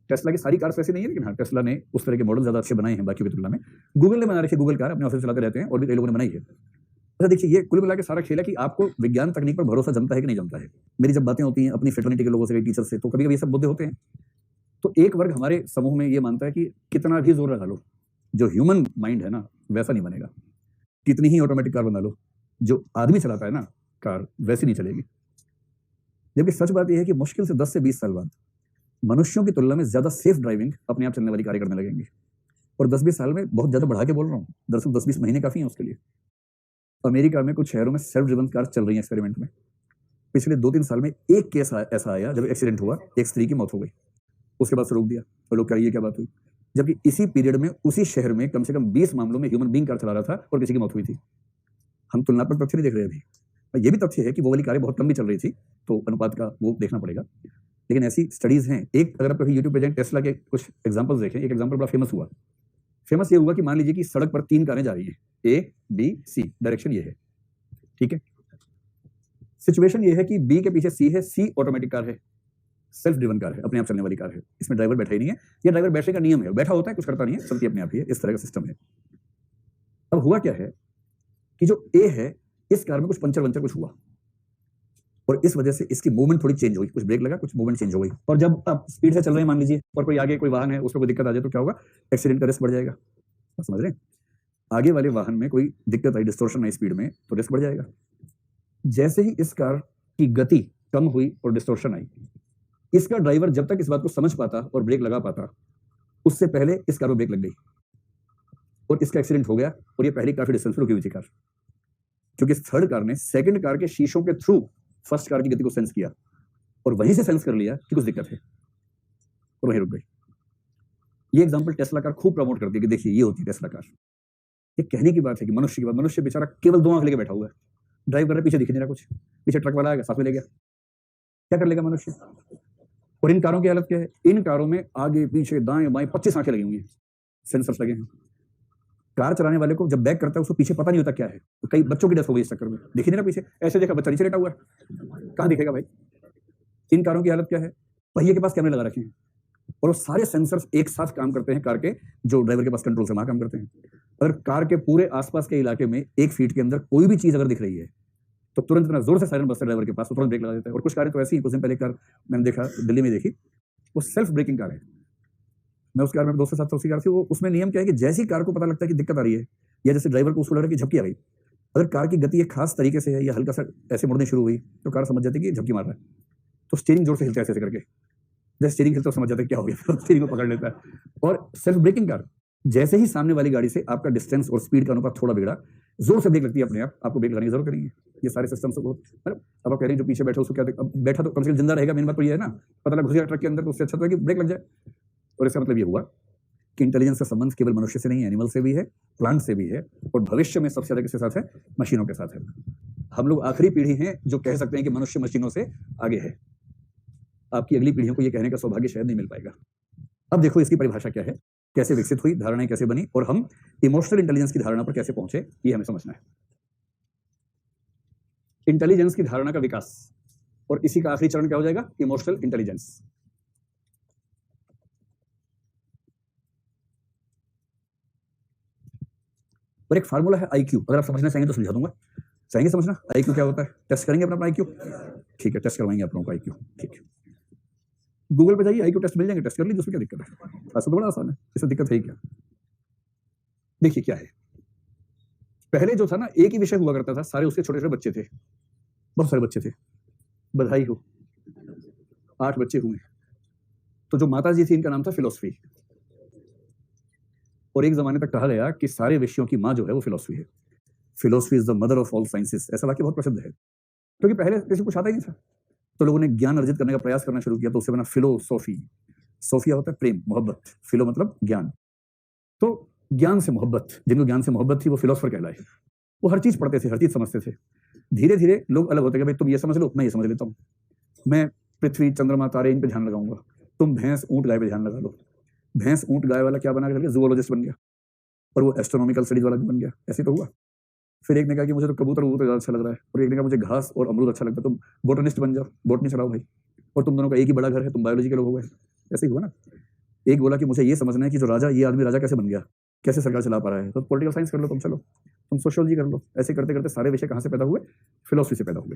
टेस्ला की सारी कार्स वैसे नहीं है, लेकिन हाँ टेस्ला ने उस तरह के मॉडल ज्यादा अच्छे बनाए हैं बाकी की तुलना में। गूगल ने बना रखी है, गूगल कार अपने ऑफिस चलाते रहते हैं, और भी कई लोगों ने बनाई है। अच्छा देखिए, ये कुल मिला के सारा खेल है कि आपको विज्ञान तकनीक पर भरोसा जमता है कि नहीं जमता है। मेरी जब बातें होती हैं अपनी फ्रेटर्निटी के लोगों से, टीचर से, तो कभी कभी ये सब मुद्दे होते हैं। तो एक वर्ग हमारे समूह में ये मानता है कि कितना भी जोर लगा लो, जो ह्यूमन माइंड है ना वैसा नहीं बनेगा। कितनी ही ऑटोमेटिक कार बना लो, जो आदमी चलाता है ना कार, वैसी नहीं चलेगी। जबकि सच बात यह है कि मुश्किल से 10 से 20 साल बाद मनुष्यों की तुलना में ज्यादा सेफ ड्राइविंग अपने आप चलने वाली कारें करने लगेंगे। और 10-20 साल में बहुत ज्यादा बढ़ा के बोल रहा हूँ, दरअसल 10-20 महीने काफी हैं उसके लिए। अमेरिका में कुछ शहरों में सेल्फ ड्रिवन कार चल रही है एक्सपेरिमेंट में। पिछले 2-3 साल में एक केस ऐसा आया जब एक्सीडेंट हुआ, एक स्त्री की मौत हो गई, उसके बाद से रोक दिया, और लोग कह रही है क्या बात हुई, जबकि इसी पीरियड में उसी शहर में कम से कम 20 मामलों में ह्यूमन बीइंग कार चला रहा था और किसी की मौत हुई थी। हम तुलनात्मक तथ्य नहीं देख रहे अभी। ये भी तथ्य है कि वो वाली कारें बहुत लंबी चल रही थी, तो अनुपात का वो देखना पड़ेगा। लेकिन ऐसी स्टडीज हैं। एक अगर आप कभी यूट्यूब पे जाएं, टेस्ला के कुछ एग्जांपल्स देखें। एक एग्जांपल बड़ा फेमस हुआ। फेमस ये हुआ कि मान लीजिए कि सड़क पर 3 कारें जा रही हैं, A, B, C, डायरेक्शन ये है, ठीक है। सिचुएशन ये है कि B के पीछे C है, C ऑटोमेटिक कार है, सेल्फ ड्रिवन कार है, अपने आप चलने वाली कार है, इसमें ड्राइवर बैठा ही नहीं है। ये ड्राइवर बैठने का नियम है, बैठा होता है, कुछ करता नहीं है, चलती अपने आप ही है, इस तरह का सिस्टम है। अब हुआ क्या है कि जो A है, इस कार में कुछ पंचर वंचर कुछ हुआ, और इस वजह से इसकी मूवमेंट थोड़ी चेंज हुई, कुछ ब्रेक लगा, कुछ मूवमेंट चेंज हो गई। और जब आप स्पीड से चल रहे हैं मान लीजिए, और कोई आगे कोई वाहन है, उसको कोई दिक्कत आ जाए तो क्या होगा? एक्सीडेंट का रिस्क बढ़ जाएगा। आप समझ रहे हैं? आगे वाले वाहन में कोई दिक्कत आई, डिस्टॉर्शन आई स्पीड में, तो रिस्क बढ़ जाएगा। जैसे ही इस कार की गति कम हुई और डिस्टॉर्शन आई, इसका ड्राइवर जब तक इस बात को समझ पाता और ब्रेक लगा पाता, उससे पहले इस कार में ब्रेक लग गई और इसका एक्सीडेंट हो गया। और ये पहली काफी डिस्टेंस पर रुकी हुई थी कार, क्योंकि इस थर्ड कार ने सेकंड कार के शीशों के थ्रू फर्स्ट कार की गति को सेंस किया और वहीं से सेंस कर लिया कि कुछ दिक्कत है, और वहीं रुक गई। ये एग्जांपल टेस्ला कार खूब प्रमोट करती है कि देखिए ये होती है टेस्ला कार। ये कहने की बात है कि मनुष्य की बात, मनुष्य बेचारा केवल 2 आंख लेके बैठा हुआ है, ड्राइव कर रहे, पीछे दिख नहीं रहा कुछ, पीछे ट्रक वाला आएगा साथ में ले गया, क्या कर लेगा मनुष्य? और इन कारों की हालत क्या है? इन कारों में आगे पीछे दाएं बाएं 25 आंखें लगी हुई हैं, सेंसर्स लगे हैं। कार चलाने वाले को जब बैक करता है उसको पीछे पता नहीं होता क्या है, तो कई बच्चों की डेथ हो गई इस चक्कर में, दिख ही नहीं रहा पीछे, ऐसे देखा बच्चा नीचे लेटा हुआ है, कहाँ दिखेगा भाई? इन कारों की हालत क्या है? पहिए के पास कैमरे लगा रखे हैं और वो सारे सेंसर्स एक साथ काम करते हैं कार के, जो ड्राइवर के पास कंट्रोल से वहां काम करते हैं। अगर कार के पूरे आसपास के इलाके में 1 फीट के अंदर कोई भी चीज अगर दिख रही है तो तुरंत इतना जोर से सायरन बजता है ड्राइवर के पास, तो तुरंत ब्रेक लगा देता है। और कुछ कारें तो ऐसी ही, कुछ दिन पहले कार मैंने देखा, दिल्ली में देखी, वो सेल्फ ब्रेकिंग कार है। मैं उस कार में दोस्त के साथ उसी कार थी, वो उसमें नियम क्या है कि जैसी कार को पता लगता है कि दिक्कत आ रही है या जैसे ड्राइवर को उसको लग रहा है कि झपकी आ गई, अगर कार की गति एक खास तरीके से है या हल्का सा ऐसे मुड़ने शुरू हुई तो कार समझ जाती है कि झपकी मार रहा है, तो स्टीयरिंग जोर से हिलता है ऐसे करके, जैसे स्टीयरिंग हिलता है समझ जाता है क्या हो गया, स्टीयरिंग को पकड़ लेता है। और सेल्फ ब्रेकिंग कार, जैसे ही सामने वाली गाड़ी से आपका डिस्टेंस और स्पीड का अनुपात थोड़ा बिगड़ा, जोर से ब्रेक लगती है अपने आप, आपको ब्रेक लगाने की जरूरत नहीं है। ये सारे सिस्टम से बहुत, मतलब अब आप कह रहे हैं जो पीछे बैठा उसको क्या, अब बैठा तो कम से कम जिंदा रहेगा, मेन बात तो ये है ना, पता लगा घुस गया ट्रक के अंदर तो उससे अच्छा तो है कि ब्रेक लग जाए। और इसका मतलब ये हुआ कि इंटेलिजेंस का संबंध केवल मनुष्य से नहीं है, एनिमल से भी है, प्लांट से भी है, और भविष्य में सबसे ज्यादा किसके साथ है? मशीनों के साथ है। हम लोग आखिरी पीढ़ी हैं जो कह सकते हैं कि मनुष्य मशीनों से आगे है। आपकी अगली पीढ़ियों को यह कहने का सौभाग्य शायद नहीं मिल पाएगा। अब देखो इसकी परिभाषा क्या है, कैसे विकसित हुई, धारणाएं कैसे बनी, और हम इमोशनल इंटेलिजेंस की धारणा पर कैसे पहुंचे, ये हमें समझना है। इंटेलिजेंस की धारणा का विकास, और इसी का आखिरी चरण क्या हो जाएगा? Emotional intelligence. और एक फार्मूला है आईक्यू, अगर आप समझना चाहेंगे तो समझा दूंगा। चाहेंगे समझना आईक्यू क्या होता है? टेस्ट करेंगे अपना आईक्यू? ठीक है, टेस्ट करवाएंगे आप लोगों को आईक्यू। ठीक है, गूगल पे जाइए, आईक्यू टेस्ट मिल जाएंगे, टेस्ट कर लीजिए, उसमें क्या दिक्कत है? ऐसा तो बड़ा आसान है, इसमें दिक्कत है क्या? देखिए क्या है, पहले जो था ना, एक ही विषय हुआ करता था, सारे उसके छोटे छोटे बच्चे थे, बहुत सारे बच्चे थे, बधाई हो 8 बच्चे हुए। तो जो माता जी थी इनका नाम था फिलोसफी, और एक जमाने तक कहा गया कि सारे विषयों की माँ जो है वो फिलोसफी है। Philosophy is the mother of all sciences, ऐसा वाक्य बहुत प्रसिद्ध है, क्योंकि पहले किसी को कुछ आता ही नहीं था, तो लोगों ने ज्ञान अर्जित करने का प्रयास करना शुरू किया, तो उससे बना फिलोसॉफी। सोफिया होता है प्रेम, मोहब्बत, फिलो मतलब ज्ञान, तो ज्ञान से मोहब्बत, जिनको ज्ञान से मोहब्बत थी वो फिलोसफर कहलाए। वो हर चीज पढ़ते थे, हर चीज समझते थे। धीरे धीरे लोग अलग होते गए, भाई तुम ये समझ लो, मैं ये समझ लेता हूँ, मैं पृथ्वी चंद्रमा तारे इन पे ध्यान लगाऊंगा, तुम भैंस ऊंट गाय पे ध्यान लगा लो। भैंस ऊंट गाय वाला क्या बना करके जूलॉजिस्ट बन गया, और वो एस्ट्रोनॉमिकल स्टडीज वाला भी बन गया, ऐसे तो हुआ। फिर एक ने कहा कि मुझे तो कबूतर वबूतर ज्यादा अच्छा लग रहा है, और एक ने कहा मुझे घास और अमरूद अच्छा लगता है, तुम बोटनिस्ट बन जाओ, बोटनी चलाओ भाई, और तुम दोनों का एक ही बड़ा घर है, तुम बायोलॉजी के लोग हो गए। ऐसे ही हुआ ना। एक बोला कि मुझे ये समझना है कि जो राजा, ये आदमी राजा कैसे बन गया, कैसे सरकार चला पा रहा है, तो पॉलिटिकल साइंस कर लो तुम, चलो तुम सोशियोलॉजी कर लो। ऐसे करते करते सारे विषय कहाँ से पैदा हुए? फिलोसफी से पैदा हुए।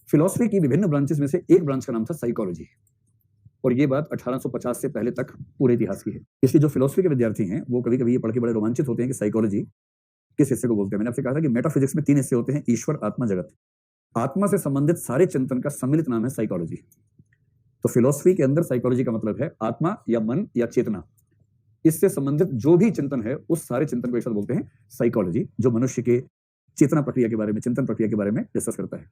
फिलोसफी की विभिन्न ब्रांचेस में से एक ब्रांच का नाम था साइकोलॉजी, और ये बात 1850 से पहले तक पूरे इतिहास की है। इसलिए जो फिलोसफी के विद्यार्थी हैं वो कभी कभी ये पढ़ के बड़े रोमांचित होते हैं कि साइकोलॉजी किस हिस्से को बोलते हैं। मैंने आपसे कहा था कि मेटाफिजिक्स में 3 हिस्से होते हैं, ईश्वर, आत्मा, जगत। आत्मा से संबंधित सारे चिंतन का सम्मिलित नाम है साइकोलॉजी। तो फिलोसफी के अंदर साइकोलॉजी का मतलब है आत्मा या मन या चेतना, इससे संबंधित जो भी चिंतन है उस सारे चिंतन को एक साथ बोलते हैं साइकोलॉजी, जो मनुष्य के चेतना प्रक्रिया के बारे में, चिंतन प्रक्रिया के बारे में डिस्कस करता है।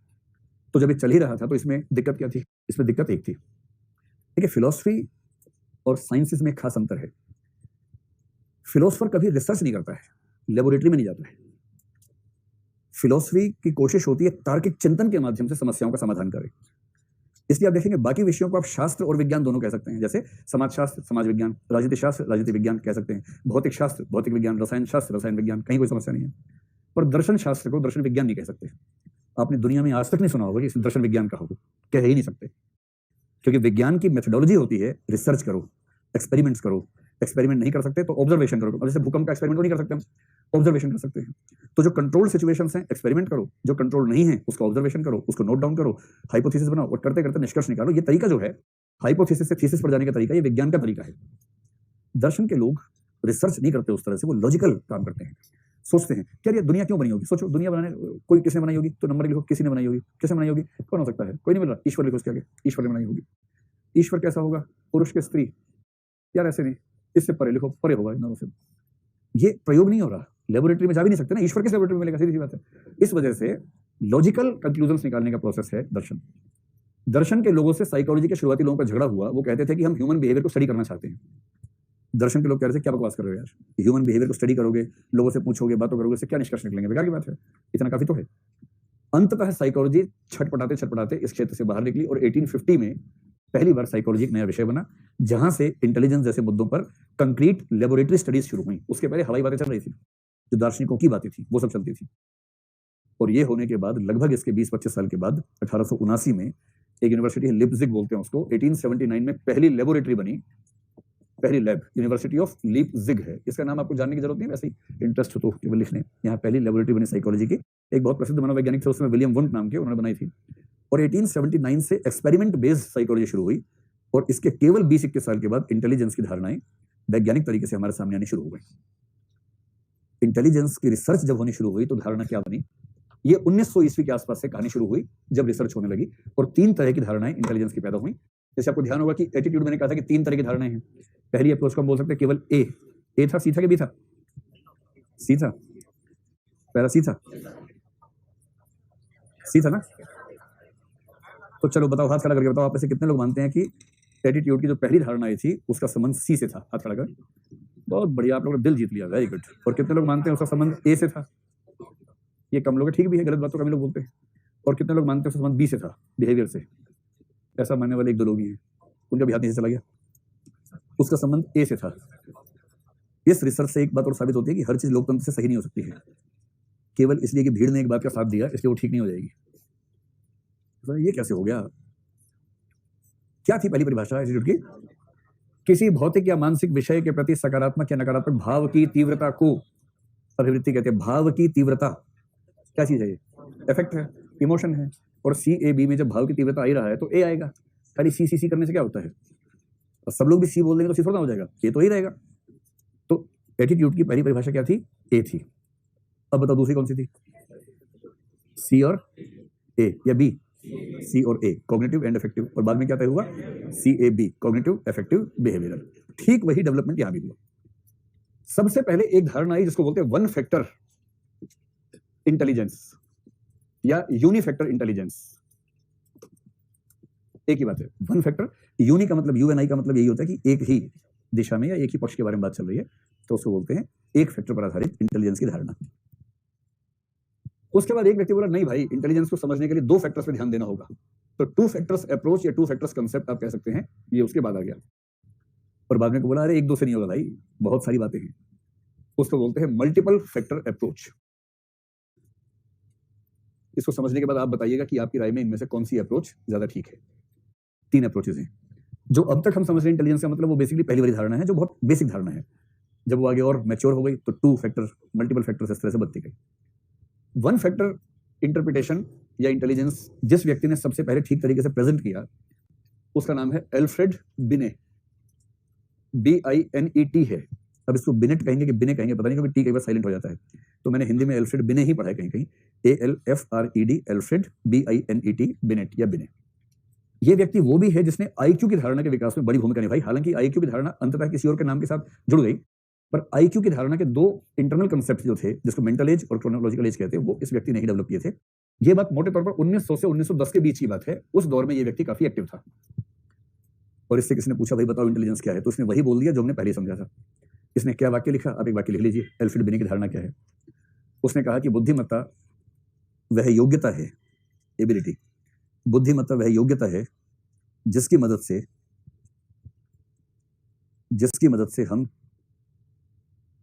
तो जब ये चल ही रहा था तो इसमें दिक्कत क्या थी? इसमें दिक्कत एक थी, देखिए फिलोसफी और साइंसेस में एक खास अंतर है। फिलोसफर कभी रिसर्च नहीं करता है, लेबोरेटरी में नहीं जाता है। फिलोसफी की कोशिश होती है तार्किक चिंतन के माध्यम से समस्याओं का समाधान करें। इसलिए आप देखेंगे बाकी विषयों को आप शास्त्र और विज्ञान दोनों कह सकते हैं, जैसे समाजशास्त्र, समाज विज्ञान, राजनीति शास्त्र, राजनीति विज्ञान कह सकते हैं, भौतिक शास्त्र, भौतिक विज्ञान, रसायन शास्त्र, रसायन विज्ञान, कहीं कोई समस्या नहीं है। पर दर्शन शास्त्र को दर्शन विज्ञान नहीं कह सकते। आपने दुनिया में आज तक नहीं सुना होगा कि दर्शन विज्ञान का हो, कह ही नहीं सकते, क्योंकि विज्ञान की मेथोडोलॉजी होती है रिसर्च करो, एक्सपेरिमेंट्स करो। एक्सपेरिमेंट नहीं कर सकते तो ऑब्जर्वेशन करो, जैसे भूकंप का एक्सपेरिमेंट नहीं कर सकते हम, ऑब्जर्वेशन कर सकते हैं। तो जो कंट्रोल्ड सिचुएशंस हैं एक्सपेरिमेंट करो, जो कंट्रोल नहीं है उसको ऑब्जर्वेशन करो, उसको नोट डाउन करो, हाइपोथेसिस बनाओ, और करते करते निष्कर्ष निकालो। ये तरीका जो है हाइपोथेसिस से थीसिस पर जाने का तरीका, ये विज्ञान का तरीका है। दर्शन के लोग रिसर्च नहीं करते उस तरह से, वो लॉजिकल काम करते हैं, सोचते हैं कि यार ये दुनिया क्यों बनी होगी। सोचो दुनिया बनाने कोई किसने बनाई होगी, तो नंबर लिखो, किसी ने बनाई होगी। किसने बनाई होगी? कौन हो सकता है? कोई नहीं मिल रहा, ईश्वर लिखो उसके आगे, ईश्वर ने बनाई होगी। ईश्वर कैसा होगा? पुरुष के स्त्री? यार ऐसे नहीं, इससे परे लिखो, परे होगा इन दोनों से। ये प्रयोग नहीं हो रहा, लेबोरेटरी में जा भी नहीं सकते ना, ईश्वर किस लेबोरेटरी में मिलेगा? सीधी सी बात है। इस वजह से लॉजिकल कंक्लूजन्स निकालने का प्रोसेस है दर्शन। दर्शन के लोगों से साइकोलॉजी के शुरुआती लोगों का झगड़ा हुआ। वो कहते थे कि हम ह्यूमन बिहेवियर को स्टडी करना चाहते हैं। दर्शन के लोग कह रहे थे क्या बकवास कर रहे हो यार, ह्यूमन बिहेवियर को स्टडी करोगे, लोगों से पूछोगे, बातों करोगे, इससे क्या निष्कर्ष निकलेंगे? बेकार की बात है, इतना काफी तो है। अंततः साइकोलॉजी छटपटाते छटपटाते इस क्षेत्र से बाहर निकली और 1850 में पहली बार साइकोलॉजी एक नया विषय बना, जहां से इंटेलिजेंस जैसे मुद्दों पर कंक्रीट लेबोरेटरी स्टडीज शुरू हुई। उसके पहले हवाई बातें चल रही थी, जो दार्शनिकों की बातें थी वो सब चलती थी। और ये होने के बाद लगभग इसके 20-25 साल के बाद 1879 में एक यूनिवर्सिटी लिप्जिग बोलते हैं उसको, 1879 में पहली लेबोरेटरी बनी, पहली लैब, यूनिवर्सिटी ऑफ लीपजिग है। इसका नाम आपको जानने की जरूरत नहीं, वैसे ही इंटरेस्ट हो तो केवल लिख लें। यहाँ पहली लेबोरेटरी बनी साइकोलॉजी की, एक बहुत प्रसिद्ध मनोवैज्ञानिक थे उसमें विलियम वुंट नाम के, उन्होंने बनाई थी। और 1879 से एक्सपेरिमेंट बेस्ड साइकोलॉजी शुरू हुई और इसके केवल 20-21 साल के बाद इंटेलिजेंस की धारणाएं वैज्ञानिक तरीके से हमारे सामने आनी शुरू हो गई। इंटेलिजेंस की रिसर्च जब होनी शुरू हुई तो धारणा क्या बनी, ये 1900 ईस्वी के आसपास से कहानी शुरू हुई जब रिसर्च होने लगी और 3 तरह की धारणाएं इंटेलिजेंस की पैदा हुई। जैसे आपको ध्यान होगा कि एटीट्यूड मैंने कहा था कि 3 तरह की धारणाएं हैं। पहली अप्रोच को हम बोल सकते हैं केवल ए था, सी था कि बी था? सी था, पहला सी था, सी था ना? तो चलो बताओ, हाथ खड़ा करके बताओ, आप में से कितने लोग मानते हैं कि एटीट्यूड की जो पहली धारणा आई थी उसका संबंध सी से था? हाथ खड़ा कर। बहुत बढ़िया, आप लोगों ने दिल जीत लिया, वेरी गुड। और कितने लोग मानते हैं उसका संबंध ए से था? ये कम लोग है, ठीक भी है, गलत बात तो कम लोग बोलते हैं। और कितने लोग मानते हैं उसका संबंध बी से था, बिहेवियर से? ऐसा मानने वाले 1-2 लोग ही हैं, उनका भी हाथ नीचे चला गया। उसका संबंध ए से था। इस रिसर्च से एक बात और साबित होती है कि हर चीज लोकतंत्र से सही नहीं हो सकती है, केवल इसलिए कि भीड़ ने एक बात का साथ दिया इसलिए वो ठीक नहीं हो जाएगी। तो ये कैसे हो गया? क्या थी पहली परिभाषा एटीट्यूड की? किसी भौतिक या मानसिक विषय के प्रति सकारात्मक या नकारात्मक भाव की तीव्रता को अभिवृत्ति कहते हैं। भाव की तीव्रता क्या चीज है? ये इफेक्ट है, इमोशन है। और CAB में जब भाव की तीव्रता आ ही रहा है तो ए आएगा। खाली सी करने से क्या होता है? और सब लोग भी सी बोल देंगे तो सी थोड़ा हो जाएगा, ए तो ही रहेगा। तो एटीट्यूड की पहली परिभाषा क्या थी? ए थी। अब बताओ दूसरी कौन सी थी? सी और ए या बी? सी और ए, कॉग्निटिव एंड इफेक्टिव। और बाद में क्या तय हुआ? CAB, cognitive effective behavioural. ठीक वही डेवलपमेंट यहां भी हुआ। सबसे पहले एक धारणा आई जिसको बोलते हैं वन फैक्टर इंटेलिजेंस या यूनिफैक्टर इंटेलिजेंस। एक ही बात है, वन फैक्टर। यूनि का मतलब UNI का मतलब यही होता है कि एक ही दिशा में या एक ही पक्ष के बारे में बात चल रही है, तो उसको बोलते हैं एक फैक्टर पर आधारित इंटेलिजेंस की धारणा। उसके बाद एक व्यक्ति बोला नहीं भाई, इंटेलिजेंस को समझने के लिए 2 फैक्टर्स पे ध्यान देना होगा, तो 2 फैक्टर्स अप्रोच या 2 फैक्टर्स कंसेप्ट आप कह सकते हैं, ये उसके बाद आ गया। और बाद में बोला अरे 1-2 से नहीं होगा भाई, बहुत सारी बातें हैं, उसको बोलते हैं मल्टीपल फैक्टर अप्रोच। इसको समझने के बाद आप बताइएगा कि आपकी राय में इनमें से कौन सी अप्रोच ज्यादा ठीक है। 3 अप्रोचेस हैं जो अब तक हम समझ रहे हैं इंटेलिजेंस का मतलब, वो बेसिकली पहली वाली धारणा है जो बहुत बेसिक धारणा है। जब वो आगे और मैच्योर हो गई तो 2 फैक्टर, मल्टीपल फैक्टर्स इस तरह से बनती गई। वन फैक्टर इंटरप्रिटेशन या इंटेलिजेंस जिस व्यक्ति ने सबसे पहले ठीक तरीके से प्रेजेंट किया उसका नाम है एल्फ्रेड बिने। BINET है। अब इसको बिनेट कहेंगे कि बिने कहेंगे पता नहीं, क्योंकि टी कई बार साइलेंट हो जाता है, तो मैंने हिंदी में एल्फ्रेड बिने ही पढ़ा है कहीं कहीं। ALFRED, एल्फ्रेड BINET, बिनेट या बिने। ये व्यक्ति वो भी है जिसने IQ की धारणा के विकास में बड़ी भूमिका निभाई। हालांकि IQ की धारणा अंततः किसी और के नाम के साथ जुड़ गई, पर IQ की धारणा के 2 इंटरनल कंसेप्ट जो थे, जिसको मेंटल एज और क्रोनोलॉजिकल एज कहते हैं, वो इस व्यक्ति ने ही डेवलप किए थे। ये बात मोटे तौर पर 1900 से 1910 के बीच की बात है। उस दौर में ये व्यक्ति काफी एक्टिव था। और इससे किसी ने पूछा भाई बताओ इंटेलिजेंस क्या है, तो उसने वही बोल दिया जो हमने पहले समझा था। इसने क्या वाक्य लिखा, आप एक वाक्य लिख लीजिए। एल्फ्रेड बिने की धारणा क्या है? उसने कहा कि बुद्धिमत्ता वह योग्यता है, एबिलिटी, बुद्धिमत्ता वह योग्यता है जिसकी मदद से हम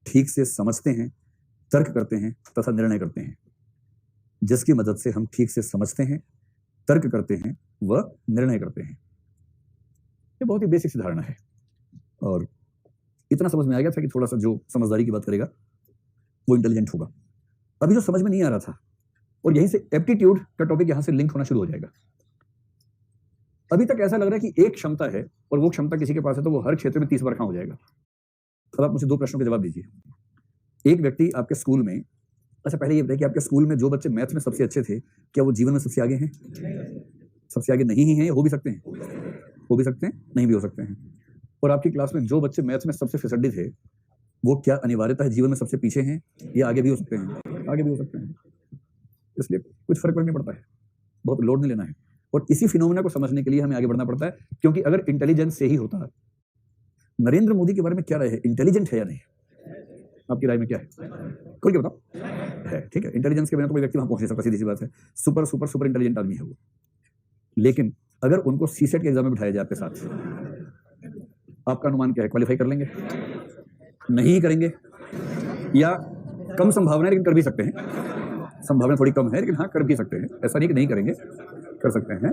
ठीक से समझते हैं, तर्क करते हैं तथा निर्णय करते हैं। जिसकी मदद से हम ठीक से समझते हैं, तर्क करते हैं व निर्णय करते हैं। ये बहुत ही बेसिक सी धारणा है और इतना समझ में आ गया था कि थोड़ा सा जो समझदारी की बात करेगा वो इंटेलिजेंट होगा। अभी जो समझ में नहीं आ रहा था, और यहीं से एप्टीट्यूड का टॉपिक यहां से लिंक होना शुरू हो जाएगा। अभी तक ऐसा लग रहा है कि एक क्षमता है और वो क्षमता किसी के पास है तो वो हर क्षेत्र में 30 बार खा हो जाएगा। अब आप मुझे 2 प्रश्नों के जवाब दीजिए। एक व्यक्ति आपके स्कूल में, अच्छा पहले ये बताइए कि आपके स्कूल में जो बच्चे मैथ में सबसे अच्छे थे, क्या वो जीवन में सबसे आगे हैं? सबसे आगे नहीं ही हैं, हो भी सकते हैं, हो भी सकते हैं, नहीं भी हो सकते हैं। और आपकी क्लास में जो बच्चे मैथ में सबसे फिसड्डी थे, वो क्या अनिवार्यता है जीवन में सबसे पीछे हैं, या आगे भी हो सकते हैं? आगे भी हो सकते हैं। इसलिए कुछ फर्क नहीं पड़ता है, बहुत लोड नहीं लेना है। और इसी फिनोमेना को समझने के लिए हमें आगे बढ़ना पड़ता है, क्योंकि अगर इंटेलिजेंस से ही होता। नरेंद्र मोदी के बारे में क्या राय है, इंटेलिजेंट है या नहीं? आपकी राय में क्या है? खोल के बताओ। है, ठीक है। इंटेलिजेंस के बिना तो कोई व्यक्ति वहां पहुंच नहीं सकता, सीधी सी बात है। सुपर सुपर सुपर इंटेलिजेंट आदमी है वो। लेकिन अगर उनको सीसेट के एग्जाम में बिठाया जाए आपके साथ, आपका अनुमान क्या है, क्वालिफाई कर लेंगे? नहीं करेंगे, या कम संभावना है लेकिन कर भी सकते हैं। संभावना थोड़ी कम है लेकिन हाँ कर भी सकते हैं, ऐसा नहीं कि नहीं करेंगे, कर सकते हैं।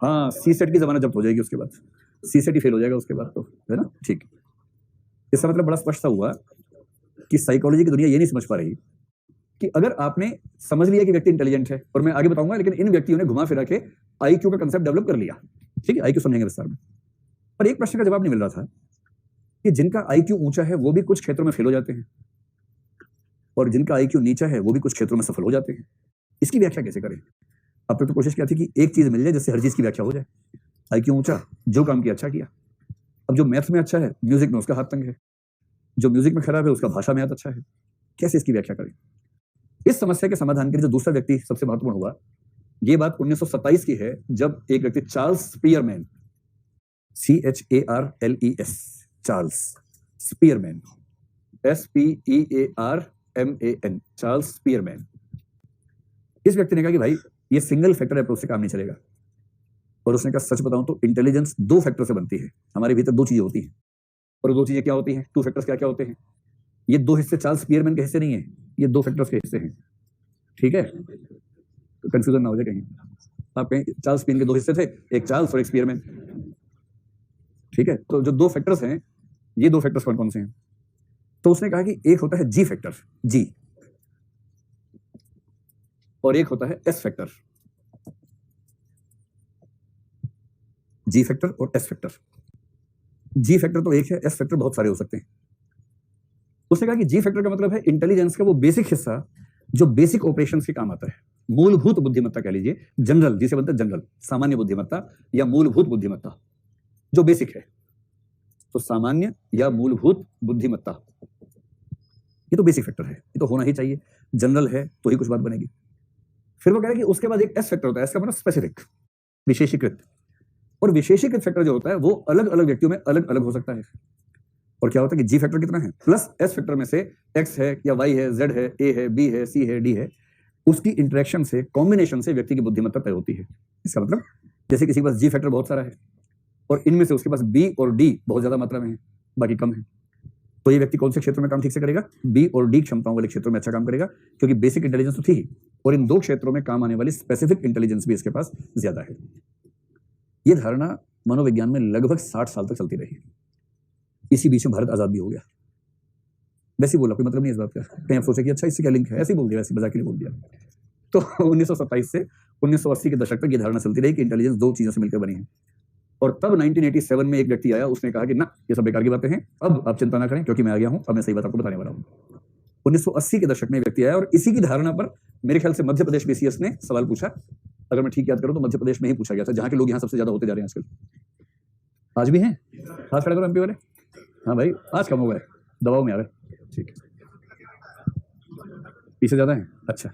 हाँ, सीसेट की जमानत जब्त हो जाएगी उसके बाद, सीसेट ही फेल हो जाएगा उसके बाद तो, है ना, ठीक। इसका मतलब बड़ा स्पष्ट सा हुआ कि साइकोलॉजी की दुनिया ये नहीं समझ पा रही कि अगर आपने समझ लिया कि व्यक्ति इंटेलिजेंट है, और मैं आगे बताऊंगा, लेकिन इन व्यक्तियों ने घुमा फिरा के आईक्यू का कंसेप्ट डेवलप कर लिया, ठीक है, आईक्यू समझेंगे विस्तार में। पर एक प्रश्न का जवाब नहीं मिल रहा था कि जिनका आईक्यू ऊंचा है वो भी कुछ क्षेत्रों में फेल हो जाते हैं, और जिनका आईक्यू नीचा है वो भी कुछ क्षेत्रों में सफल हो जाते हैं। इसकी व्याख्या कैसे करें? आपने तो कोशिश किया थी कि एक चीज मिल जाए जिससे हर चीज की व्याख्या हो जाए। आईक्यू ऊंचा, जो काम किया अच्छा किया। अब जो मैथ्स में अच्छा है, म्यूजिक में उसका हाथ तंग है। जो म्यूजिक में खराब है, उसका भाषा में हाथ अच्छा है। कैसे इसकी व्याख्या करें? इस समस्या के समाधान के लिए जो दूसरा व्यक्ति सबसे महत्वपूर्ण हुआ, ये बात 1927 की है, जब एक व्यक्ति Charles Spearman, CHARLES, Charles Spearman, SPEARMAN, Charles Spearman, इस व्यक्ति ने कहा कि भाई ये सिंगल फैक्टर अप्रोच से काम नहीं चलेगा। और उसने कहा सच बताऊं तो इंटेलिजेंस दो फैक्टर से बनती है। हमारे भीतर दो चीजें होती हैं, और दो चीजें क्या होती हैं, टू फैक्टर्स क्या क्या होते हैं। ये दो हिस्से चार्ल्स स्पीयरमैन के हिस्से नहीं है, ये दो फैक्टर्स के हिस्से हैं, ठीक है, तो कंफ्यूजन ना हो जाए कहीं। आप कहीं चार्ल्स स्पीयरमैन के दो हिस्से थे, एक चार्ल्स और एक स्पीयरमैन, ठीक है। तो जो दो फैक्टर्स हैं, ये दो फैक्टर्स कौन कौन से हैं? तो उसने कहा कि एक होता है जी फैक्टर, जी, और एक होता है एस फैक्टर, जी फैक्टर और एस फैक्टर। जी फैक्टर तो एक है, एस फैक्टर बहुत सारे हो सकते हैं। उसने कहा कि जी फैक्टर का मतलब है इंटेलिजेंस का वो बेसिक हिस्सा जो बेसिक ऑपरेशंस के काम आता है, मूलभूत बुद्धिमत्ता कह लीजिए, जनरल, जिसे बनता है जनरल, सामान्य बुद्धिमत्ता या मूलभूत बुद्धिमत्ता, जो बेसिक है। तो सामान्य या मूलभूत बुद्धिमत्ता, ये तो बेसिक फैक्टर है, ये तो होना ही चाहिए, जनरल है तो ही कुछ बात बनेगी। फिर वो कह रहे हैं कि उसके बाद एक एस फैक्टर होता है, इसका मतलब स्पेसिफिक, विशेषीकृत। और विशेषीकृत फैक्टर जो होता है वो अलग अलग व्यक्तियों में अलग अलग हो सकता है। और क्या होता है कि जी फैक्टर कितना है, प्लस एस फैक्टर में से एक्स है या वाई है, जेड है, ए है, बी है, सी है, डी है, उसकी इंटरेक्शन से, कॉम्बिनेशन से व्यक्ति की बुद्धिमत्ता तय होती है। इसका मतलब जैसे किसी के पास जी फैक्टर बहुत सारा है और इनमें से उसके पास बी और डी बहुत ज्यादा मात्रा में है, बाकी कम है, तो ये व्यक्ति कौन से क्षेत्र में काम ठीक से करेगा? बी और डी क्षमताओं वाले क्षेत्रों में अच्छा काम करेगा, क्योंकि बेसिक इंटेलिजेंस तो थी ही, और इन दो क्षेत्रों में काम आने वाली स्पेसिफिक इंटेलिजेंस भी इसके पास ज्यादा है। ये धारणा मनोविज्ञान में लगभग 60 साल तक चलती रही। इसी बीच में भारत आजाद भी हो गया। वैसे ही बोला, कोई मतलब नहीं इस बात का, कहीं आप सोचे कि अच्छा इससे क्या लिंक है, ऐसे ही बोल दिया, वैसे मजाक के लिए बोल दिया। तो 1927 से 1980 के दशक तक ये धारणा चलती रही कि इंटेलिजेंस दो चीजों से मिलकर बनी है। और तब 1987 में एक व्यक्ति आया, उसने कहा कि ना, ये सब बेकार की बातें हैं, अब आप चिंता ना करें क्योंकि मैं आ गया हूं, अब मैं सही बात आपको बताने वाला हूं। 1980 के दशक में व्यक्ति आया और इसी की धारणा पर मेरे ख्याल से मध्य प्रदेश BCS ने सवाल पूछा। अगर मैं ठीक याद करूं तो मध्य प्रदेश में ही पूछा गया था, जहां के लोग यहां सबसे ज्यादा होते जा रहे हैं आजकल। आज भी हैं, हाथ खड़ा करो MP वाले। हाँ भाई, आज कम हो गए, दबाव में आ गए, ठीक है, पीछे ज्यादा है। अच्छा,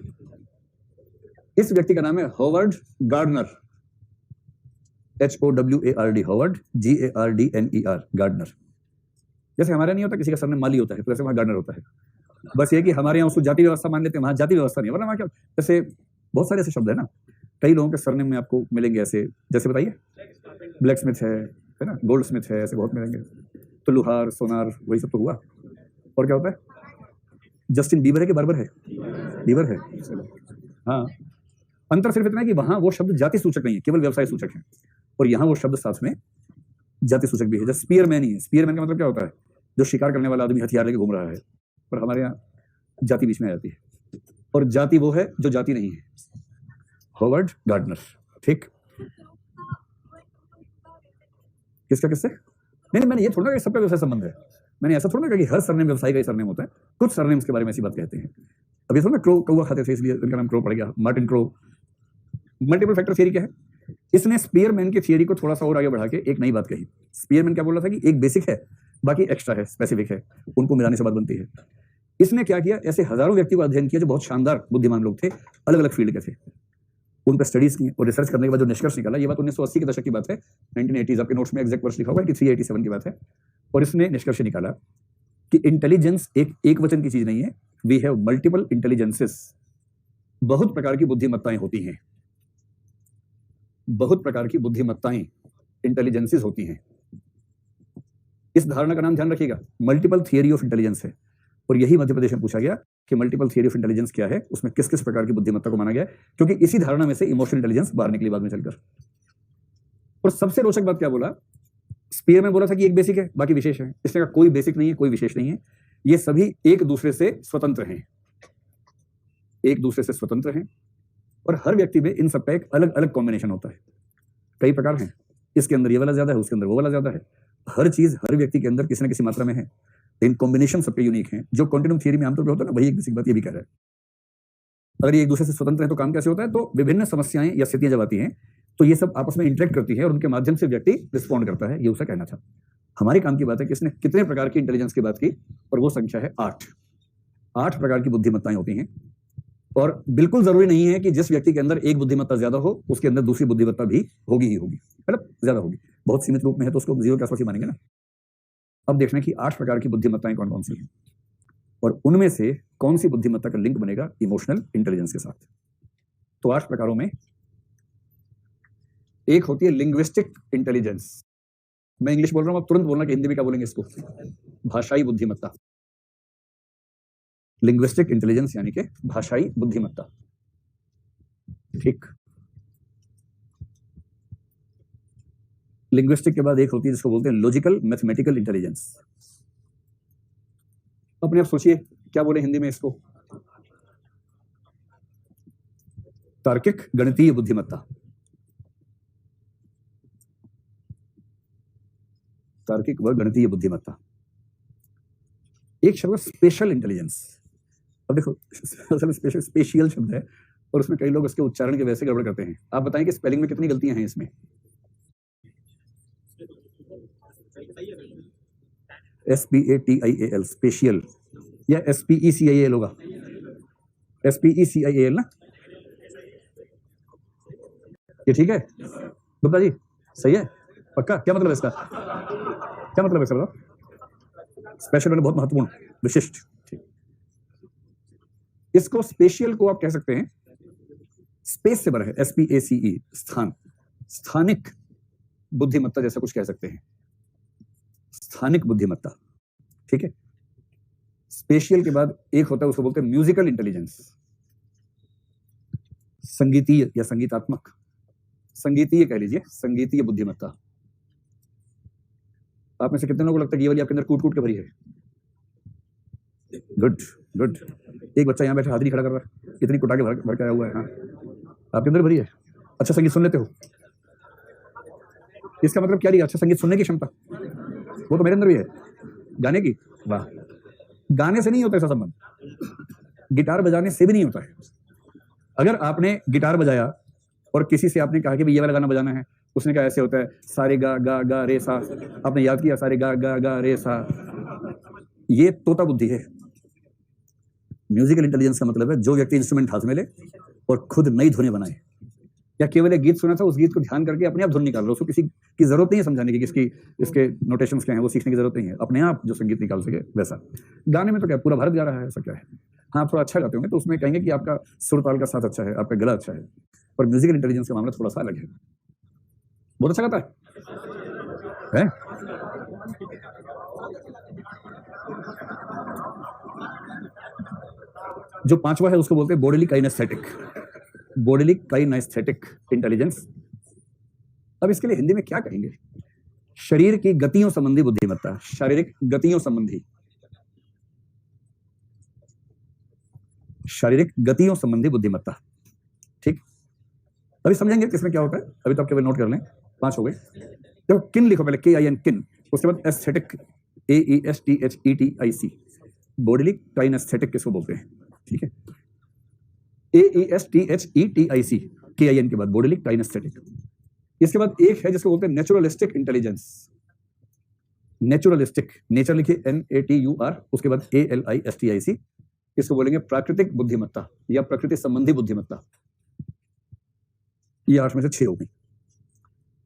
इस व्यक्ति का नाम है Howard Gardner, HOWARD, Howard, GARDNER, Gardner. जैसे हमारे नहीं होता किसी का सरनेम माली होता है, तो वैसे वहां गार्डनर होता है। बस ये कि हमारे यहाँ उसको जाति व्यवस्था मान लेते हैं, वहां जाति व्यवस्था नहीं है, वरना वहां क्या, जैसे बहुत सारे ऐसे शब्द है ना, कई लोगों के सरनेम में आपको मिलेंगे ऐसे, जैसे बताइए, ब्लैक स्मिथ है ना, गोल्ड स्मिथ है, ऐसे बहुत मिलेंगे। तो लुहार, सोनार, वही सब तो हुआ। और क्या होता है? जस्टिन बीबर है कि बार्बर है? बीबर है। हाँ, अंतर सिर्फ इतना है कि वहां वो शब्द जाति सूचक नहीं है, केवल व्यवसाय सूचक है, और यहाँ वो शब्द साथ में जाति सूचक भी है। जैसे स्पीयरमैन ही है, स्पीयरमैन का मतलब क्या होता है? जो शिकार करने वाला आदमी हथियार लेके घूम रहा है, पर हमारे यहाँ जाति बीच में आ जाती है, और जाति वो है जो जाति नहीं है। हॉवर्ड गार्डनर, ठीक। किसका किससे? नहीं, मैंने ये थोड़ा ना सबका व्यवसाय संबंध है, मैंने ऐसा थोड़ा ना कहा कि हर सरनेम व्यवसाय का ही सरनेम होता है। कुछ सरनेम्स के बारे में ऐसी बात कहते हैं। अब ये थोड़ा ना क्रो कौवा खाते थे इसलिए इनका नाम क्रो पड़ गया, Martin crow. Multiple factor theory क्या है? इसने स्पीयरमैन की थियरी को थोड़ा सा और आगे बढ़ा के एक नई बात कही। स्पीयरमैन क्या बोल रहा था कि एक बेसिक है, बाकी एक्स्ट्रा है, स्पेसिफिक है, उनको मिलाने से बात बनती है। इसने क्या किया, ऐसे हजारों व्यक्तियों का अध्ययन किया जो बहुत शानदार बुद्धिमान लोग थे, अलग अलग फील्ड के थे, उन पर स्टडीज की और रिसर्च करने के बाद जो निष्कर्ष निकाला, ये बात 1980 के दशक की बात है, 1980s, आपके नोट्स में एग्जैक्ट वर्ष लिखा होगा कि 387 की बात है। और इसने निष्कर्ष निकाला कि इंटेलिजेंस एक वचन की चीज नहीं है, वी हैव मल्टीपल इंटेलिजेंसेस। बहुत प्रकार की बुद्धिमत्ताएं होती हैं, बहुत प्रकार की बुद्धिमत्ताएं इंटेलिजेंसेस होती हैं। इस धारणा का नाम ध्यान रखिएगा, मल्टीपल थियरी ऑफ इंटेलिजेंस है। और यही मध्य प्रदेश में पूछा गया कि मल्टीपल थियरी ऑफ इंटेलिजेंस क्या है, उसमें किस किस प्रकार की बुद्धिमत्ता को माना गया है, क्योंकि इसी धारणा में से इमोशनल इंटेलिजेंस बाहर निकली बाद में चलकर। और सबसे रोचक बात क्या बोला, स्पीयर में बोला था कि एक बेसिक है बाकी विशेष है। इसने कहा कोई बेसिक नहीं है, कोई विशेष नहीं है, ये सभी एक दूसरे से स्वतंत्र हैं, एक दूसरे से स्वतंत्र हैं। और हर व्यक्ति में इन सबका एक अलग अलग कॉम्बिनेशन होता है, कई प्रकार हैं, इसके अंदर ये वाला ज्यादा है, उसके अंदर वो वाला ज्यादा है। हर चीज हर व्यक्ति के अंदर किसी न किसी मात्रा में है, इन कॉम्बिनेशन सबके यूनिक हैं। जो कॉन्टिन्यूम थियरी में आमतौर पर होता है ना, वही एक बेसिक बात ये भी कह रहा है। अगर ये एक दूसरे से स्वतंत्र है तो काम कैसे होता है, तो विभिन्न समस्याएं या स्थितियां जब आती हैं तो ये सब आपस में इंटरेक्ट करती है और उनके माध्यम से व्यक्ति रिस्पॉन्ड करता है, ये उसका कहना था। हमारे काम की बात है कि इसने कितने प्रकार की इंटेलिजेंस की बात की, और वो संख्या है 8। 8 प्रकार की बुद्धिमत्ताएं होती हैं। और बिल्कुल जरूरी नहीं है कि जिस व्यक्ति के अंदर एक बुद्धिमत्ता ज्यादा हो उसके अंदर दूसरी बुद्धिमत्ता भी होगी ही होगी, मतलब ज्यादा होगी। बहुत सीमित रूप में है तो उसको 0 के आसपास ही मानेंगे ना। अब देखना कि 8 प्रकार की बुद्धिमत्ताएं कौन कौन सी हैं और उनमें से कौन सी बुद्धिमत्ता का लिंक बनेगा इमोशनल इंटेलिजेंस के साथ। तो 8 प्रकारों में एक होती है लिंग्विस्टिक इंटेलिजेंस। मैं इंग्लिश बोल रहा हूं, आप तुरंत बोलना कि हिंदी में क्या बोलेंगे इसको, भाषाई बुद्धिमत्ता। लिंग्विस्टिक इंटेलिजेंस यानी कि भाषाई बुद्धिमत्ता, ठीक। लिंग्विस्टिक के बाद एक होती है जिसको बोलते हैं लॉजिकल मैथमेटिकल इंटेलिजेंस। अपने आप सोचिए क्या बोले हिंदी में इसको, तार्किक गणितीय बुद्धिमत्ता। तार्किक व गणितीय बुद्धिमत्ता। एक शब्द स्पेशल इंटेलिजेंस। अब देखो असल में स्पेशल स्पेशियल शब्द है और उसमें कई लोग उसके उच्चारण के वैसे गड़बड़ करते हैं। आप बताएं कि स्पेलिंग में कितनी गलतियां हैं इसमें। SPATIAL स्पेशियल, या SPECIAL होगा, SPECIAL ना, ये ठीक है गुप्ता जी, सही है पक्का। क्या मतलब है इसका, क्या मतलब है इसका बताओ। स्पेशल होना बहुत महत्वपूर्ण, विशिष्ट, ठीक। इसको स्पेशियल को आप कह सकते हैं, स्पेस से बना है, SPACE स्थान, स्थानिक बुद्धिमत्ता जैसा कुछ कह सकते हैं, स्थानिक बुद्धिमत्ता, ठीक है। स्पेशियल के बाद एक होता है उसको बोलते हैं म्यूजिकल इंटेलिजेंस, संगीतीय या संगीतात्मक, संगीतीय कह लीजिए, संगीतीय बुद्धिमत्ता। आप में से कितने लोगों को लगता है कि ये वाली आपके अंदर कूट कूट के भरी है। Good good. एक बच्चा यहाँ बैठा हाथ नहीं खड़ा कर रहा है, इतनी कुटा के भर के आया हुआ है। हाँ, आपके अंदर भरी है। अच्छा संगीत सुन लेते हो, इसका मतलब क्या लिया, अच्छा संगीत सुनने की क्षमता, वो तो मेरे अंदर भी है। गाने की, वाह। गाने से नहीं होता ऐसा संबंध, गिटार बजाने से भी नहीं होता है। अगर आपने गिटार बजाया और किसी से आपने कहा कि ये वाला गाना बजाना है, उसने कहा ऐसे होता है सारे गा गा गा रे सा, आपने याद किया सारे गा गा गा रे सा, ये तोता बुद्धि है। म्यूजिकल इंटेलिजेंस का मतलब है जो व्यक्ति इंस्ट्रूमेंट हाथ में ले और खुद नई धुनें बनाए, या केवल एक गीत सुना था उस गीत को ध्यान करके अपने आप धुन निकाल लो, उसको किसी की जरूरत नहीं है समझाने की किसकी इसके नोटेशंस क्या हैं, वो सीखने की जरूरत नहीं है, अपने आप जो संगीत निकाल सके वैसा। गाने में तो क्या पूरा भारत गा रहा है, ऐसा क्या है। हाँ, आप थोड़ा अच्छा गाते होंगे तो उसमें कहेंगे कि आपका सुर ताल का साथ अच्छा है, आपका गला अच्छा है, पर म्यूजिकल इंटेलिजेंस का मामला थोड़ा सा अलग है। बहुत अच्छा गाता है? जो पांचवा है उसको बोलते हैं bodily kinesthetic, bodily kinesthetic intelligence. अब इसके लिए हिंदी में क्या कहेंगे, शरीर की गतियों संबंधी बुद्धिमत्ता, शारीरिक गतियों संबंधी, शारीरिक गतियों संबंधी बुद्धिमत्ता, ठीक। अभी समझेंगे किसमें क्या होता है, अभी तो आप केवल नोट कर लें, 5 हो गए। तो किन लिखो पहले, KIN किन, उसके बाद एस्थेटिक AESTHETIC, बॉडीली काइनेस्थेटिक किसको बोलते हैं, ठीक है। AESTHETIC KIN के बाद बॉडीली काइनेस्थेटिक। इसके बाद एक है जिसको बोलते हैं नेचुरलिस्टिक इंटेलिजेंस, नेचुरलिस्टिक, नेचर लिखिए NATUR, उसके बाद ALISTIC, इसको बोलेंगे प्राकृतिक बुद्धिमत्ता या प्रकृति संबंधी बुद्धिमत्ता। ये 8 में से 6 हो गई।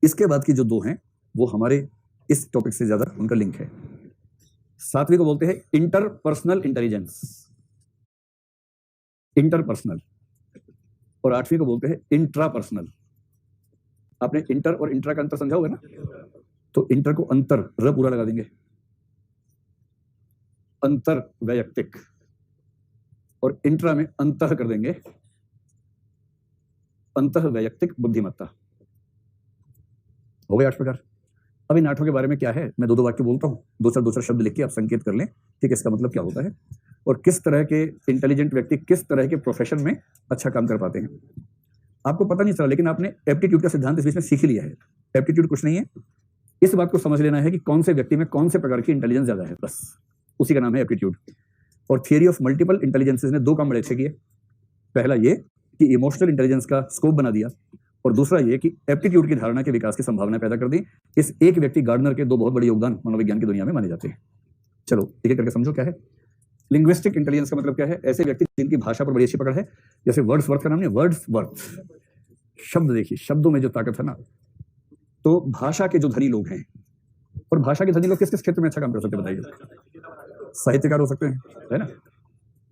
इसके बाद की जो 2 हैं वो हमारे इस टॉपिक से ज्यादा उनका लिंक है। सातवीं को बोलते हैं इंटरपर्सनल इंटेलिजेंस, इंटरपर्सनल। और आठवीं को बोलते हैं इंट्रापर्सनल। आपने इंटर और इंट्रा का अंतर समझा होगा ना? तो इंटर को अंतर, र पूरा लगा देंगे, अंतर वैयक्तिक, और इंट्रा में अंतः कर देंगे, अंतः वैयक्तिक बुद्धिमत्ता। हो गए 8 प्रकार। अब इन 8 के बारे में क्या है, मैं दो वाक्य बोलता हूं, दो चार शब्द लिख के आप संकेत कर लें, ठीक है, इसका मतलब क्या होता है और किस तरह के इंटेलिजेंट व्यक्ति किस तरह के प्रोफेशन में अच्छा काम कर पाते हैं। आपको पता नहीं चला, लेकिन आपने एप्टीट्यूड का सिद्धांत इस बीच में सीख ही लिया है। एप्टीट्यूड कुछ नहीं है, इस बात को समझ लेना है कि कौन से व्यक्ति में कौन से प्रकार की इंटेलिजेंस ज्यादा है, बस उसी का नाम है एप्टीट्यूड। और थियरी ऑफ मल्टीपल इंटेलिजेंसेस ने 2 काम बड़े अच्छे किए। पहला ये कि इमोशनल इंटेलिजेंस का स्कोप बना दिया, और दूसरा ये कि एप्टीट्यूड की धारणा के विकास की संभावना पैदा कर दी। इस एक व्यक्ति गार्डनर के 2 बहुत बड़े योगदान मनोविज्ञान की दुनिया में माने जाते हैं। चलो एक एक करके समझो क्या है। लिंग्विस्टिक इंटेलिजेंस का मतलब क्या है, ऐसे व्यक्ति जिनकी भाषा पर बड़ी अच्छी पकड़ है, जैसे वर्ड्सवर्थ का नाम नहीं, वर्ड्सवर्थ, शब्द देखिए, शब्दों में जो ताकत है ना, तो भाषा के जो धनी लोग हैं, और भाषा के धनी लोग किस किस क्षेत्र में अच्छा काम कर सकते हैं बताइए? साहित्यकार हो सकते हैं, है ना?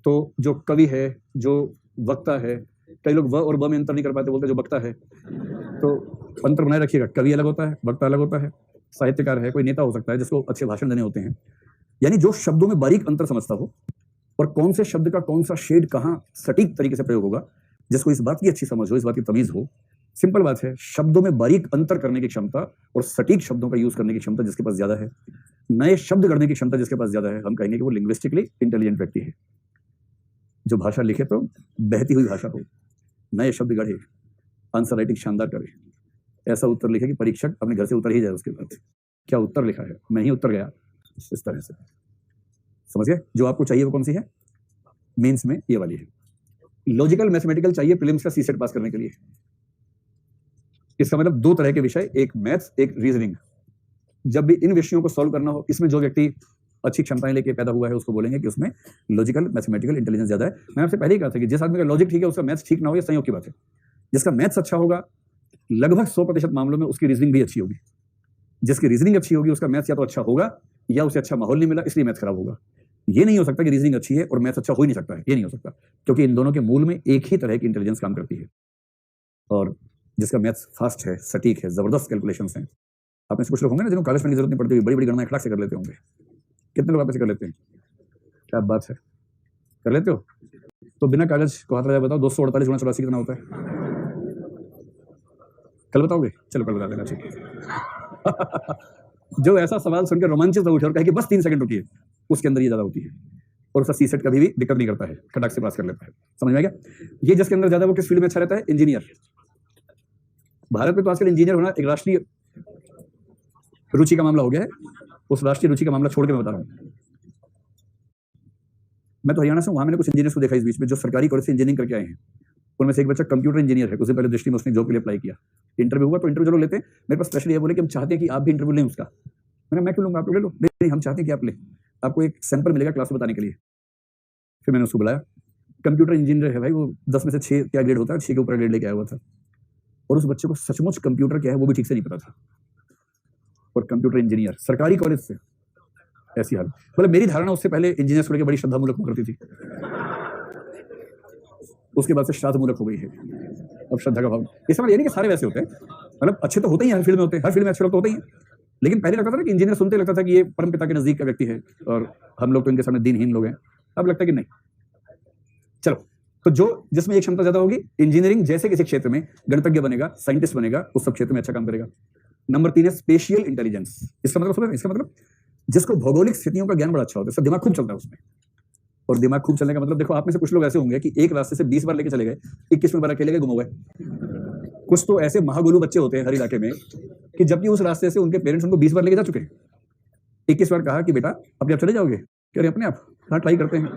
तो जो कवि है, जो वक्ता है, कई लोग व और ब में अंतर नहीं कर पाते, बोलते जो वक्ता है, तो अंतर बनाए रखिएगा, कवि अलग होता है, वक्ता अलग होता है, साहित्यकार है, कोई नेता हो सकता है जिसको अच्छे भाषण देने होते हैं। यानी जो शब्दों में बारीक अंतर समझता हो, और कौन से शब्द का कौन सा शेड कहाँ सटीक तरीके से प्रयोग होगा, जिसको इस बात की अच्छी समझ हो, इस बात की तमीज हो। सिंपल बात है, शब्दों में बारीक अंतर करने की क्षमता और सटीक शब्दों का यूज करने की क्षमता जिसके पास ज्यादा है, नए शब्द गढ़ने की क्षमता जिसके पास ज्यादा है, हम कहेंगे कि वो लिंग्विस्टिकली इंटेलिजेंट व्यक्ति है। जो भाषा लिखे तो बहती हुई भाषा हो, नए शब्द गढ़े, आंसर राइटिंग शानदार करे, ऐसा उत्तर लिखे कि परीक्षक अपने घर से उतर ही जाए उसके बाद, क्या उत्तर लिखा है, मैं ही उत्तर गया, इस तरह से। समझ गए? जो आपको चाहिए वो कौन सी है? मेंस में ये वाली है। लॉजिकल मैथमेटिकल चाहिए प्रीलिम्स का सीसेट पास करने के लिए। इसका मतलब 2 तरह के विषय, एक मैथ्स, एक रीजनिंग। जब भी इन विषयों को सॉल्व करना हो, इसमें जो व्यक्ति अच्छी क्षमताएं लेके पैदा हुआ है उसको बोलेंगे कि उसमें लॉजिकल मैथमेटिकल इंटेलिजेंस ज्यादा है। मैंने आपसे पहले ही कहा था कि जिस आदमी का लॉजिक ठीक है उसका मैथ्स ठीक ना हो, ये संयोग की बात है। जिसका मैथ्स अच्छा होगा, लगभग 100% मामलों में उसकी रीजनिंग भी अच्छी होगी। जिसकी रीजनिंग अच्छी होगी उसका मैथ्स या तो अच्छा होगा, या उसे अच्छा माहौल नहीं मिला इसलिए मैथ्स खराब होगा। ये नहीं हो सकता कि रीजनिंग अच्छी है और मैथ्स अच्छा हो ही नहीं सकता है, ये नहीं हो सकता, क्योंकि इन दोनों के मूल में एक ही तरह की इंटेलिजेंस काम करती है। और जिसका मैथ्स फास्ट है, सटीक है, जबरदस्त कैलकुलेशंस हैं। आप में से कुछ लोग होंगे ना जिनको कागज पेन की जरूरत नहीं पड़ती, बड़ी बड़ी गणना खड़ाक से कर लेते होंगे। कितने लोग आप ऐसे कर लेते हैं? क्या बात है, कर लेते हो? तो बिना कागज को हाथ लगा बताओ, 248 गुणा 84 कितना होता है? कल बताओगे? चलो कल बता देना, ठीक है। जो ऐसा सवाल सुनकर रोमांचित हो उठे और कहे कि बस 3 सेकंड रुकिए, उसके अंदर ये ज्यादा होती है, और उसका सीसेट कभी भी दिक्कत नहीं करता है, खटाक से पास कर लेता है। समझ में आ गया? ये जिसके अंदर ज्यादा, वो किस फील्ड में अच्छा रहता है? इंजीनियर। भारत में तो आजकल इंजीनियर होना एक राष्ट्रीय रुचि का मामला हो गया है। उस राष्ट्रीय रुचि का मामला छोड़ के मैं बता रहा हूँ, मैं तो हरियाणा से हूँ, वहां मैंने कुछ इंजीनियर्स को देखा इस बीच में जो सरकारी कॉलेज से इंजीनियरिंग करके आए हैं। उनमें से एक बच्चा कंप्यूटर इंजीनियर है, उससे पहले दृष्टि में उसने जॉब के लिए अप्लाई किया, इंटरव्यू हुआ तो इंटरव्यू जो लेते हैं, मेरे पास स्पेशली ये बोले कि हम चाहते हैं कि आप भी इंटरव्यू लें उसका। मैं क्यों लूंगा, आप लोग ले लो। नहीं, हम चाहते हैं कि आप लें, आपको एक सैंपल मिलेगा क्लास में बताने के लिए। फिर मैंने उसको बुलाया, कंप्यूटर इंजीनियर है भाई, वो 10 में से 6 क्या ग्रेड होता है, 6 के ऊपर ग्रेड लेके आया हुआ था, और उस बच्चे को सचमुच कंप्यूटर क्या है वो भी ठीक से नहीं पता था, और कंप्यूटर इंजीनियर सरकारी कॉलेज से। ऐसी हालत, मतलब मेरी धारणा उससे पहले इंजीनियर्स को लेकर बड़ी श्रद्धामूलक हो करती थी, उसके बाद से श्राद्धमूलक हो गई है, अब श्रद्धा का भाव। इस मतलब ये नहीं कि सारे वैसे होते हैं, मतलब अच्छे तो होते ही हर फील्ड में होते हैं, हर फील्ड में अच्छे लोग तो होते ही हैं, लेकिन पहले लगता था ना कि इंजीनियर सुनते लगता था कि ये परम पिता के नजदीक का व्यक्ति है और हम लोग तो इनके सामने दीनहीन लोग हैं। अब लगता है कि नहीं। चलो, तो जो जिसमें एक क्षमता ज्यादा होगी, इंजीनियरिंग जैसे किसी क्षेत्र में गणितज्ञ बनेगा, साइंटिस्ट बनेगा, उस सब क्षेत्र में अच्छा काम करेगा। नंबर 3 है स्पेशियल इंटेलिजेंस। इसका मतलब जिसको भौगोलिक स्थितियों का ज्ञान बड़ा अच्छा होता है, सब दिमाग खूब चलता है उसमें। और दिमाग खूब चलने का मतलब, देखो आप में से कुछ लोग ऐसे होंगे कि एक रास्ते से 20 बार लेके चले गए, 21वें बार अकेले गए, गुम हो गए। कुछ तो ऐसे महागोलू बच्चे होते हैं हर इलाके में कि जबकि उस रास्ते से उनके पेरेंट्स उनको 20 बार लेके जा चुके हैं, 21 बार कहा कि बेटा अपने आप चले जाओगे, कह रहे अपने आप, हाँ ट्राई करते हैं।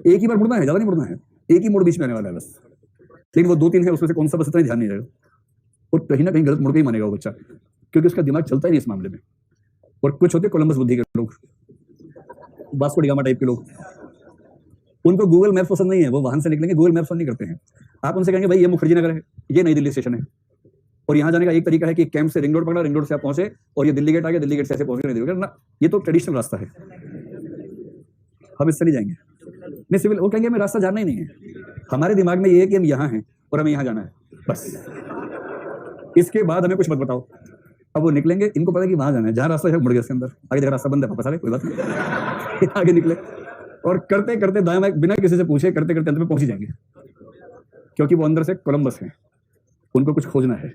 एक ही बार मुड़ना है, ज्यादा नहीं मुड़ना है, एक ही मोड़ बीच में आने वाला है बस। लेकिन वो 2-3 है, उसमें से कौन सा बस इतना ध्यान नहीं रहेगा, और कहीं ना कहीं गलत मुड़ के ही मानेगा वो बच्चा, क्योंकि उसका दिमाग चलता ही नहीं इस मामले में। और कुछ होते कोलंबस बुद्धि के लोग, वास्को डी गामा टाइप के लोग, उनको गूगल मैप्स पसंद नहीं है, वो वाहन से निकलेंगे, गूगल मैप्स नहीं करते हैं। आप उनसे कहेंगे भाई ये मुखर्जी नगर है, ये नई दिल्ली स्टेशन है, और यहाँ जाने का एक तरीका है कि कैंप से रिंग रोड पकड़ा, रिंग रोड से आप पहुंचे और ये दिल्ली गेट आ गया, दिल्ली गेट से ऐसे पहुंचे नई दिल्ली गेट ना, ये तो ट्रेडिशनल रास्ता है। हम इससे नहीं जाएंगे। नहीं, सिविल वो कहेंगे हमें रास्ता जानना ही नहीं है, हमारे दिमाग में ये है कि हम यहाँ हैं और हमें यहाँ जाना है, बस इसके बाद हमें कुछ मत बताओ। अब वो निकलेंगे, इनको पता है कि वहां जाना है, जहाँ रास्ता है मुड़ गया उसके अंदर, आगे देखा रास्ता बंद है, वापस आ गए, कोई बात नहीं आगे निकले और करते करते दाएं बाएं बिना किसी से पूछे करते करते अंत में पहुंच ही जाएंगे, क्योंकि वो अंदर से कोलंबस है, उनको कुछ खोजना है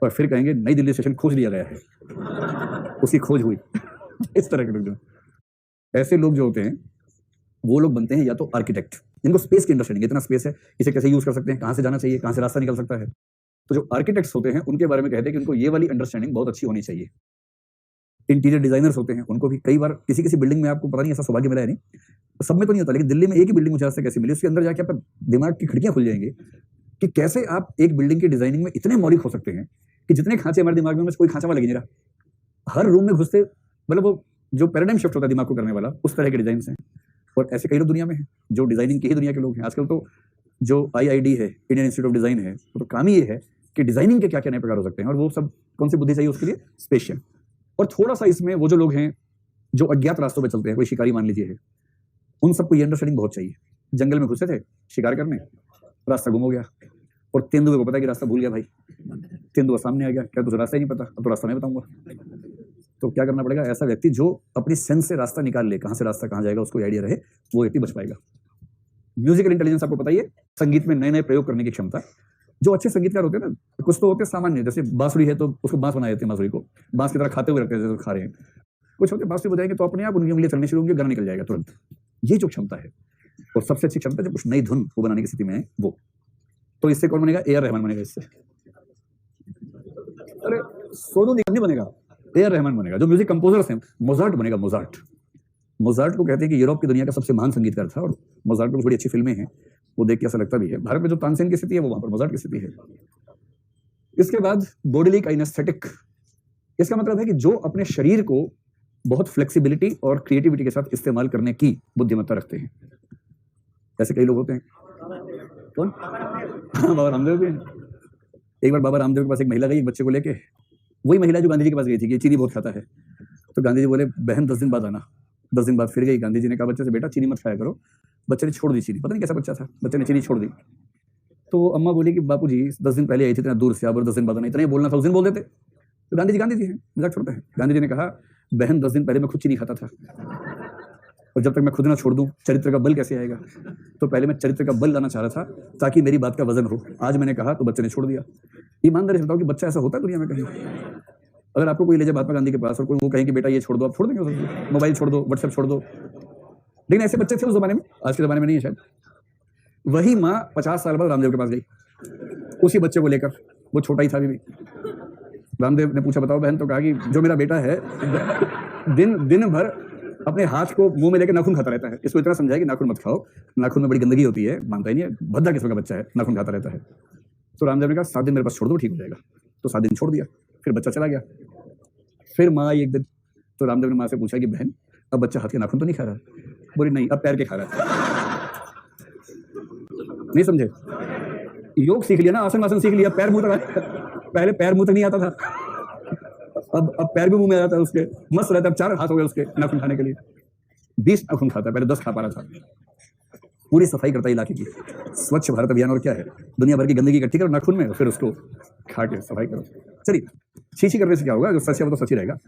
और फिर कहेंगे नई दिल्ली स्टेशन खोज लिया गया है, उसकी खोज हुई इस तरह के लोग जो ऐसे लोग जो होते हैं वो लोग बनते हैं या तो आर्किटेक्ट, जिनको स्पेस की अंडरस्टैंडिंग, इतना स्पेस है इसे कैसे यूज कर सकते हैं, कहां से जाना चाहिए, कहां से रास्ता निकल सकता है। तो जो आर्किटेक्ट्स होते हैं उनके बारे में कहते हैं कि उनको ये वाली अंडरस्टैंडिंग बहुत अच्छी होनी चाहिए। इंटीरियर डिजाइनर्स होते हैं, उनको भी कई बार किसी किसी बिल्डिंग में, आपको पता नहीं ऐसा सौभाग्य मिला है नहीं, सब में तो नहीं होता, लेकिन दिल्ली में एक ही बिल्डिंग मुझे आज तक कैसे मिली, उसके अंदर जाके आपका दिमाग की खिड़कियां खुल जाएंगी कि कैसे आप एक बिल्डिंग की डिजाइनिंग में इतने मौलिक हो सकते हैं कि जितने खांचे हमारे दिमाग में उनमें से कोई खांचा वाला लग नहीं रहा, हर रूम में घुसते मतलब वो जो पैराडाइम शिफ्ट होता है दिमाग को करने वाला, उस तरह के डिजाइन हैं। और ऐसे कई लोग दुनिया में हैं जो डिजाइनिंग की ही दुनिया के लोग हैं। आजकल तो जो IID है, इंडियन इंस्टीट्यूट ऑफ डिजाइन है, तो काम ही ये है कि डिजाइनिंग के क्या क्या नए प्रकार हो सकते हैं, और वो सब कौन सी बुद्धि चाहिए उसके लिए, स्पेशियल। और थोड़ा सा इसमें वो जो लोग हैं जो अज्ञात रास्तों पर चलते हैं, कोई शिकारी मान लीजिए है, उन सबको ये अंडरस्टैंडिंग बहुत चाहिए। जंगल में घुसे थे शिकार करने, रास्ता गुम हो गया और तेंदुए को पता है कि रास्ता भूल गया भाई, तेंदुआ सामने आ गया, क्या तुझे रास्ता ही नहीं पता, अब तो रास्ता मैं बताऊंगा। तो क्या करना पड़ेगा, ऐसा व्यक्ति जो अपनी सेंस से रास्ता निकाल ले, कहां से रास्ता कहां जाएगा उसको आइडिया रहे, वो व्यक्ति बच पाएगा। म्यूजिकल इंटेलिजेंस आपको पता ही है, संगीत में नए नए प्रयोग करने की क्षमता। जो अच्छे संगीतकार होते हैं ना, कुछ तो होते हैं सामान्य, जैसे बांसुरी है तो उसको बांस बना देते हैं, बांसुरी को बांस की तरह खाते हुए रखते हैं जैसे खा रहे हैं। कुछ होते बांसुरी बजाएंगे तो अपने आप उनकी उंगलियां चलनी शुरू होंगी, गाना निकल जाएगा तुरंत। ये जो क्षमता है, और सबसे अच्छी क्षमता जब कुछ नई धुन वो बनाने की स्थिति में है वो, तो इससे कौन बनेगा, AR रहमान बनेगा इससे। अरे सोनू निगम नहीं बनेगा, AR रहमान बनेगा। जो म्यूजिक कंपोजर्स हैं, मोजार्ट बनेगा, मोजार्ट। मोजार्ट को कहते हैं कि यूरोप की दुनिया का सबसे महान संगीतकार था, और मोजार्ट को बड़ी अच्छी फिल्में हैं, वो देख के ऐसा लगता भी है। भारत में जो तानसेन की स्थिति है वो वहां पर मोजार्ट की स्थिति है। इसके बाद बॉडीली काइनेस्थेटिक, इसका मतलब है कि जो अपने शरीर को बहुत फ्लेक्सिबिलिटी और क्रिएटिविटी के साथ इस्तेमाल करने की बुद्धिमत्ता रखते हैं। ऐसे कई लोग होते हैं। कौन? बाबा रामदेव भी हैं। एक बार बाबा रामदेव के पास एक महिला गई एक बच्चे को लेके, वही महिला जो गांधी जी के पास गई थी कि चीनी बहुत खाता है। तो गांधी जी बोले बहन 10 दिन बाद आना। 10 दिन बाद फिर गई। गांधी जी ने कहा बच्चे से बेटा चीनी मत खाया करो। बच्चे ने छोड़ दी चीनी, पता नहीं कैसा बच्चा था, बच्चे ने चीनी छोड़ दी। तो अम्मा बोली कि बापू जी 10 दिन पहले आई थी, इतना दूर से, अब 10 दिन बाद आना, इतना ही बोलना था, उस दिन बोल देते। तो गांधी जी हैं, मजाक छोड़ते हैं। गांधी जी ने कहा बहन 10 दिन पहले मैं खुद चीनी खाता था, और जब तक मैं खुद ना छोड़ दूं चरित्र का बल कैसे आएगा। तो पहले मैं चरित्र का बल लाना चाह रहा था ताकि मेरी बात का वजन हो। आज मैंने कहा तो बच्चे ने छोड़ दिया। ईमानदारी से बताओ कि बच्चा ऐसा होता है दुनिया में कहीं? अगर आपको कोई ले जाए महात्मा गांधी के पास और कोई वो कहे कि बेटा ये छोड़ दो, आप छोड़ देंगे? मोबाइल छोड़ दो, व्हाट्सएप छोड़ दो। लेकिन ऐसे बच्चे थे उस जमाने में, आज के जमाने में नहीं है शायद। वही माँ 50 साल बाद रामदेव के पास गई उसी बच्चे को लेकर, वो छोटा ही था अभी भी। रामदेव ने पूछा बताओ बहन, तो कहा कि जो मेरा बेटा है दिन भर अपने हाथ को मुंह में लेकर नाखून खाता रहता है, इसको इतना समझाया कि नाखून मत खाओ, नाखून में बड़ी गंदगी होती है, मानता ही नहीं है, भद्दा किस्म का बच्चा है, नाखून खाता रहता है। तो रामदेव ने कहा 7 दिन मेरे पास छोड़ दो, ठीक हो जाएगा। तो 7 दिन छोड़ दिया, फिर बच्चा चला गया। फिर माँ आई एक दिन, तो रामदेव ने माँ से पूछा कि बहन अब बच्चा हाथ के नाखून तो नहीं खा रहा? बोली नहीं, अब पैर के खा रहा है। नहीं समझे? योग सीख लिया ना, आसन वासन सीख लिया, पैर मुंह तक, पहले पैर मुंह तक नहीं आता था, अब पैर भी मुंह में आ जाता है उसके, मस्त रहता है। अब 4 हाथ हो गए उसके नाखून खाने के लिए। 20 नाखून खाता है, पहले 10 खा पा रहा था। पूरी सफाई करता है इलाके की, स्वच्छ भारत अभियान। और क्या है, दुनिया भर की गंदगी इकट्ठी करो नाखून में, फिर उसको खा के सफाई करो। चलिए, छीछी करने से क्या होगा, जो सच है वो तो सच ही रहेगा।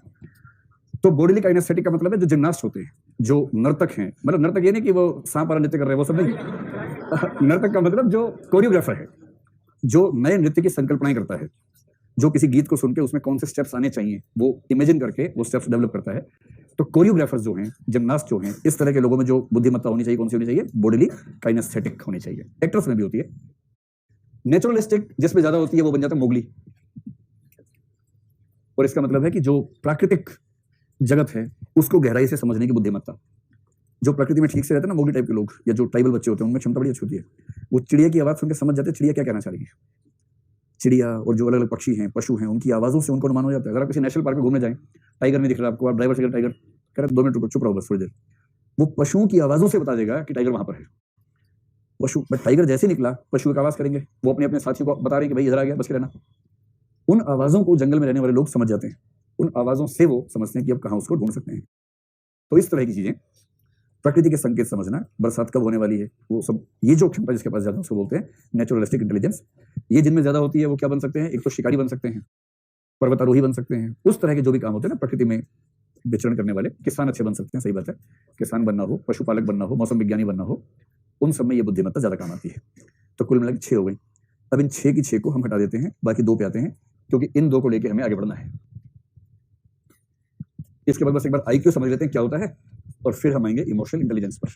तो बॉडीली काइनेस्थेटिक का मतलब है जो जिम्नास्ट होते हैं, जो नर्तक हैं, मतलब नर्तक ये नहीं कि वो सांप वाला नृत्य कर रहे हैं, वो सब नहीं। नर्तक का मतलब जो कोरियोग्राफर है, जो नए नृत्य की संकल्पनाएं करता है, जो किसी गीत को सुन के उसमें कौन से स्टेप्स आने चाहिए वो इमेजिन करके वो स्टेप्स डेवलप करता है। तो कोरियोग्राफर्स जो हैं, जिम्नास्ट जो हैं, इस तरह के लोगों में जो बुद्धिमत्ता होनी चाहिए, कौन सी होनी चाहिए? बॉडीली काइनेस्थेटिक होनी चाहिए। एक्टर्स में भी होती है। नेचुरलिस्टिक जिसमें ज्यादा होती है वो बन जाता है मोगली। और इसका मतलब है कि जो प्राकृतिक जगत है उसको गहराई से समझने की बुद्धिमत्ता। जो प्रकृति में ठीक से रहते हैं ना, मोगली टाइप के लोग या जो ट्राइबल बच्चे होते हैं, उनमें क्षमता बड़ी अच्छी होती है। वो चिड़िया की आवाज सुनकर समझ जाते हैं चिड़िया क्या कहना चाह रही है। चिड़िया और जो अलग अलग पक्षी हैं, पशु हैं, उनकी आवाजों से उनको अनुमान हो जाता है। अगर आप किसी नेशनल पार्क में घूमने जाएं, टाइगर नहीं दिख रहा आपको, आप ड्राइवर से टाइगर कह रहे 2 मिनट रुको, चुप रहो बस थोड़ी देर, वो पशुओं की आवाजों से बता देगा कि टाइगर वहां पर है। पशु, बट टाइगर जैसे निकला, पशु की आवाज करेंगे, वो अपने अपने साथियों को बता रहे हैं कि भाई इधर आ गया, बच के रहना। उन आवाजों को जंगल में रहने वाले लोग समझ जाते हैं, उन आवाजों से वो समझते हैं कि अब कहाँ उसको ढूंढ सकते हैं। तो इस तरह की चीजें प्रकृति के संकेत समझना, बरसात कब होने वाली है, वो सब, ये जो क्षमता जिसके पास ज्यादा, उसको बोलते हैं नेचुरलिस्टिक इंटेलिजेंस। ये जिनमें ज्यादा होती है वो क्या बन सकते हैं, एक तो शिकारी बन सकते हैं, पर्वतारोही बन सकते हैं, उस तरह के जो भी काम होते हैं ना प्रकृति में विचरण करने वाले। किसान अच्छे बन सकते हैं, सही बात है, किसान बनना हो, पशुपालक बनना हो, मौसम विज्ञानी बनना हो, उन सब में ये बुद्धिमत्ता ज्यादा काम आती है। तो कुल मिलाकर 6 हो गई। अब इन 6 की 6 को हम हटा देते हैं, बाकी 2 पे आते हैं, क्योंकि इन 2 को लेके हमें आगे बढ़ना है। इसके बाद बस एक बार आईक्यू समझ लेते हैं क्या होता है, और फिर हम आएंगे इमोशनल इंटेलिजेंस पर।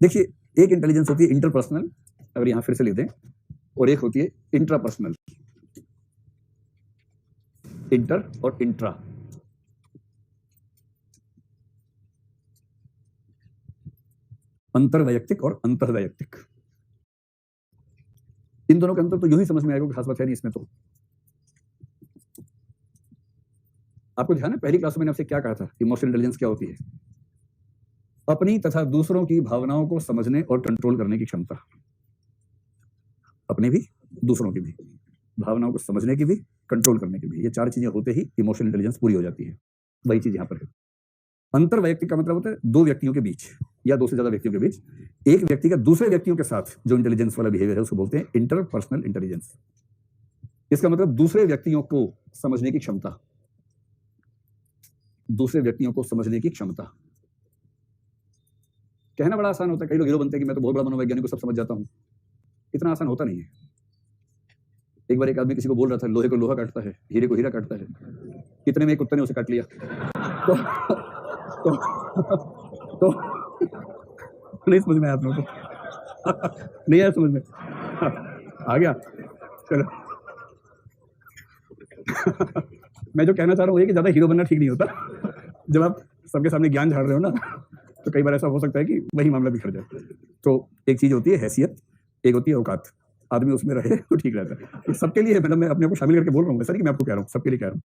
देखिए, एक इंटेलिजेंस होती है इंटरपर्सनल, अगर यहां फिर से लेते हैं, और एक होती है इंट्रापर्सनल। इंटर और इंट्रा, अंतर्वैयक्तिक और अंतर्वैयक्तिक। इन दोनों का अंतर तो यूं ही समझ में आएगा, खास बात है नहीं इसमें। तो आपको ध्यान है पहली क्लास में मैंने आपसे क्या कहा था, इमोशनल इंटेलिजेंस क्या होती है? अपनी तथा दूसरों की भावनाओं को समझने और कंट्रोल करने की क्षमता। अपने भी, दूसरों की भी, भावनाओं को समझने की भी, कंट्रोल करने की भी। ये 4 चीजें होते ही इमोशनल इंटेलिजेंस पूरी हो जाती है। वही चीज यहां पर है। अंतर्वैयक्तिक का मतलब होता है 2 व्यक्तियों के बीच या 2 से ज्यादा व्यक्तियों के बीच एक व्यक्ति का दूसरे व्यक्तियों के साथ जो इंटेलिजेंस वाला बिहेवियर है उसको बोलते हैं इंटरपर्सनल इंटेलिजेंस। इसका मतलब दूसरे व्यक्तियों को समझने की क्षमता, दूसरे व्यक्तियों को समझने की क्षमता। कहना बड़ा आसान होता है, कई लोग हीरो बनते हैं कि मैं तो बहुत बड़ा मनोवैज्ञानिक को सब समझ जाता हूं। इतना आसान होता नहीं है। एक बार एक आदमी किसी को बोल रहा था लोहे को लोहा काटता है, हीरे को हीरा काटता है, इतने में एक कुत्ते ने उसे काट लिया। तो नहीं समझ में आया आप लोगों को? नहीं आया समझ में? आ गया, चलो। मैं जो कहना चाह रहा हूँ ये कि ज्यादा हीरो बनना ठीक नहीं होता। जब आप सबके सामने ज्ञान झाड़ रहे हो ना, तो कई बार ऐसा हो सकता है कि वही मामला बिखर जाए। तो एक चीज होती है हैसियत, एक होती है औकात। आदमी उसमें रहे तो ठीक रहता है। तो सबके लिए, मतलब मैं अपने को शामिल करके बोल रहा हूँ, ऐसा नहीं कि मैं आपको कह रहा हूँ, सबके लिए कह रहा हूँ।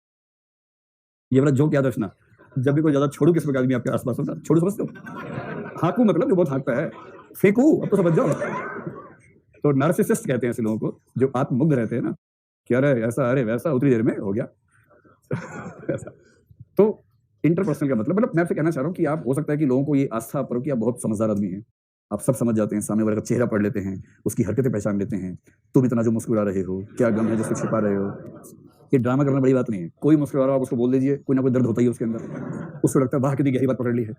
ये वाला जोक याद रखना, जब भी कोई ज्यादा छोड़ू किस्म का आदमी आपके आसपास होता, छोड़ू समझते हो, हाँकू मतलब जो बहुत हाँकता है, फेंकू अब तो समझ जाओ। तो नार्सिसिस्ट कहते हैं ऐसे लोगों को जो आत्ममुग्ध रहते हैं ना, कि अरे ऐसा अरे वैसा, उतनी देर में हो गया। ऐसा। तो इंटरपर्सनल का मतलब मैं आपसे कहना चाह रहा हूँ कि आप, हो सकता है कि लोगों को ये आस्था पर हो कि आप बहुत समझदार आदमी हैं, आप सब समझ जाते हैं, सामने वाले का चेहरा पढ़ लेते हैं, उसकी हरकतें पहचान लेते हैं, तुम इतना जो मुस्कुरा रहे हो, क्या गम है जिसको छिपा रहे हो। ये ड्रामा करना बड़ी बात नहीं है। कोई मुस्कुरा रहा हो, आप उसको बोल दीजिए, कोई ना कोई दर्द होता ही है उसके अंदर, उसको लगता है वाह कितनी गहरी बात पकड़ ली है।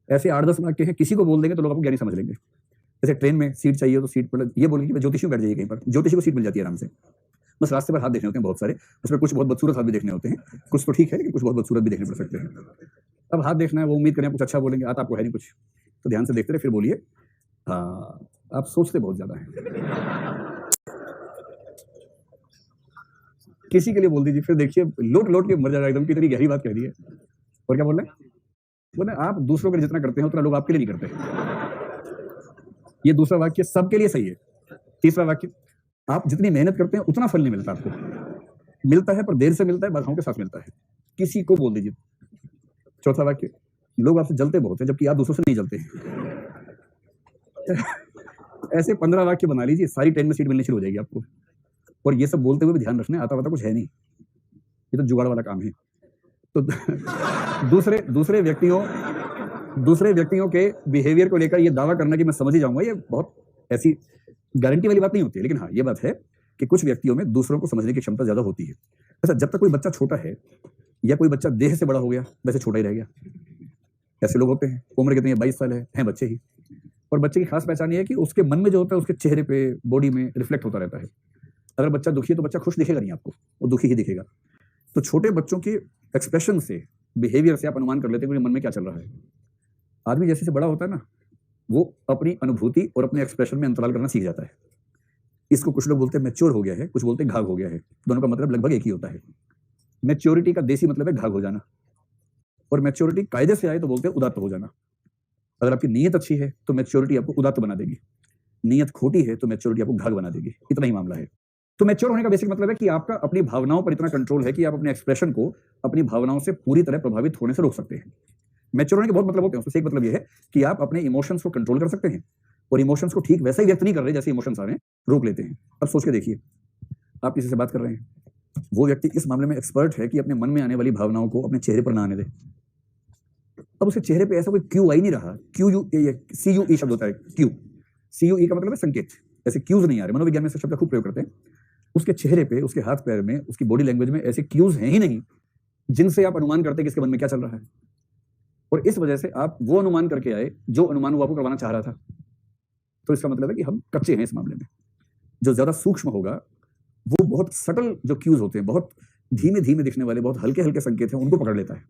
ऐसे 8-10 मार्क के हैं, किसी को बोल देंगे तो लोग आपको ज्ञानी समझ लेंगे। जैसे ट्रेन में सीट चाहिए तो सीट पर ये बोलेंगे कि ज्योतिषी बैठ जाइए कहीं पर, ज्योतिषी को सीट मिल जाती है आराम से। बस रास्ते पर हाथ देखने होते हैं बहुत सारे, उसमें कुछ बहुत बदसूरत हाथ भी देखने होते हैं, कुछ तो ठीक है लेकिन कुछ बहुत बदसूरत भी देखने पड़ सकते हैं। अब हाथ देखना है, वो उम्मीद करें कुछ अच्छा बोलेंगे, आता आपको है नहीं कुछ, तो ध्यान से देखते रहे, फिर बोलिए। हाँ, आप सोचते बहुत ज्यादा है। किसी के लिए बोल दीजिए, फिर देखिए लोट लोट के मर जाएगा एकदम, कितनी गहरी बात कह दी है। और क्या बोल रहे हैं? बोले आप दूसरों के लिए जितना करते हैं उतना लोग आपके लिए नहीं करते। ये दूसरा वाक्य सबके लिए सही है। तीसरा वाक्य, आप जितनी मेहनत करते हैं उतना फल नहीं मिलता आपको, मिलता है पर देर से मिलता है, बाधाओं के साथ मिलता है। किसी को बोल दीजिए। चौथा वाक्य, लोग आपसे जलते बहुत हैं जबकि आप दूसरों से नहीं जलते। ऐसे 15 वाक्य बना लीजिए, सारी ट्रेन में सीट मिलनी शुरू हो जाएगी आपको। और ये सब बोलते हुए भी ध्यान रखना, आता कुछ है नहीं, ये तो जुगाड़ वाला काम है। तो दूसरे व्यक्तियों के बिहेवियर को लेकर ये दावा करना कि मैं समझ ही जाऊंगा, ये बहुत ऐसी गारंटी वाली बात नहीं होती है। लेकिन हाँ, ये बात है कि कुछ व्यक्तियों में दूसरों को समझने की क्षमता ज्यादा होती है। ऐसा जब तक कोई बच्चा छोटा है या कोई बच्चा देह से बड़ा हो गया, वैसे छोटा ही रह गया। ऐसे लोग होते हैं, उम्र कितनी है, 22 साल है बच्चे ही। और बच्चे की खास पहचान ये है कि उसके मन में जो होता है उसके चेहरे पे, बॉडी में रिफ्लेक्ट होता रहता है। अगर बच्चा दुखी है तो बच्चा खुश दिखेगा नहीं आपको, वो दुखी ही दिखेगा। तो छोटे बच्चों के एक्सप्रेशन से, बिहेवियर से आप अनुमान कर लेते हैं कि मन में क्या चल रहा है। आदमी जैसे से बड़ा होता है ना, वो अपनी अनुभूति और अपने एक्सप्रेशन में अंतराल करना सीख जाता है। इसको कुछ लोग बोलते हैं मैच्योर हो गया है, कुछ बोलते हैं घाघ हो गया है। दोनों का मतलब लगभग एक ही होता है। मैच्योरिटी का देसी मतलब है घाघ हो जाना, और मैच्योरिटी कायदे से आए तो बोलते हैं उदात्त हो जाना। अगर आपकी नीयत अच्छी है तो मैच्योरिटी आपको उदात्त बना देगी, नीयत खोटी है तो मैच्योरिटी आपको घाघ बना देगी। इतना ही मामला है। तो मैच्योर होने का बेसिक मतलब है कि आपका अपनी भावनाओं पर इतना कंट्रोल है कि आप अपने एक्सप्रेशन को अपनी भावनाओं से पूरी तरह प्रभावित होने से रोक सकते हैं। मैच्योर होने के बहुत मतलब होते हैं, उससे एक मतलब यह है कि आप अपने इमोशंस को कंट्रोल कर सकते हैं, और इमोशंस को ठीक वैसा ही व्यक्त नहीं कर रहे जैसे इमोशंस आ रहे हैं, रोक लेते हैं। अब सोच के देखिए, आप किसी से बात कर रहे हैं, वो व्यक्ति इस मामले में एक्सपर्ट है कि अपने मन में आने वाली भावनाओं को अपने चेहरे पर ना आने दे। अब उसके चेहरे पे ऐसा कोई क्यू आई नहीं रहा, क्यू यू सी यू ई शब्द होता है, क्यू सी यू ई का मतलब है संकेत, ऐसे क्यूज नहीं आ रहे, मनोविज्ञान में ऐसे शब्द खूब प्रयोग करते हैं। उसके चेहरे पे, उसके हाथ पैर में, उसकी बॉडी लैंग्वेज में ऐसे क्यूज हैं ही नहीं जिनसे आप अनुमान करते हैं कि इसके मन में क्या चल रहा है। और इस वजह से आप वो अनुमान करके आए जो अनुमान वो आपको करवाना चाह रहा था। तो इसका मतलब है कि हम कच्चे हैं इस मामले में। जो ज्यादा सूक्ष्म होगा वो बहुत सटल जो क्यूज होते हैं, बहुत धीमे धीमे दिखने वाले, बहुत हल्के हल्के संकेत हैं, उनको पकड़ लेता है।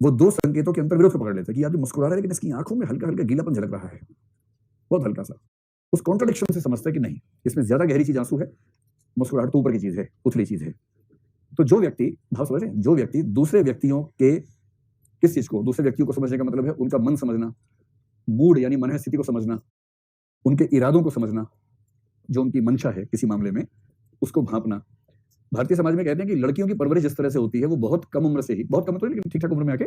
वो दो संकेतों के अंतर विरोध को पकड़ लेता है कि आदमी मुस्कुरा रहा है लेकिन इसकी आंखों में हल्का हल्का गीलापन झलक रहा है, बहुत हल्का सा। उस कॉन्ट्रडिक्शन से समझता है कि नहीं, इसमें ज्यादा गहरी चीज आंसू है, मुस्कुराहट तो ऊपर की चीज है, उथली चीज है। तो जो व्यक्ति, भाव समझ रहे हैं, जो व्यक्ति दूसरे व्यक्तियों के किस चीज को, दूसरे व्यक्तियों को समझने का मतलब है उनका मन समझना, मूड यानी मन स्थिति को समझना, उनके इरादों को समझना, जो उनकी मंशा है किसी मामले में उसको भांपना। भारतीय समाज में कहते हैं कि लड़कियों की परवरिश जिस तरह से होती है वो बहुत कम उम्र से ही, बहुत कम तो नहीं लेकिन ठीक ठाक उम्र में आके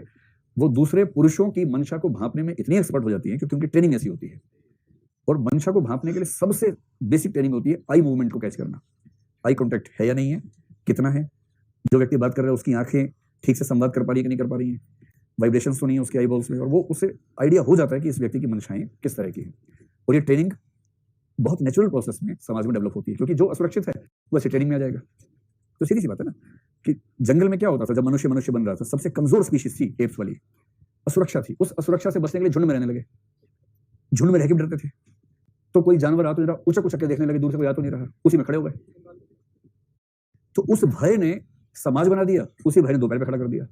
वो दूसरे पुरुषों की मंशा को भांपने में इतनी एक्सपर्ट हो जाती है क्योंकि उनकी ट्रेनिंग ऐसी होती है। और मंशा को भांपने के लिए सबसे बेसिक ट्रेनिंग होती है आई मूवमेंट को कैच करना, आई कॉन्टैक्ट है या नहीं है, कितना है, जो व्यक्ति बात कर रहा है उसकी आंखें ठीक से संवाद कर पा रही है कि नहीं कर पा रही हैं, वाइब्रेशंस तो नहीं है उसके आई बॉल्स में, और वो उससे आइडिया हो जाता है कि इस व्यक्ति की मंशाएं किस तरह की है। और ये ट्रेनिंग बहुत नेचुरल प्रोसेस में समाज में डेवलप होती है, क्योंकि जो असुरक्षित है वो ऐसी ट्रेनिंग में आ जाएगा। तो सीधी सी बात है ना कि जंगल में क्या होता था जब मनुष्य मनुष्य बन रहा था, सबसे कमजोर स्पीशीज थी एप्स वाली, असुरक्षा थी। उस असुरक्षा से बचने के लिए झुंड में रहने लगे, झुंड में रह के भी डरते थे। तो कोई जानवर आ तो जरा उचक उचक के देखने लगे, दूर से कोई आ तो नहीं रहा, उसी में खड़े हो गए। तो उस भय ने समाज बना दिया, उसी भय ने दोपहर पे खड़ा कर दिया,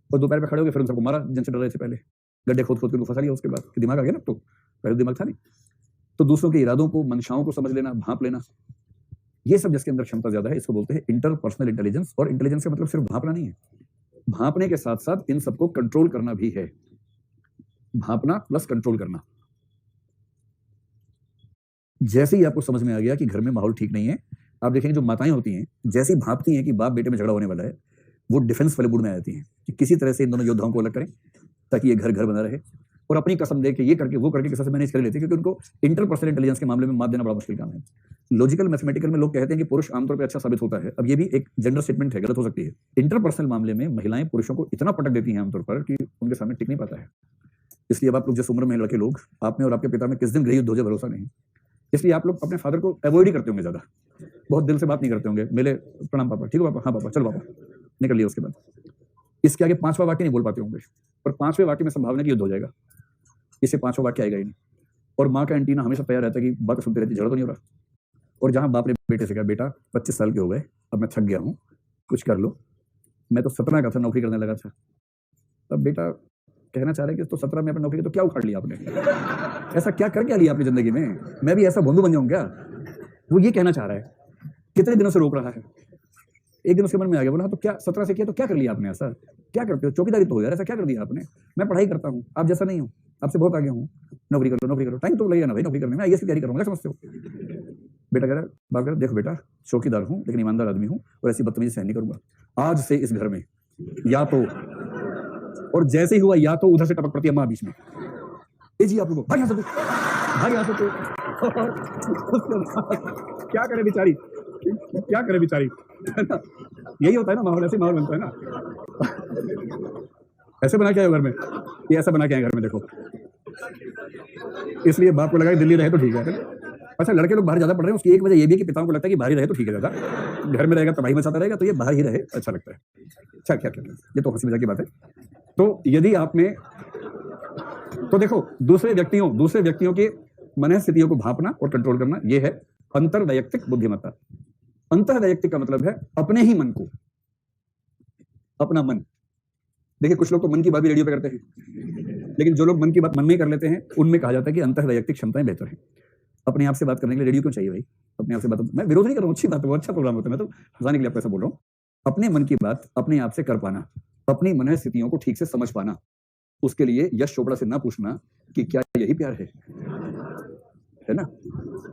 और दोपहर पे खड़े हो गए, फिर उन सबको मारा जिनसे डर रहे थे पहले, गड्ढे खोद खोद के फंसा लिया। उसके बाद कि दिमाग आ गया ना, तो पहले दिमाग था नहीं। तो दूसरों के इरादों को, मंशाओं को समझ लेना, भांप लेना, ये सब जिसके अंदर क्षमता ज्यादा है इसको बोलते हैं इंटरपर्सनल इंटेलिजेंस। और इंटेलिजेंस का मतलब सिर्फ भांपना नहीं है, भांपने के साथ साथ इन सबको कंट्रोल करना भी है। भांपना प्लस कंट्रोल करना। जैसे ही आपको समझ में आ गया कि घर में माहौल ठीक नहीं है, आप देखेंगे जो माताएं होती हैं जैसे ही भांपती हैं कि बाप बेटे में झगड़ा होने वाला है, वो डिफेंस वाले मूड में आ जाती हैं कि किसी तरह से इन दोनों योद्धाओं को अलग करें ताकि ये घर घर बना रहे, और अपनी कसम दे के ये करके वो करके किसी से मैनेज कर लेते हैं, क्योंकि उनको इंटरपर्सनल इंटेलिजेंस के मामले में मात देना बड़ा मुश्किल काम है। लॉजिकल मैथमेटिकल में लोग कहते हैं कि पुरुष आमतौर पर अच्छा साबित होता है। अब ये भी एक जेंडर स्टेटमेंट है, गलत हो सकती है। इंटरपर्सनल मामले में महिलाएं पुरुषों को इतना पटक देती हैं आमतौर पर कि उनके सामने टिक नहीं पाता है। इसलिए अब आप लोग जिस उम्र में लड़के लोग, आप में और आपके पिता में किस दिन गृह युद्ध हो जाए भरोसा नहीं। इसलिए आप लोग अपने फादर को अवॉइड ही करते होंगे, ज्यादा बहुत दिल से बात नहीं करते होंगे। मेरे प्रणाम पापा, ठीक है पापा, हाँ पापा, चलो पापा, निकल लिया। उसके बाद इसके आगे पांचवा वाक्य नहीं बोल पाते होंगे, और पांचवें वाक्य में संभावना की युद्ध हो जाएगा, इससे पांचवा वाक्य आएगा ही नहीं। और माँ का एंटीना हमेशा तैयार रहता है कि बात सुनते रहती, झगड़ा तो नहीं हो रहा। और जहां बाप ने बेटे से कहा, बेटा 25 साल के हो गए, अब मैं थक गया हूँ, कुछ कर लो, मैं तो 17 का था, नौकरी करने लगा था। अब बेटा कहना चाह रहे कि तो 17 में अपनी नौकरी की तो क्या उखाड़ लिया आपने, ऐसा क्या कर क्या लिया अपनी जिंदगी में, मैं भी ऐसा बंधु बन जाऊं क्या, वो ये कहना चाह रहा है। कितने दिनों से रोक रहा है, एक दिन उसके मन में आ गया, बोला तो क्या 17 से किया तो क्या कर लिया आपने, ऐसा क्या करते हो, चौकीदारी तो हो यार, ऐसा क्या कर दिया आपने, मैं पढ़ाई करता हूँ, आप जैसा नहीं हूँ, आपसे बहुत आगे हूँ, नौकरी करो नौकरी करो, टाइम तो लगेगा ना भाई नौकरी करने में, आईएएस की तैयारी करूंगा, समझते हो। बेटा कह रहा, बाप कह रहा, देखो बेटा चौकीदार हूँ लेकिन ईमानदार आदमी हूँ, और ऐसी बदतमीजी सहन नहीं करूंगा आज से इस घर में, या तो, और जैसे ही हुआ या तो उधर से टपक पड़ती है माँ बीच में, ए जी आप लोगों भाई यहाँ से भाई यहाँ से क्या करे बेचारी, क्या करे बेचारी, यही होता है ना माहौल, ऐसे माहौल बनता है ना। ऐसे बना के आए घर में, ये ऐसा बना के आए घर में, देखो। इसलिए बाप को लगा कि दिल्ली रहे तो ठीक है। अच्छा लड़के लोग बाहर ज्यादा पढ़ रहे हैं, उसकी एक वजह ये भी है कि पिताओं को लगता है कि बाहर ही रहे तो ठीक है, ज्यादा घर में रहेगा तबाही मचाता रहेगा, तो ये बाहर ही रहे अच्छा लगता है। अच्छा क्या क्या, ये तो हंसी मजाक की बात है। तो यदि आपने, तो देखो दूसरे व्यक्तियों के मन स्थितियों को भांपना और कंट्रोल करना, ये है अंतर्वैयक्तिक बुद्धिमत्ता। अंतर्वैयक्तिक का मतलब है अपने ही मन को, अपना मन। देखिए कुछ लोग तो मन की बात भी रेडियो पे करते हैं, लेकिन जो लोग मन की बात मन में कर लेते हैं उनमें कहा जाता है कि अंतर्वैयक्तिक क्षमताएं बेहतर हैं। अपने आप से बात करने के लिए रेडियो क्यों चाहिए भाई, अपने आप से बात, मैं विरोध नहीं कर रहा हूँ, अच्छी बात है, वो अच्छा प्रोग्राम होता है, मैं तो हंसाने के लिए आपको ऐसा बोल रहा हूँ। अपने मन की बात अपने आप से कर पाना, अपनी मन स्थितियों को ठीक से समझ पाना, उसके लिए यश चोपड़ा से ना पूछना कि क्या यही प्यार है ना।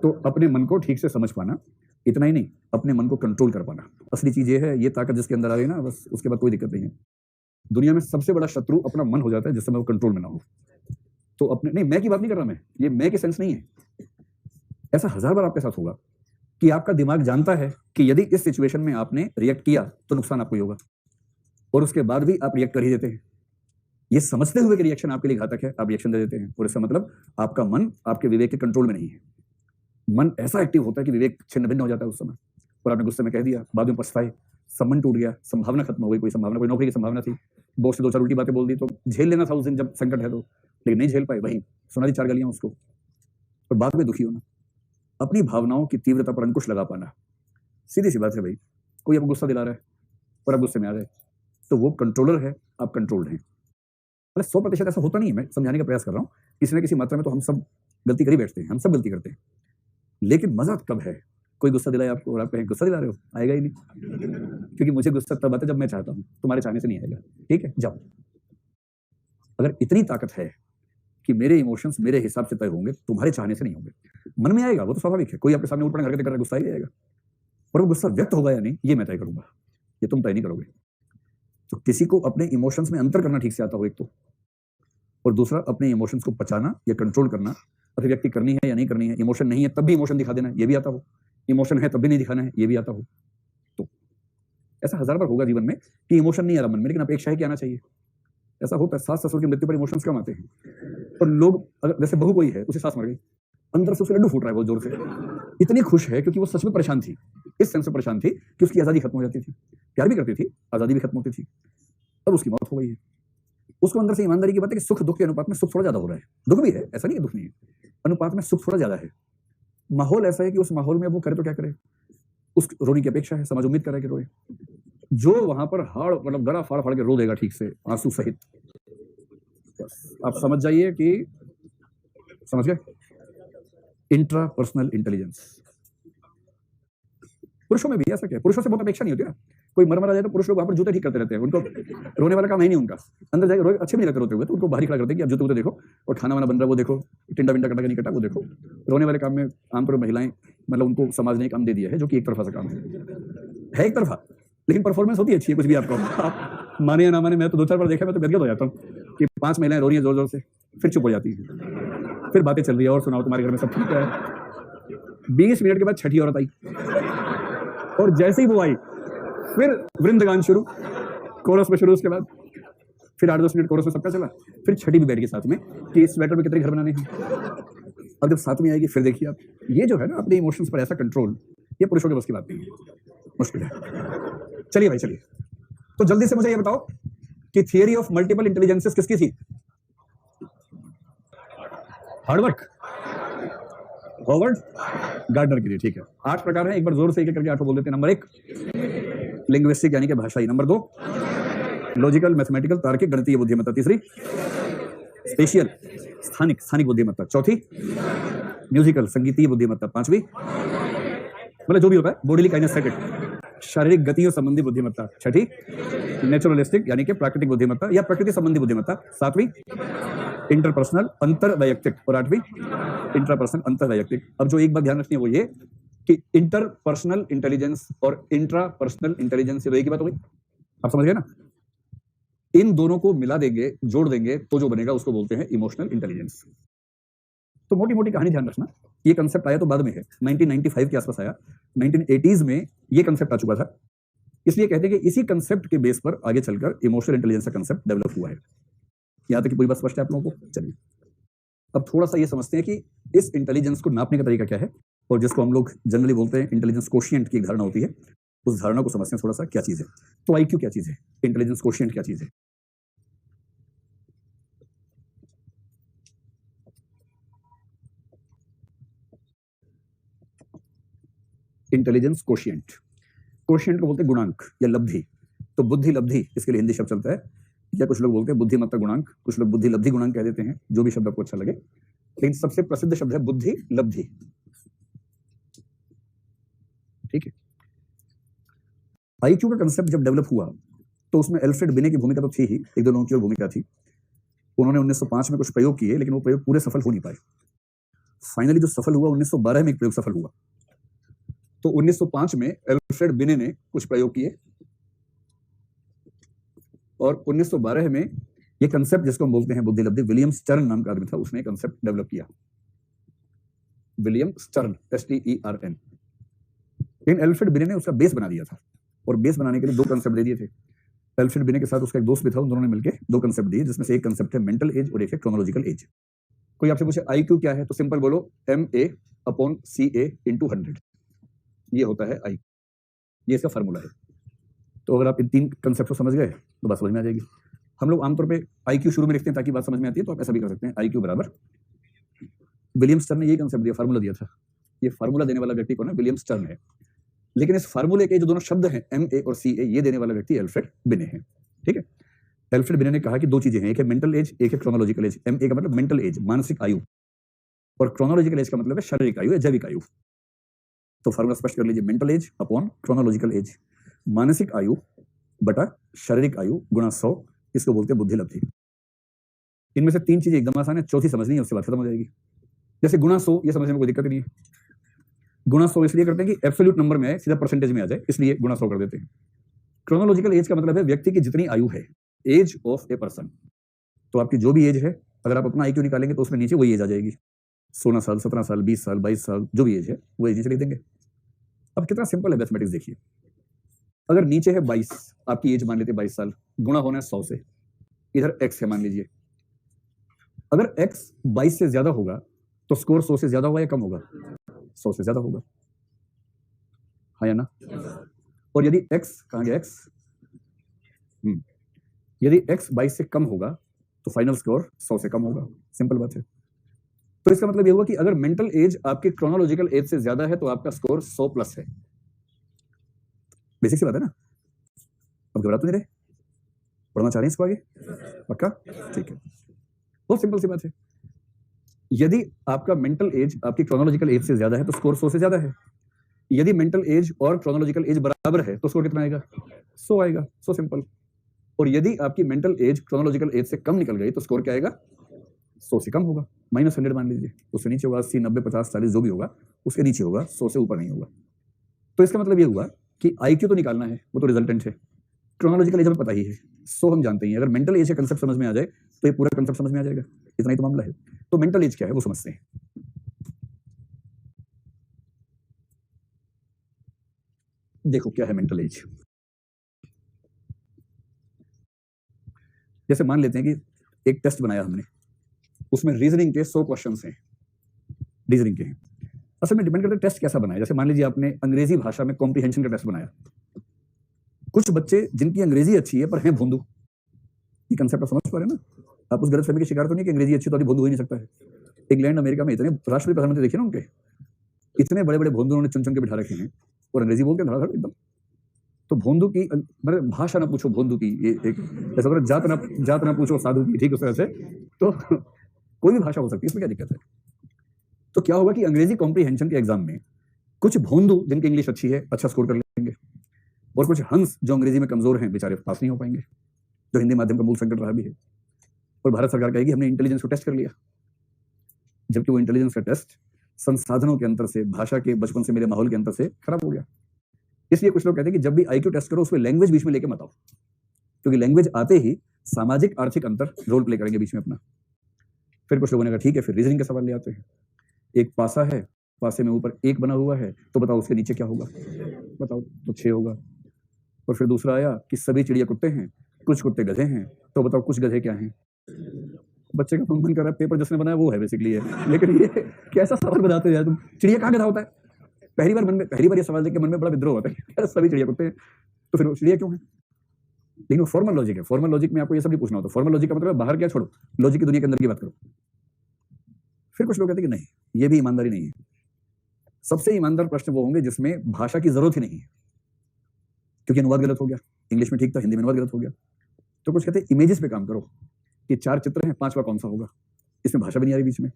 तो अपने मन को ठीक से समझ पाना, इतना ही नहीं, अपने मन को कंट्रोल कर पाना, असली चीज ये है। ये ताकत जिसके अंदर आ गई ना, बस उसके बाद कोई दिक्कत नहीं है। दुनिया में सबसे बड़ा शत्रु अपना मन हो जाता है, जिस समय वो कंट्रोल में ना हो। तो अपने, नहीं मैं की बात नहीं कर रहा, मैं ये मैं के सेंस नहीं है, ऐसा 1000 बार आपके साथ होगा कि आपका दिमाग जानता है कि यदि इस सिचुएशन में आपने रिएक्ट किया तो नुकसान आपको ही होगा, और उसके बाद भी आप रिएक्ट कर ही देते हैं। ये समझते हुए कि रिएक्शन आपके लिए घातक है, आप रिएक्शन दे देते हैं, और इसका मतलब आपका मन आपके विवेक के कंट्रोल में नहीं है। मन ऐसा एक्टिव होता है कि विवेक छिन्न भिन्न हो जाता है उस समय, और आपने गुस्से में कह दिया, बाद में पछताए, संबंध टूट गया, संभावना खत्म हो गई, कोई संभावना, कोई नौकरी की संभावना थी, बॉस से 2-4 उल्टी बातें बोल दी, तो झेल लेना था उस दिन जब संकट है तो, लेकिन नहीं झेल पाए, वहीं सुना दी 4 गालियां उसको, और बाद में दुखी होना। अपनी भावनाओं की तीव्रता पर अंकुश लगा पाना, सीधी सी बात है भाई। कोई आपको गुस्सा दिला रहा है और आप गुस्से में आ गए, तो वो कंट्रोलर है, आप कंट्रोल्ड हैं। 100% ऐसा होता नहीं है, मैं समझाने का प्रयास कर रहा हूँ, किसी न किसी मात्रा में तो हम सब गलती कर ही बैठते हैं, हम सब गलती करते हैं, लेकिन मजा कब है, कोई गुस्सा दिलाए आपको और आप कहें गुस्सा दिला रहे हो, आएगा ही नहीं, क्योंकि मुझे गुस्सा तब आता है जब मैं चाहता हूँ, तुम्हारे चाहने से नहीं आएगा। ठीक है, जाओ। अगर इतनी ताकत है कि मेरे इमोशंस मेरे हिसाब से तय होंगे, तुम्हारे चाहने से नहीं होंगे, मन में आएगा, वो तो स्वाभाविक है, कोई आपके सामने उल्टा हरकतें कर रहा है, गुस्सा ही आएगा, पर वो गुस्सा व्यक्त होगा या नहीं, ये मैं तय करूंगा, ये तुम तय नहीं करोगे। तो किसी को अपने इमोशंस में अंतर करना ठीक से आता हो एक तो, और दूसरा अपने इमोशंस को पचाना या कंट्रोल करना, अभिव्यक्ति करनी है या नहीं करनी है, इमोशन नहीं है तब भी इमोशन दिखा देना है, ये भी आता हो, इमोशन है तब भी नहीं दिखाना है, ये भी आता हो। तो ऐसा 1000 बार होगा जीवन में कि इमोशन नहीं आ रहा मन में, लेकिन अपेक्षा है कि आना चाहिए। ऐसा होता है, सास ससुर की मृत्यु पर इमोशंस कम आते हैं, और लोग अगर जैसे बहू कोई है, उसे सास मर गई, अंदर से उसके लड्डू फूट रहा है बहुत जोर से, इतनी खुश है क्योंकि वो सच में परेशान थी, इस सेंस से परेशान थी कि उसकी आजादी खत्म हो जाती थी, प्यार भी करती थी, आजादी भी खत्म होती थी, अब उसकी मौत हो गई है। उसको अंदर से ईमानदारी की बात है कि सुख दुख के अनुपात में सुख थोड़ा ज्यादा हो रहा है, दुख भी है, ऐसा नहीं है दुख नहीं है, अनुपात में सुख थोड़ा ज्यादा है। माहौल ऐसा है कि उस माहौल में वो करे तो क्या करे, उस रोने की अपेक्षा है, समाज उम्मीद कर रहा है कि रोए, जो वहां पर हाड़ मतलब गला फाड़ फाड़ के रो देगा ठीक से, आंसू सहित, आप समझ जाइए कि, समझ गए, इंट्रा पर्सनल इंटेलिजेंस। पुरुषों में भी ऐसा क्या है, पुरुषों से बहुत अपेक्षा नहीं होती ना, कोई मर जाए तो पुरुष लोग वहां पर जूते ठीक करते रहते हैं, उनको रोने वाला काम है नहीं उनका, अंदर जाके रोए अच्छे भी नहीं लगते रोते हुए, तो उनको बाहर खड़ा करते हैं कि आप जूते वूते देखो, और खाना वाना बन रहा है वो देखो, टिंडा विंडा कटा नहीं कटा वो देखो। रोने वाले काम में आमतौर पर महिलाएं, मतलब उनको समाज ने काम दे दिया है, जो कि एक तरफा सा काम है एक तरफा, लेकिन परफॉर्मेंस होती है अच्छी है, कुछ भी आपको, आप माने या ना माने, मैं तो 2-4 बार देखा, मैं तो गदगद हो जाता हूँ कि 5 महिलाएं रो रही है जोर जोर से, फिर चुप हो जाती है, फिर बातें चल रही है, और सुनाओ तुम्हारे घर में सब ठीक है। 20 मिनट के बाद छठी औरत आई, और जैसे ही वो आई फिर वृंदगान शुरू, कोरस में शुरू, उसके बाद फिर 8-10 मिनट कोरस में सबका चला, फिर छठी भी बैठ गई साथ में कि इस स्वेटर में कितने घर बनाने हैं, और जब साथ में आएगी फिर देखिए आप, ये जो है ना अपने इमोशंस पर ऐसा कंट्रोल, ये पुरुषों के बस की बात नहीं है, मुश्किल है। चलिए भाई चलिए, तो जल्दी से मुझे ये बताओ कि थियरी ऑफ मल्टीपल इंटेलिजेंसेस किसकी थी? हार्डवर्क, हॉवर्ड गार्डनर की थी। ठीक है, 8 प्रकार हैं, एक बार जोर से एक करके 8 बोल देते हैं। नंबर 1 लिंग्विस्टिक यानी कि भाषाई, नंबर 2 लॉजिकल मैथमेटिकल तार्किक गणितीय बुद्धिमत्ता, तीसरी स्पेशियल स्थानिक बुद्धिमत्ता, चौथी म्यूजिकल संगीतीय बुद्धिमत्ता, पांचवी मतलब जो भी होता है बॉडीली काइनेस्थेटिक शारीरिक गतियों संबंधी बुद्धिमत्ता, छठी नेचुरलिस्टिक यानी कि प्राकृतिक बुद्धिमत्ता या प्रकृति संबंधी बुद्धिमत्ता, सातवीं इंटरपर्सनल अंतर वैयक्तिक, और आठवीं इंट्रापर्सनल अंतर वैयक्तिक। अब जो एक बात ध्यान रखनी है वो ये कि इंटरपर्सनल इंटेलिजेंस और इंट्रापर्सनल इंटेलिजेंस ये एक ही बात हो गई, आप समझ गए ना? इन दोनों को मिला देंगे, जोड़ देंगे तो जो बनेगा उसको बोलते हैं इमोशनल इंटेलिजेंस। तो मोटी मोटी कहानी ध्यान रखना, ये कंसेप्ट आया तो बाद में है, 1995 के आसपास आया, 1980s में ये कंसेप्ट आ चुका था, इसलिए कहते हैं कि इसी कंसेप्ट के बेस पर आगे चलकर इमोशनल इंटेलिजेंस का कंसेप्ट डेवलप हुआ है। यहां तक कि पूरी बात स्पष्ट है आप लोगों को? चलिए अब थोड़ा सा ये समझते हैं कि इस इंटेलिजेंस को नापने का तरीका क्या है, और जिसको हम लोग जनरली बोलते हैं इंटेलिजेंस कोशिएंट की एक धारणा होती है, उस धारणा को समझते हैं थोड़ा सा क्या चीज है। तो आईक्यू क्या चीज है, इंटेलिजेंस कोशिएंट क्या चीज है? इंटेलिजेंस कोशिएंट, कोशिएंट को बोलते हैं गुणांक या लब्धि। तो बुद्धि लब्धि इसके लिए हिंदी शब्द चलता है, या कुछ लोग बोलते हैं बुद्धिमत्ता गुणांक, कुछ लोग बुद्धि लब्धि गुणांक कह देते हैं, जो भी शब्द आपको अच्छा लगे, लेकिन सबसे प्रसिद्ध शब्द है बुद्धि लब्धि। ठीक है, आईक्यू का कंसेप्ट जब डेवलप हुआ तो उसमें एल्फ्रेड बिने की भूमिका तो थी ही, एक दो लोगों की भूमिका थी। उन्होंने 1905 में कुछ प्रयोग किए, लेकिन वो प्रयोग पूरे सफल हो नहीं पाए। फाइनली जो सफल हुआ 1912 में एक प्रयोग सफल हुआ। तो 1905 में एल्फ्रेड बिने ने कुछ प्रयोग किए, और 1912 में ये कंसेप्ट जिसको हम बोलते हैं बुद्धि लब्धि, विलियम स्टर्न नाम का आदमी था, उसने कंसेप्ट डेवलप किया, विलियम स्टर्न, STERN। लेकिन एल्फ्रेड बिने ने उसका बेस बना दिया था, और बेस बनाने के लिए 2 कंसेप्ट दे दिए थे। एल्फ्रेड बिने के साथ उसका एक दोस्त भी था, उन दोनों ने मिलकर दो कंसेप्ट दिए, जिसमें से एक कंसेप्ट है मेंटल एज और एक है क्रोनोलॉजिकल एज। कोई आपसे पूछे IQ क्या है, तो सिंपल बोलो MA/CA × 100, ये होता है IQ, ये इसका फार्मूला है। तो अगर आप इन तीन कंसेप्ट को समझ गए तो बात समझ में आ जाएगी। हम लोग आमतौर पे IQ शुरू में लिखते हैं ताकि बात समझ में आती है, तो आप ऐसा भी कर सकते हैं, IQ बराबर, विलियम स्टर्न ने यही कंसेप्ट दिया, फार्मूला दिया था। ये फार्मूला देने वाला व्यक्ति कौन है? विलियम स्टर्न है। लेकिन इस फार्मूले के जो दोनों शब्द हैं MA और CA, ये देने वाला व्यक्ति एल्फ्रेड बिने है। ठीक है, एल्फ्रेड बिने ने कहा कि दो चीजें हैं, एक है मेंटल एज, एक है क्रोनोलॉजिकल एज। MA का मतलब मेंटल एज, मानसिक आयु, और क्रोनोलॉजिकल एज का मतलब है शारीरिक आयु या जैविक आयु। तो फार्मूला स्पष्ट कर लीजिए, mental as upon chronological age, मानसिक आयु बटा शारीरिक आयु गुणा 100, इसको बोलते हैं बुद्धि लब्धि। इनमें से तीन चीजें एकदम आसान है, चौथी समझनी है, उसके बाद खत्म हो जाएगी। जैसे गुणा 100, ये समझने में कोई दिक्कत नहीं है। गुणा 100 इसलिए करते हैं कि एब्सोल्यूट नंबर में आए, सीधा परसेंटेज में आ जाए, इसलिए गुणा 100 कर देते हैं। क्रोनोलॉजिकल एज का मतलब है व्यक्ति की जितनी आयु है, एज ऑफ ए पर्सन। तो आपकी जो भी एज है, अगर आप अपना IQ निकालेंगे तो उसमें नीचे वही एज आ जाएगी, 16 साल, 17 साल, 20 साल, 22 साल, जो भी एज है वो एज नीचे लिख देंगे। अब कितना सिंपल है मैथमेटिक्स, देखिए। अगर नीचे है 22, आपकी एज मान लेते 22 साल, गुणा होना है 100 से, इधर x है मान लीजिए। अगर x 22 से ज्यादा होगा तो स्कोर 100 से ज्यादा होगा या कम होगा? 100 से ज्यादा होगा, हाँ या ना? और यदि x, कहां गया x, यदि x 22 से कम होगा तो फाइनल स्कोर 100 से कम होगा। सिंपल बात है। तो इसका मतलब ये हुआ कि अगर मेंटल एज आपके क्रोनोलॉजिकल एज से ज्यादा है तो आपका स्कोर 100 प्लस है। बेसिक सी बात है ना? अब घबरा तो नहीं रहे? पढ़ना चाह रहे हैं इसको आगे? पक्का? ठीक है, बहुत सिंपल सी बात है। यदि आपका मेंटल एज आपकी क्रोनोलॉजिकल एज से ज्यादा है तो स्कोर 100 से ज्यादा है। यदि मेंटल एज और क्रोनोलॉजिकल एज बराबर है तो स्कोर कितना आएगा? 100 आएगा। So simple. और यदि आपकी मेंटल एज क्रोनोलॉजिकल एज से कम निकल गई तो स्कोर क्या आएगा? 100 से कम होगा, -100 मान लीजिए, उससे नीचे होगा 80, 90, 50, 40 जो भी होगा उसके नीचे होगा, 100 से ऊपर नहीं होगा। तो इसका मतलब ये हुआ कि IQ तो निकालना है, वो तो रिजल्टेंट है। क्रोनोलॉजिकल एज हमें पता ही है, 100 हम जानते हैं। अगर मेंटल एज का कंसेप्ट समझ में आ जाए तो ये पूरा कंसेप्ट समझ में आ जाएगा। इतना ही तो मामला है। तो मेंटल एज क्या है वो समझते हैं। देखो क्या है मेंटल एज। जैसे मान लेते हैं कि एक टेस्ट बनाया हमने, उसमें रीजनिंग के 100 क्वेश्चंस हैं, रीजनिंग के हैं। असल में डिपेंड करता है टेस्ट कैसा बनाया। जैसे मान लीजिए आपने अंग्रेजी भाषा में कॉम्प्रिहेंशन का टेस्ट बनाया। कुछ बच्चे जिनकी अंग्रेजी अच्छी है पर हैं भोंदू, ये कंसेप्ट आप समझ पा रहे हैं ना? आप उस गलतफहमी की शिकार तो नहीं कि अंग्रेजी अच्छी तो आदमी भोंदू हो ही नहीं सकता है। इंग्लैंड अमेरिका में इतने राष्ट्रपति प्रधानमंत्री देखिए ना, उनके इतने बड़े बड़े भोंदू उन्होंने चुन चुन के बिठा रखे हैं और अंग्रेजी बोलते हैं धड़ाधड़ एकदम। तो भोंदू की मतलब भाषा ना पूछो भोंदू की, ये एक ऐसा जात ना पूछो साधु की, ठीक उस तरह से। तो कोई भी भाषा हो सकती है, इसमें क्या दिक्कत है? तो क्या होगा कि अंग्रेजी कॉम्प्रिहेंशन के एग्जाम में कुछ भोंदू जिनकी इंग्लिश अच्छी है अच्छा स्कोर कर लेंगे, और कुछ हंस जो अंग्रेजी में कमजोर हैं बेचारे पास नहीं हो पाएंगे, जो हिंदी माध्यम का मूल संकट रहा भी है। और भारत सरकार कहेगी हमने इंटेलिजेंस को टेस्ट कर लिया, जबकि वो इंटेलिजेंस का टेस्ट संसाधनों के अंतर से, भाषा के बचपन से मिले माहौल के अंतर से खराब हो गया। इसलिए कुछ लोग कहते हैं कि जब भी IQ टेस्ट करो उसमें लैंग्वेज बीच में लेके मत आओ, क्योंकि लैंग्वेज आते ही सामाजिक आर्थिक अंतर रोल प्ले करेंगे बीच में अपना। फिर कुछ लोगों ने कहा ठीक है, फिर रीजनिंग का सवाल ले आते हैं। एक पासा है, पासे में ऊपर 1 बना हुआ है, तो बताओ उसके नीचे क्या होगा? बताओ, तो 6 होगा। और फिर दूसरा आया कि सभी चिड़िया कुत्ते हैं, कुछ कुत्ते गधे हैं, तो बताओ कुछ गधे क्या हैं? बच्चे का मन कर रहा है, पेपर जिसने बनाया वो है बेसिकली है। लेकिन ये कैसा सवाल बनाते हो यार तुम? चिड़िया कहाँ गधा होता है? पहली बार ये सवाल देख के मन में बड़ा विद्रोह होता है यार, सभी चिड़िया कुत्ते हैं तो फिर वो चिड़िया क्यों है? लेकिन वो फॉर्मल लॉजिक है। फॉर्मल लॉजिक में आपको ये सब नहीं पूछना होता। फॉर्मल लॉजिक का मतलब बाहर क्या छोड़ो, लॉजिक की दुनिया के अंदर की बात करो। फिर कुछ लोग कहते हैं कि नहीं, ये भी ईमानदारी नहीं है। सबसे ईमानदार प्रश्न वो होंगे जिसमें भाषा की जरूरत ही नहीं है, क्योंकि अनुवाद गलत हो गया। इंग्लिश में ठीक था, हिंदी में अनुवाद गलत हो गया। तो कुछ कहते हैं इमेजेस पे काम करो कि 4 चित्र हैं, 5वां कौन सा होगा? इसमें भाषा भी नहीं आ रही, बीच में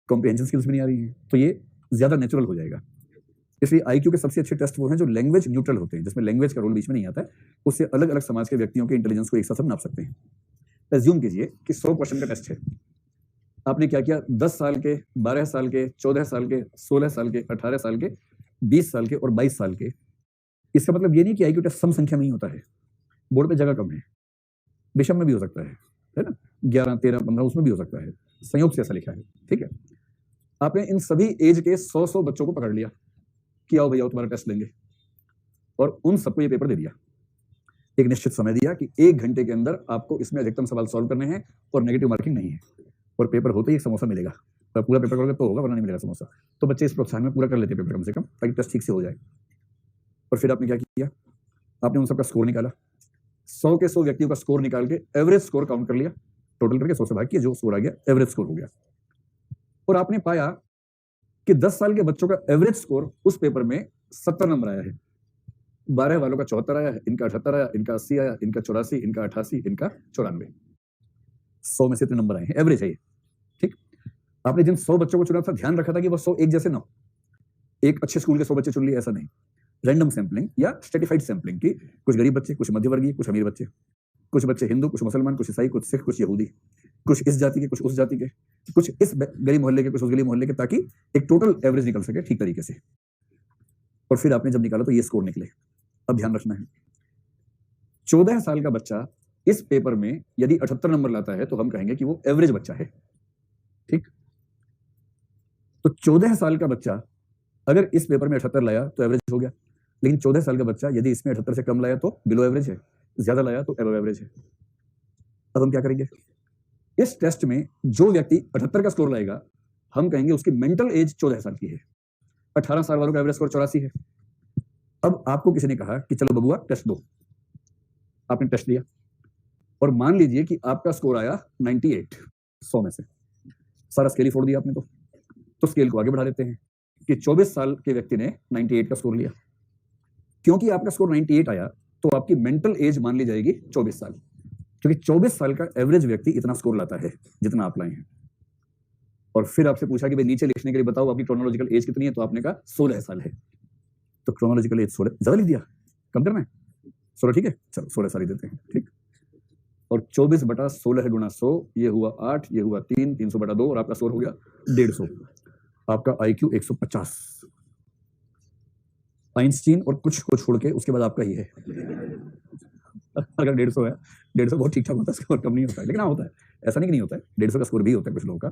कॉम्प्रिहेंशन स्किल्स भी नहीं आ रही हैं, तो ये ज्यादा नेचुरल हो जाएगा। इसलिए IQ के सबसे अच्छे टेस्ट वो हैं जो लैंग्वेज न्यूट्रल होते हैं, जिसमें लैंग्वेज का रोल बीच में नहीं आता है। उससे अलग अलग समाज के व्यक्तियों के इंटेलिजेंस को एक साथ हम नाप सकते हैं। एज्यूम कीजिए कि 100 क्वेश्चन का टेस्ट है। आपने क्या किया, 10 साल के, 12 साल के, 14 साल के, 16 साल के, 18 साल के, 20 साल के और 22 साल के। इसका मतलब ये नहीं कि IQ टेस्ट सम संख्या में ही होता है। बोर्ड पे जगह कम है, विषम में भी हो सकता है ना, 11, 13, 15 उसमें भी हो सकता है, संयोग से ऐसा लिखा है। ठीक है, आपने इन सभी एज के 100 बच्चों को पकड़ लिया कि आओ भैया तुम्हारा टेस्ट लेंगे, और उन सबको ये पेपर दे दिया। एक निश्चित समय दिया कि 1 घंटे के अंदर आपको इसमें अधिकतम सवाल सॉल्व करने हैं और नेगेटिव मार्किंग नहीं है, और पेपर होते ही एक समोसा मिलेगा। तो पूरा पेपर करोगे तो होगा, वरना नहीं मिलेगा समोसा। तो बच्चे इस प्रोत्साहन में पूरा कर लेते हैं पेपर कम से कम, ताकि टेस्ट ठीक से हो जाए। और फिर आपने क्या किया, आपने उन सबका स्कोर निकाला, 100 के 100 व्यक्तियों का स्कोर निकाल के एवरेज स्कोर काउंट कर लिया, टोटल करके 100 से भाग किया, जो स्कोर आ गया एवरेज स्कोर हो गया। और आपने पाया कि 10 साल के बच्चों का एवरेज स्कोर उस पेपर में 70 नंबर आया है, 12 वालों का 74 आया है, इनका 78 आया, इनका 80 आया, इनका 84, इनका 88, इनका 94। 100 में से इतने नंबर आए हैं, एवरेज है ये। ठीक, आपने जिन 100 बच्चों को चुना था, ध्यान रखा था कि वो 100 एक जैसे ना हो, एक अच्छे स्कूल के 100 बच्चे चुन लिए, ऐसा नहीं। रैंडम सैंपलिंग या स्ट्रेटिफाइड सैंपलिंग की, कुछ गरीब बच्चे, कुछ मध्य वर्गीय, कुछ अमीर बच्चे, कुछ बच्चे हिंदू, कुछ मुसलमान, कुछ ईसाई, कुछ सिख, कुछ यहूदी, कुछ इस जाति के, कुछ उस जाति के, कुछ इस गली मोहल्ले के, कुछ उस गली मोहल्ले के, ताकि एक टोटल एवरेज निकल सके ठीक तरीके से। और फिर आपने जब निकाला तो ये स्कोर निकले। अब ध्यान रखना है, 14 साल का बच्चा इस पेपर में यदि 78 नंबर लाता है तो हम कहेंगे कि वो एवरेज बच्चा है। ठीक, तो 14 साल का बच्चा अगर इस पेपर में 78 लाया तो एवरेज हो गया, लेकिन 14 साल का बच्चा यदि इसमें 78 से कम लाया तो बिलो एवरेज है, ज्यादा लाया तो एबव एवरेज है। अब हम क्या करेंगे, इस टेस्ट में जो व्यक्ति 78 का स्कोर लाएगा, हम कहेंगे उसकी मेंटल एज 14 साल की है। 18 साल वालों का एवरेज स्कोर 84 है। अब आपको किसी ने कहा कि चलो बबुआ टेस्ट दो, आपने टेस्ट दिया और मान लीजिए कि आपका स्कोर आया 98 100 में से, सारा स्केल ही फोड़ दिया आपने। तो स्केल को आगे बढ़ा देते हैं कि 24 साल के व्यक्ति ने 98 का स्कोर लिया। क्योंकि आपका स्कोर 98 आया तो आपकी मेंटल एज मान ली जाएगी 24 साल, क्योंकि 24 साल का एवरेज व्यक्ति इतना स्कोर लाता है जितना आप लाए हैं। और फिर आपसे पूछा कि भाई नीचे लिखने के लिए बताओ आपकी क्रोनोलॉजिकल एज कितनी है, तो आपने कहा 16 साल है। तो क्रोनोलॉजिकल एज 16, ज्यादा लिख दिया, कम करना है 16, ठीक है, चलो 16 साल ही देते हैं। ठीक, और 24/16 गुणा 100, ये हुआ 8, ये हुआ 3, 300/2, और आपका स्कोर हो गया 150। आपका IQ 150। आइंस्टीन और कुछ को छोड़ के उसके बाद आपका ही है। अगर 150 है, 150 बहुत ठीक ठाक होता है, स्कोर कम नहीं होता है, लेकिन हाँ होता है, ऐसा नहीं कि नहीं होता है। 150 का स्कोर भी होता है कुछ लोगों का,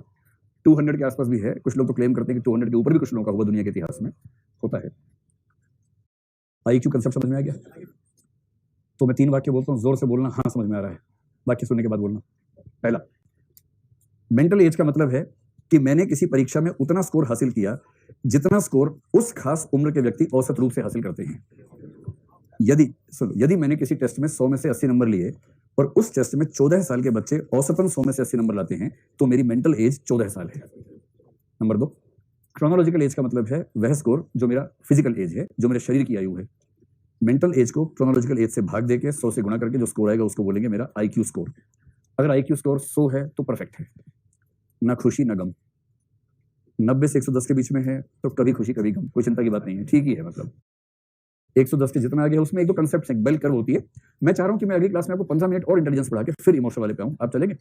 200 के आसपास भी है। कुछ लोग तो क्लेम करते हैं कि 200 के ऊपर भी कुछ लोगों का हुआ दुनिया के इतिहास में, होता है। IQ कंसेप्ट समझ में आ गया? तो मैं 3 वाक्य बोलता हूँ, जोर से बोलना हाँ समझ में आ रहा है, वाक्य सुनने के बाद बोलना। पहला, मेंटल एज का मतलब है कि मैंने किसी परीक्षा में उतना स्कोर हासिल किया जितना स्कोर उस खास उम्र के व्यक्ति औसत रूप से हासिल करते हैं। यदि मैंने किसी टेस्ट में 100 में से 80 नंबर लिए और उस टेस्ट में 14 साल के बच्चे औसतन 100 में से 80 नंबर लाते हैं, तो मेरी मेंटल एज 14 साल है। नंबर 2, क्रोनोलॉजिकल एज का मतलब है वह स्कोर जो मेरा फिजिकल एज है, जो मेरे शरीर की आयु है। मेंटल एज को क्रोनोलॉजिकल एज से भाग देके 100 से गुणा करके जो स्कोर आएगा उसको बोलेंगे मेरा IQ स्कोर। अगर IQ स्कोर 100 है तो परफेक्ट है, ना खुशी ना गम। 90 से 110 के बीच में है तो कभी खुशी कभी गम, कोई चिंता की बात नहीं है, ठीक ही है। मतलब 110 के जितना आगे है उसमें एक दो कंसेप्ट बेल कर्व होती है। मैं चाह रहा हूं कि मैं अगली क्लास में आपको 15 मिनट और इंटेलिजेंस पढ़ा के फिर इमोशन वाले पे आऊं, आप चलेंगे?